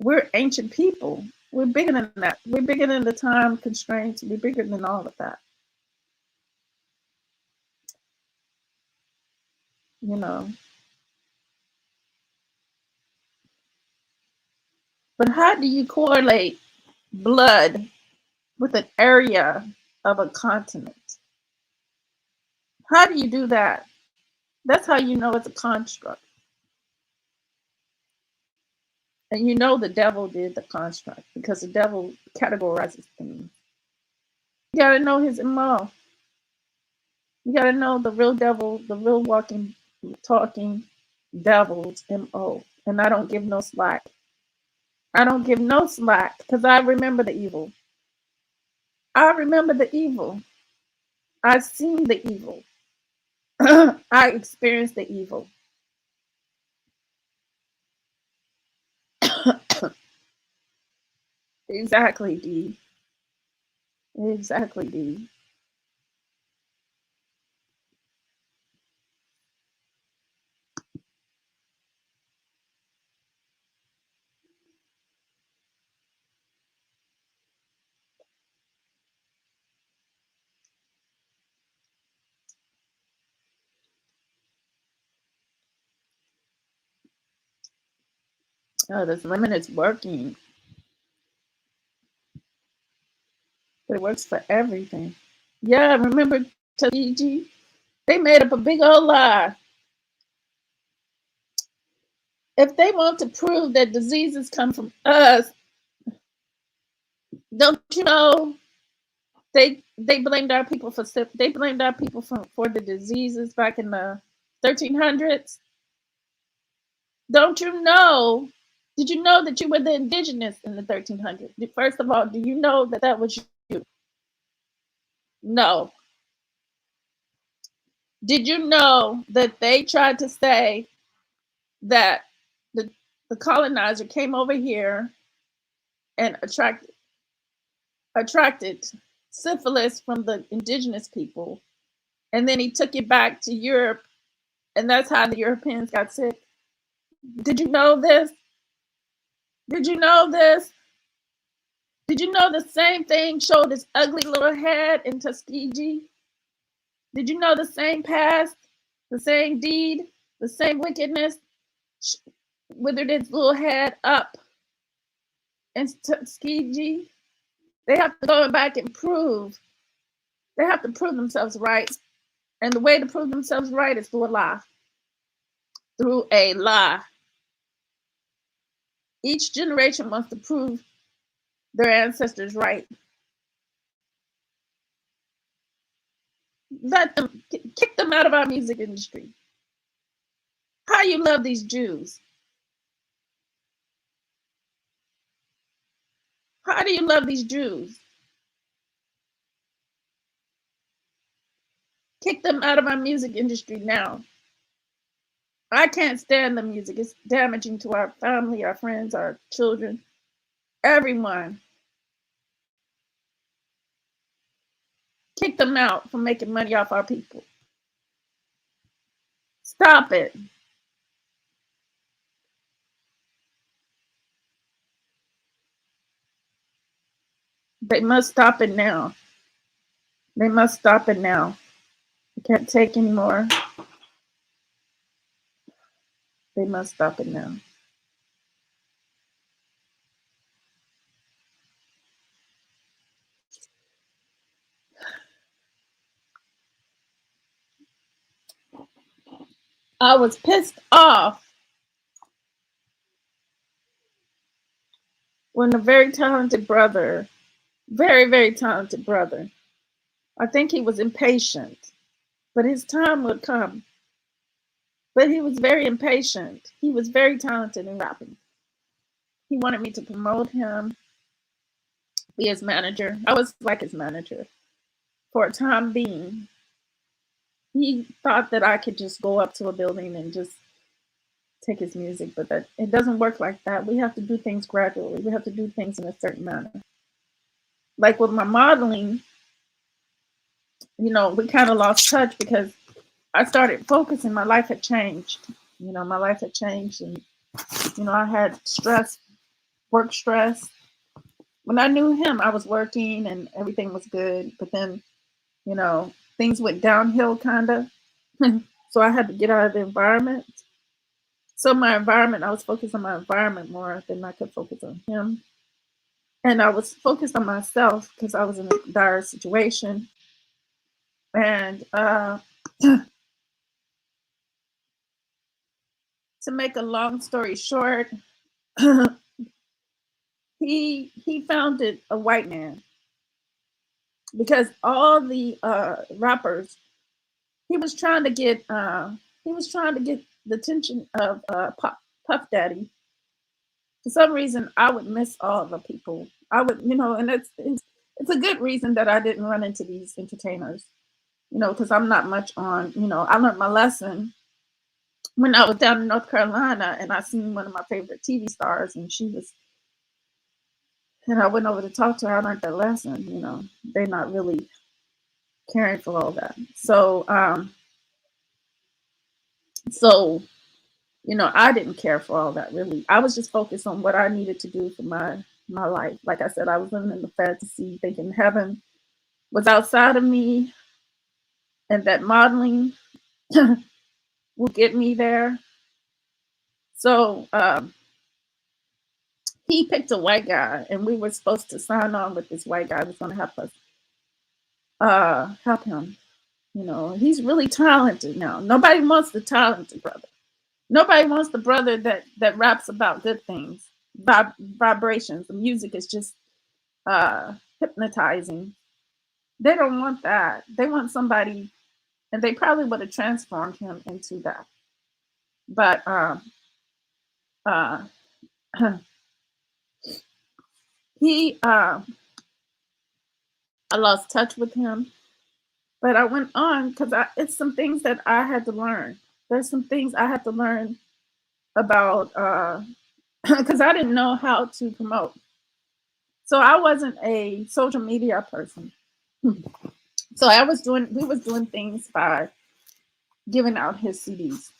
We're ancient people. We're bigger than that. We're bigger than the time constraints. We're bigger than all of that. You know. But how do you correlate blood with an area of a continent? How do you do that? That's how you know it's a construct. And you know the devil did the construct because the devil categorizes things. You gotta know his MO. You gotta know the real devil, the real walking, talking devil's MO. And I don't give no slack. I don't give no slack because I remember the evil. I remember the evil. I've seen the evil. I experienced the evil. Exactly, D. Exactly, D. Oh, this lemon is working. But it works for everything. Yeah, remember Tuskegee? They made up a big old lie. If they want to prove that diseases come from us, don't you know they blamed our people for for the diseases back in the 1300s? Don't you know? Did you know that you were the indigenous in the 1300s? First of all, do you know that that was you? No. Did you know that they tried to say that the, the colonizer came over here and attracted syphilis from the indigenous people, and then he took it back to Europe, and that's how the Europeans got sick? Did you know this? Did you know this? Did you know the same thing showed its ugly little head in Tuskegee? Did you know the same past, the same deed, the same wickedness withered its little head up in Tuskegee? They have to go back and prove. They have to prove themselves right. And the way to prove themselves right is through a lie. Through a lie. Each generation wants to prove their ancestors right. Let them kick them out of our music industry. How you love these Jews? How do you love these Jews? Kick them out of our music industry now. I can't stand the music. It's damaging to our family, our friends, our children, everyone. Kick them out for making money off our people. Stop it. They must stop it now. They must stop it now. I can't take anymore. They must stop it now. I was pissed off when a very talented brother, very, very talented brother, I think he was impatient, but his time would come. But he was very impatient. He was very talented in rapping. He wanted me to promote him, be his manager. I was like his manager for a time being. He thought that I could just go up to a building and just take his music, but that it doesn't work like that. We have to do things gradually. We have to do things in a certain manner. Like with my modeling, we kind of lost touch because I started focusing. My life had changed. My life had changed, and I had stress, work stress. When I knew him, I was working and everything was good, but then, things went downhill kind of. So I had to get out of the environment. So I was focused on my environment more than I could focus on him. And I was focused on myself because I was in a dire situation. And to make a long story short, he founded a white man because all the rappers, he was trying to get the attention of Puff Daddy. For some reason, I would miss all the people. I would, and it's a good reason that I didn't run into these entertainers, because I'm not much on, I learned my lesson when I was down in North Carolina and I seen one of my favorite TV stars and I went over to talk to her. I learned that lesson, they're not really caring for all that. So, I didn't care for all that really. I was just focused on what I needed to do for my life. Like I said, I was living in the fantasy, thinking heaven was outside of me and that modeling will get me there. So he picked a white guy, and we were supposed to sign on with this white guy who's going to help us, help him. You know, he's really talented now. Nobody wants the talented brother. Nobody wants the brother that raps about good things, vibrations. The music is just hypnotizing. They don't want that. They want somebody, and they probably would have transformed him into that. But uh, he, I lost touch with him. But I went on because it's some things that I had to learn. There's some things I had to learn about because I didn't know how to promote. So I wasn't a social media person. So we was doing things by giving out his CDs.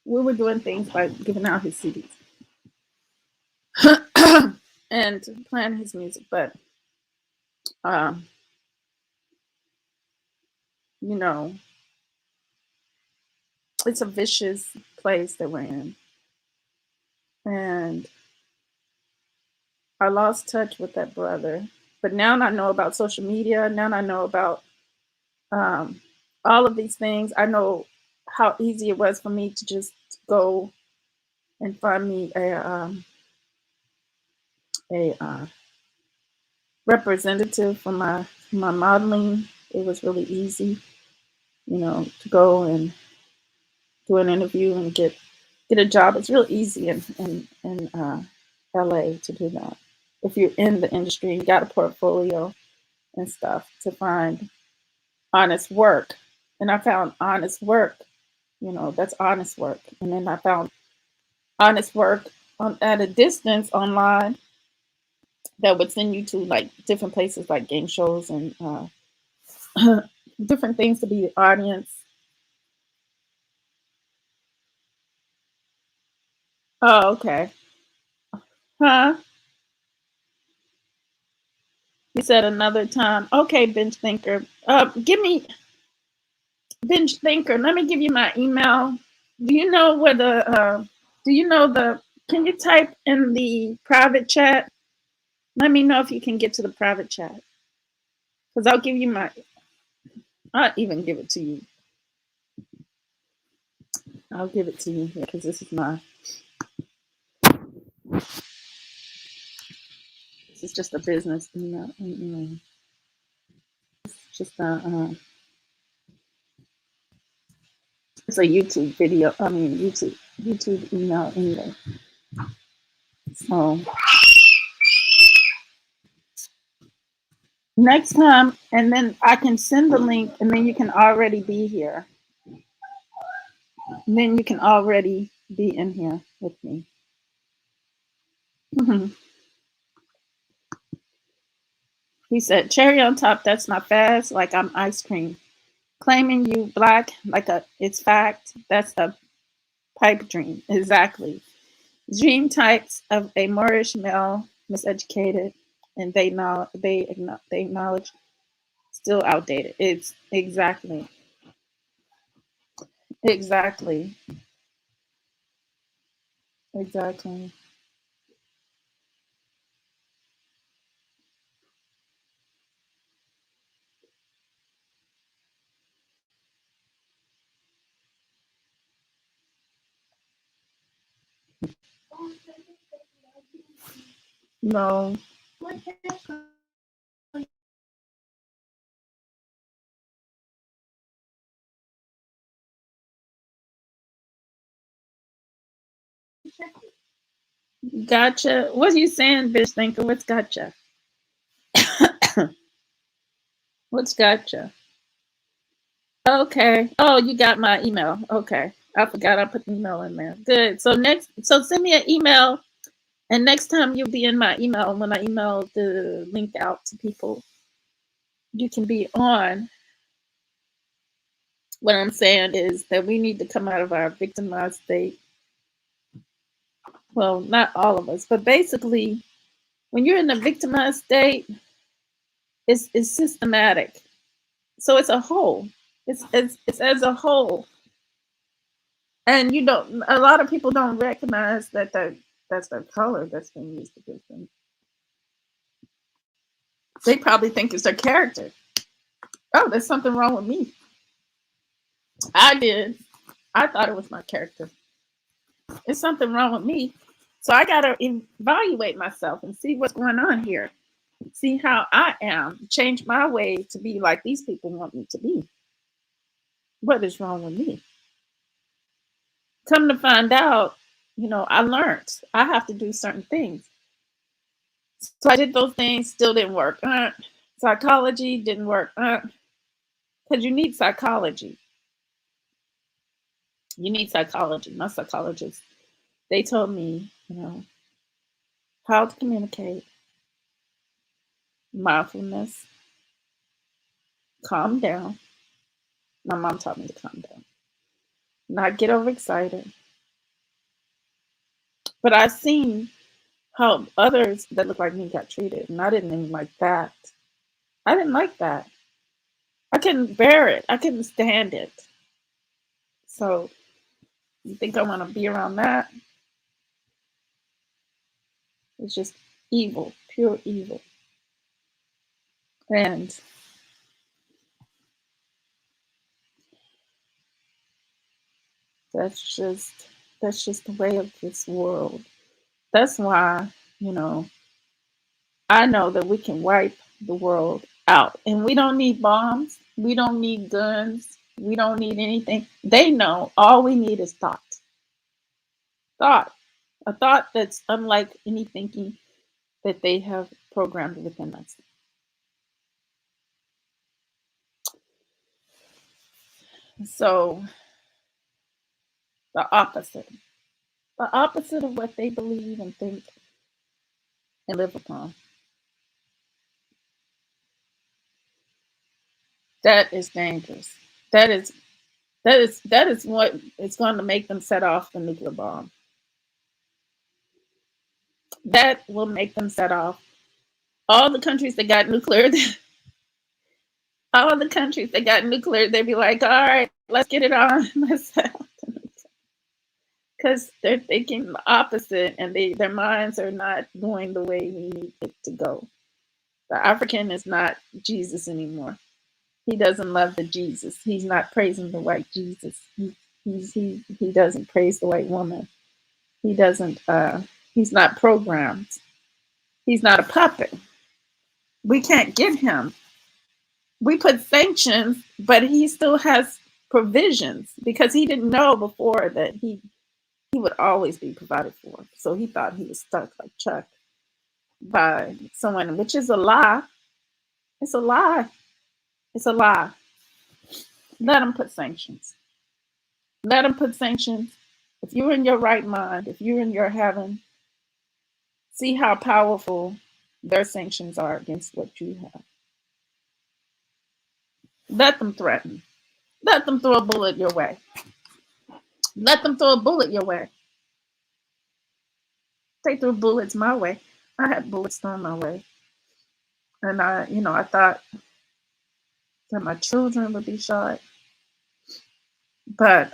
We were doing things by giving out his CDs and playing his music. But, you know, it's a vicious place that we're in. And I lost touch with that brother. But now I know about social media. Now I know about all of these things. I know how easy it was for me to just go and find me a representative for my modeling. It was really easy, you know, to go and do an interview and get a job. It's real easy in LA to do that. If you're in the industry and got a portfolio and stuff, to find honest work. And I found honest work, you know, that's honest work. And then I found honest work at a distance online that would send you to like different places like game shows and different things to be the audience. Oh, okay. Huh? You said another time. Okay, Binge Thinker. Give me Binge Thinker. Let me give you my email. Do you know where can you type in the private chat? Let me know if you can get to the private chat. Because I'll even give it to you. I'll give it to you here because this is just a business email. It's just it's a YouTube video. I mean YouTube email anyway. So next time, and then I can send the link, and then you can already be here. And then you can already be in here with me. He said, "Cherry on top. That's not fast. Like I'm ice cream. Claiming you black like it's fact. That's a pipe dream. Exactly. Dream types of a Moorish male, miseducated, and they acknowledge still outdated. It's exactly. No. Gotcha. What are you saying, bitch thinker? What's gotcha? What's gotcha? Okay. Oh, you got my email. Okay. I forgot I put the email in there. Good. So send me an email, and next time you'll be in my email when I email the link out to people. You can be on. What I'm saying is that we need to come out of our victimized state. Well, not all of us, but basically, when you're in a victimized state, it's systematic. So it's a whole. It's as a whole. And you don't. A lot of people don't recognize that that's their color that's being used against them. They probably think it's their character. Oh, there's something wrong with me. I did. I thought it was my character. There's something wrong with me. So I got to evaluate myself and see what's going on here. See how I am. Change my way to be like these people want me to be. What is wrong with me? Come to find out, I learned I have to do certain things. So I did those things, still didn't work. Psychology didn't work. Because you need psychology. You need psychology. My psychologist, they told me, how to communicate, mindfulness, calm down. My mom taught me to calm down, not get overexcited. But I've seen how others that look like me got treated, and I didn't even like that. I didn't like that. I couldn't bear it. I couldn't stand it. So you think I want to be around that? It's just evil, pure evil. And that's just the way of this world. That's why, I know that we can wipe the world out. And we don't need bombs. We don't need guns. We don't need anything. They know all we need is thought. Thought. A thought that's unlike any thinking that they have programmed within us. So the opposite of what they believe and think and live upon. That is dangerous. That is what is going to make them set off the nuclear bomb. That will make them set off all the countries that got nuclear. All the countries that got nuclear, they'd be like, all right, let's get it on. Because they're thinking the opposite, and their minds are not going the way we need it to go. The African is not Jesus anymore. He doesn't love the Jesus. He's not praising the white Jesus. He doesn't praise the white woman. He doesn't. He's not programmed. He's not a puppet. We can't get him. We put sanctions, but he still has provisions because he didn't know before that he would always be provided for. So he thought he was stuck like Chuck by someone, which is a lie. It's a lie. It's a lie. Let him put sanctions. Let him put sanctions. If you're in your right mind, if you're in your heaven, see how powerful their sanctions are against what you have. Let them threaten. Let them throw a bullet your way. Let them throw a bullet your way. They threw bullets my way. I had bullets thrown my way. And I thought that my children would be shot. But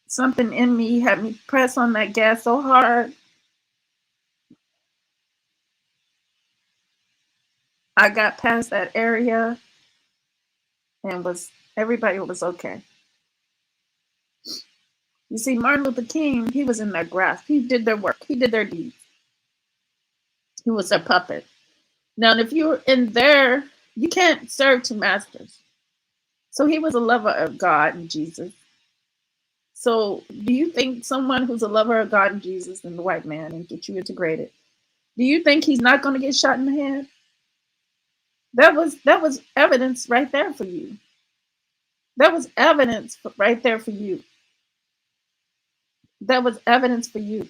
something in me had me press on that gas so hard. I got past that area and everybody was okay. You see, Martin Luther King, he was in their grasp. He did their work. He did their deeds. He was their puppet. Now, if you're in there, you can't serve two masters. So he was a lover of God and Jesus. So do you think someone who's a lover of God and Jesus and the white man and get you integrated, do you think he's not going to get shot in the head? That was evidence right there for you. That was evidence right there for you. That was evidence for you.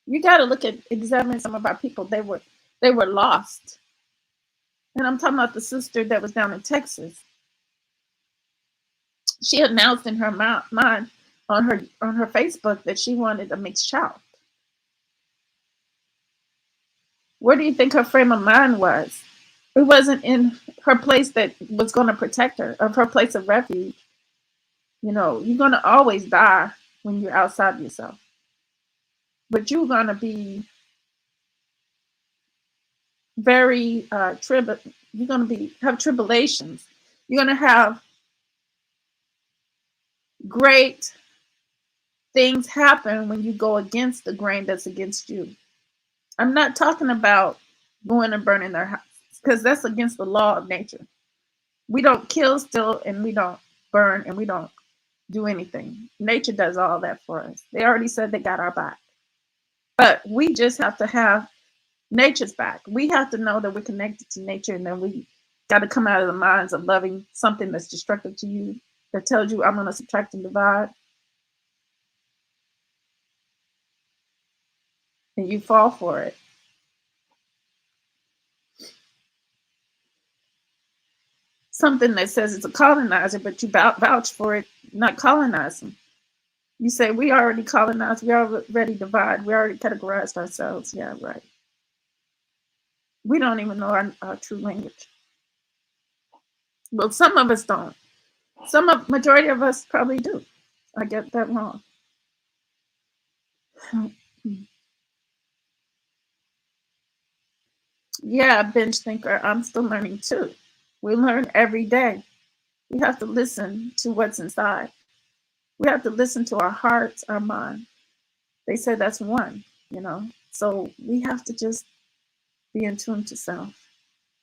You got to examine some of our people. They were lost. And I'm talking about the sister that was down in Texas. She announced in her mind on her Facebook that she wanted a mixed child. Where do you think her frame of mind was? It wasn't in her place that was going to protect her, of her place of refuge. You know, you're going to always die when you're outside of yourself, but you're going to be very you're going to be have tribulations. You're going to have great things happen when you go against the grain that's against you. I'm not talking about going and burning their house, because that's against the law of nature. We don't kill, steal, and we don't burn, and we don't do anything. Nature does all that for us. They already said they got our back. But we just have to have nature's back. We have to know that we're connected to nature, and then we got to come out of the minds of loving something that's destructive to you, that tells you I'm going to subtract and divide, and you fall for it. Something that says it's a colonizer, but you vouch for it not colonizing. You say, we already colonized, we already divide, we already categorized ourselves. Yeah, right. We don't even know our true language. Well, some of us don't. Majority of us probably do. I get that wrong. Yeah, binge thinker. I'm still learning too. We learn every day. We have to listen to what's inside. We have to listen to our hearts, our mind. They said that's one, you know. So we have to just be in tune to self,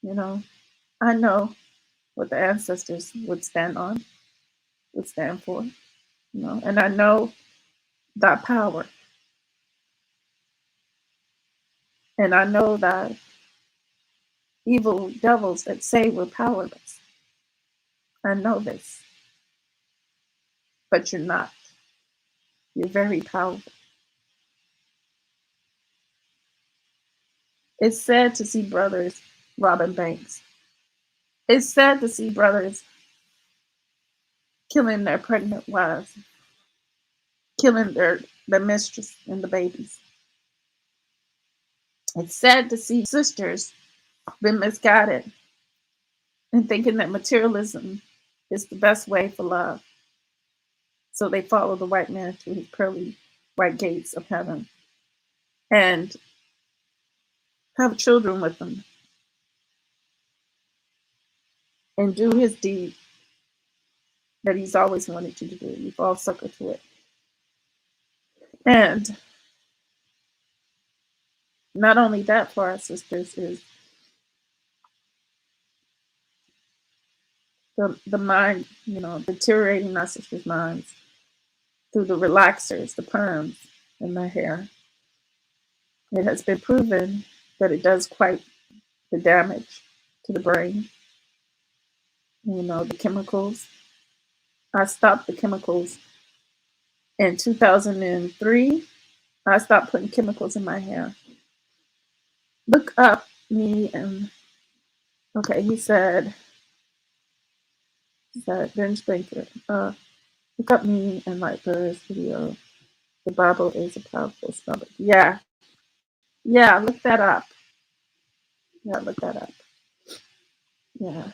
you know. I know what the ancestors would stand for, you know, and I know that power. And I know that evil devils that say we're powerless. I know this, but you're not. You're very powerful. It's sad to see brothers robbing banks. It's sad to see brothers killing their pregnant wives, killing their mistress and the babies. It's sad to see sisters been misguided and thinking that materialism is the best way for love. So they follow the white man through his pearly white gates of heaven and have children with him and do his deed that he's always wanted you to do. You fall sucker to it. And not only that, for our sisters is the mind, you know, deteriorating our sisters' minds through the relaxers, the perms in their hair. It has been proven that it does quite the damage to the brain. You know, the chemicals. I stopped the chemicals in 2003. I stopped putting chemicals in my hair. Look up me and okay, he said binge thinker. Look up me and like this video. The Bible is a powerful stomach. Yeah. Yeah, look that up. Yeah, look that up. Yeah.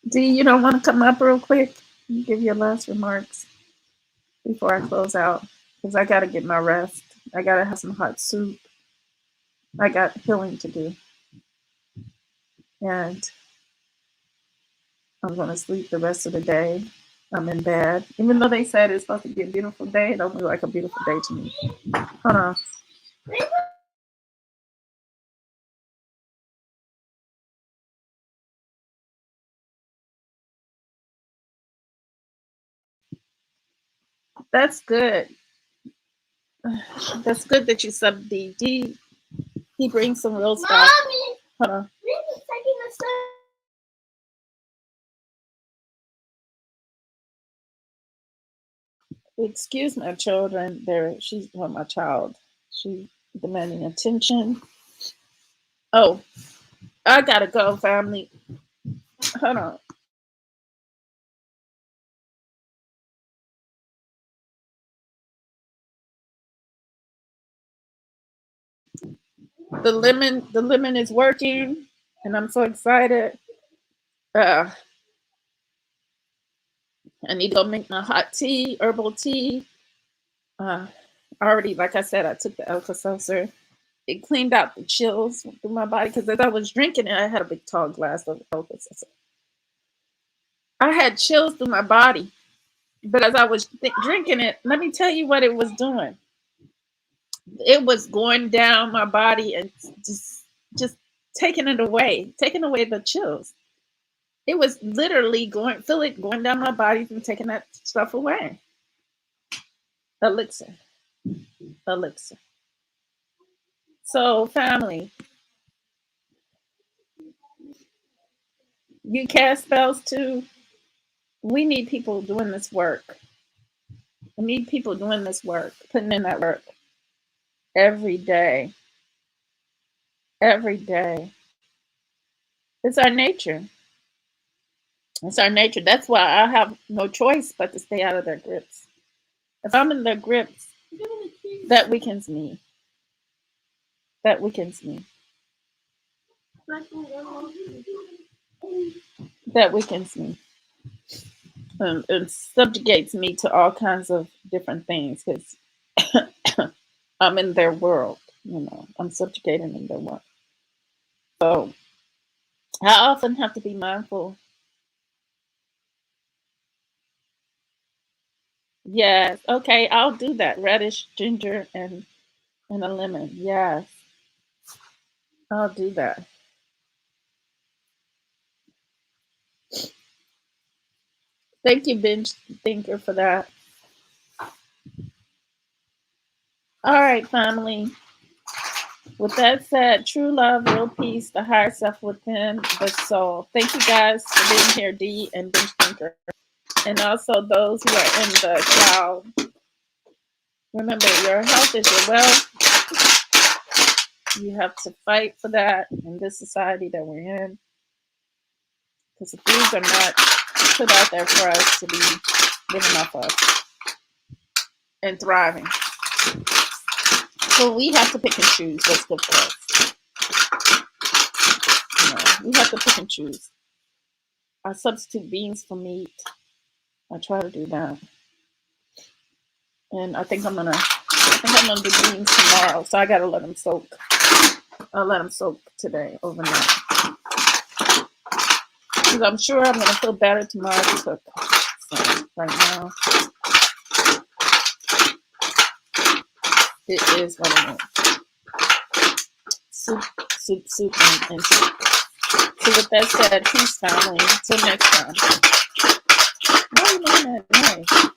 D, you don't want to come up real quick and give your last remarks before I close out? Because I got to get my rest. I got to have some hot soup. I got healing to do. And I'm going to sleep the rest of the day. I'm in bed. Even though they said it's supposed to be a beautiful day, it don't look like a beautiful day to me. Hold on. That's good. That's good that you sub D. D. He brings some real stuff. Mommy, Hold on. Rimmy's taking a sip. Excuse my children. She's my child. She's demanding attention. Oh, I gotta go, family. Hold on. The lemon is working. and I'm so excited. Uh, I need to go make my hot tea, herbal tea. Already, like I said, I took the Alka-Seltzer. It cleaned out the chills through my body because as I was drinking it, I had a big tall glass of Alka-Seltzer. I had chills through my body, but as I was drinking it, let me tell you what it was doing. It was going down my body and just taking taking away the chills. It was literally going down my body and taking that stuff away. Elixir. So, family, you cast spells too. We need people doing this work. We need people doing this work, putting in that work every day. Every day. It's our nature. It's our nature. That's why I have no choice but to stay out of their grips. If I'm in their grips, that weakens me. That weakens me. That weakens me. And subjugates me to all kinds of different things because I'm in their world. I'm subjugating in their world. So I often have to be mindful. Yes. Okay, I'll do that. Radish, ginger, and a lemon. Yes. I'll do that. Thank you, Binge Thinker, for that. All right, family. With that said, true love, real peace, the higher self within the soul. Thank you guys for being here, Dee and Binge Thinker. And also those who are in the cloud. Remember, your health is your wealth. You have to fight for that in this society that we're in. Because the foods are not put out there for us to be living off of and thriving. So we have to pick and choose what's good for us. We have to pick and choose. I substitute beans for meat. I try to do that. And I think I'm gonna do beans tomorrow. So I gotta let them soak. I'll let them soak today, overnight. Because I'm sure I'm gonna feel better tomorrow to cook. So right now, it is what it is. Soup, and soup. So with that said, peace, family. Until next time. Why are you looking at me?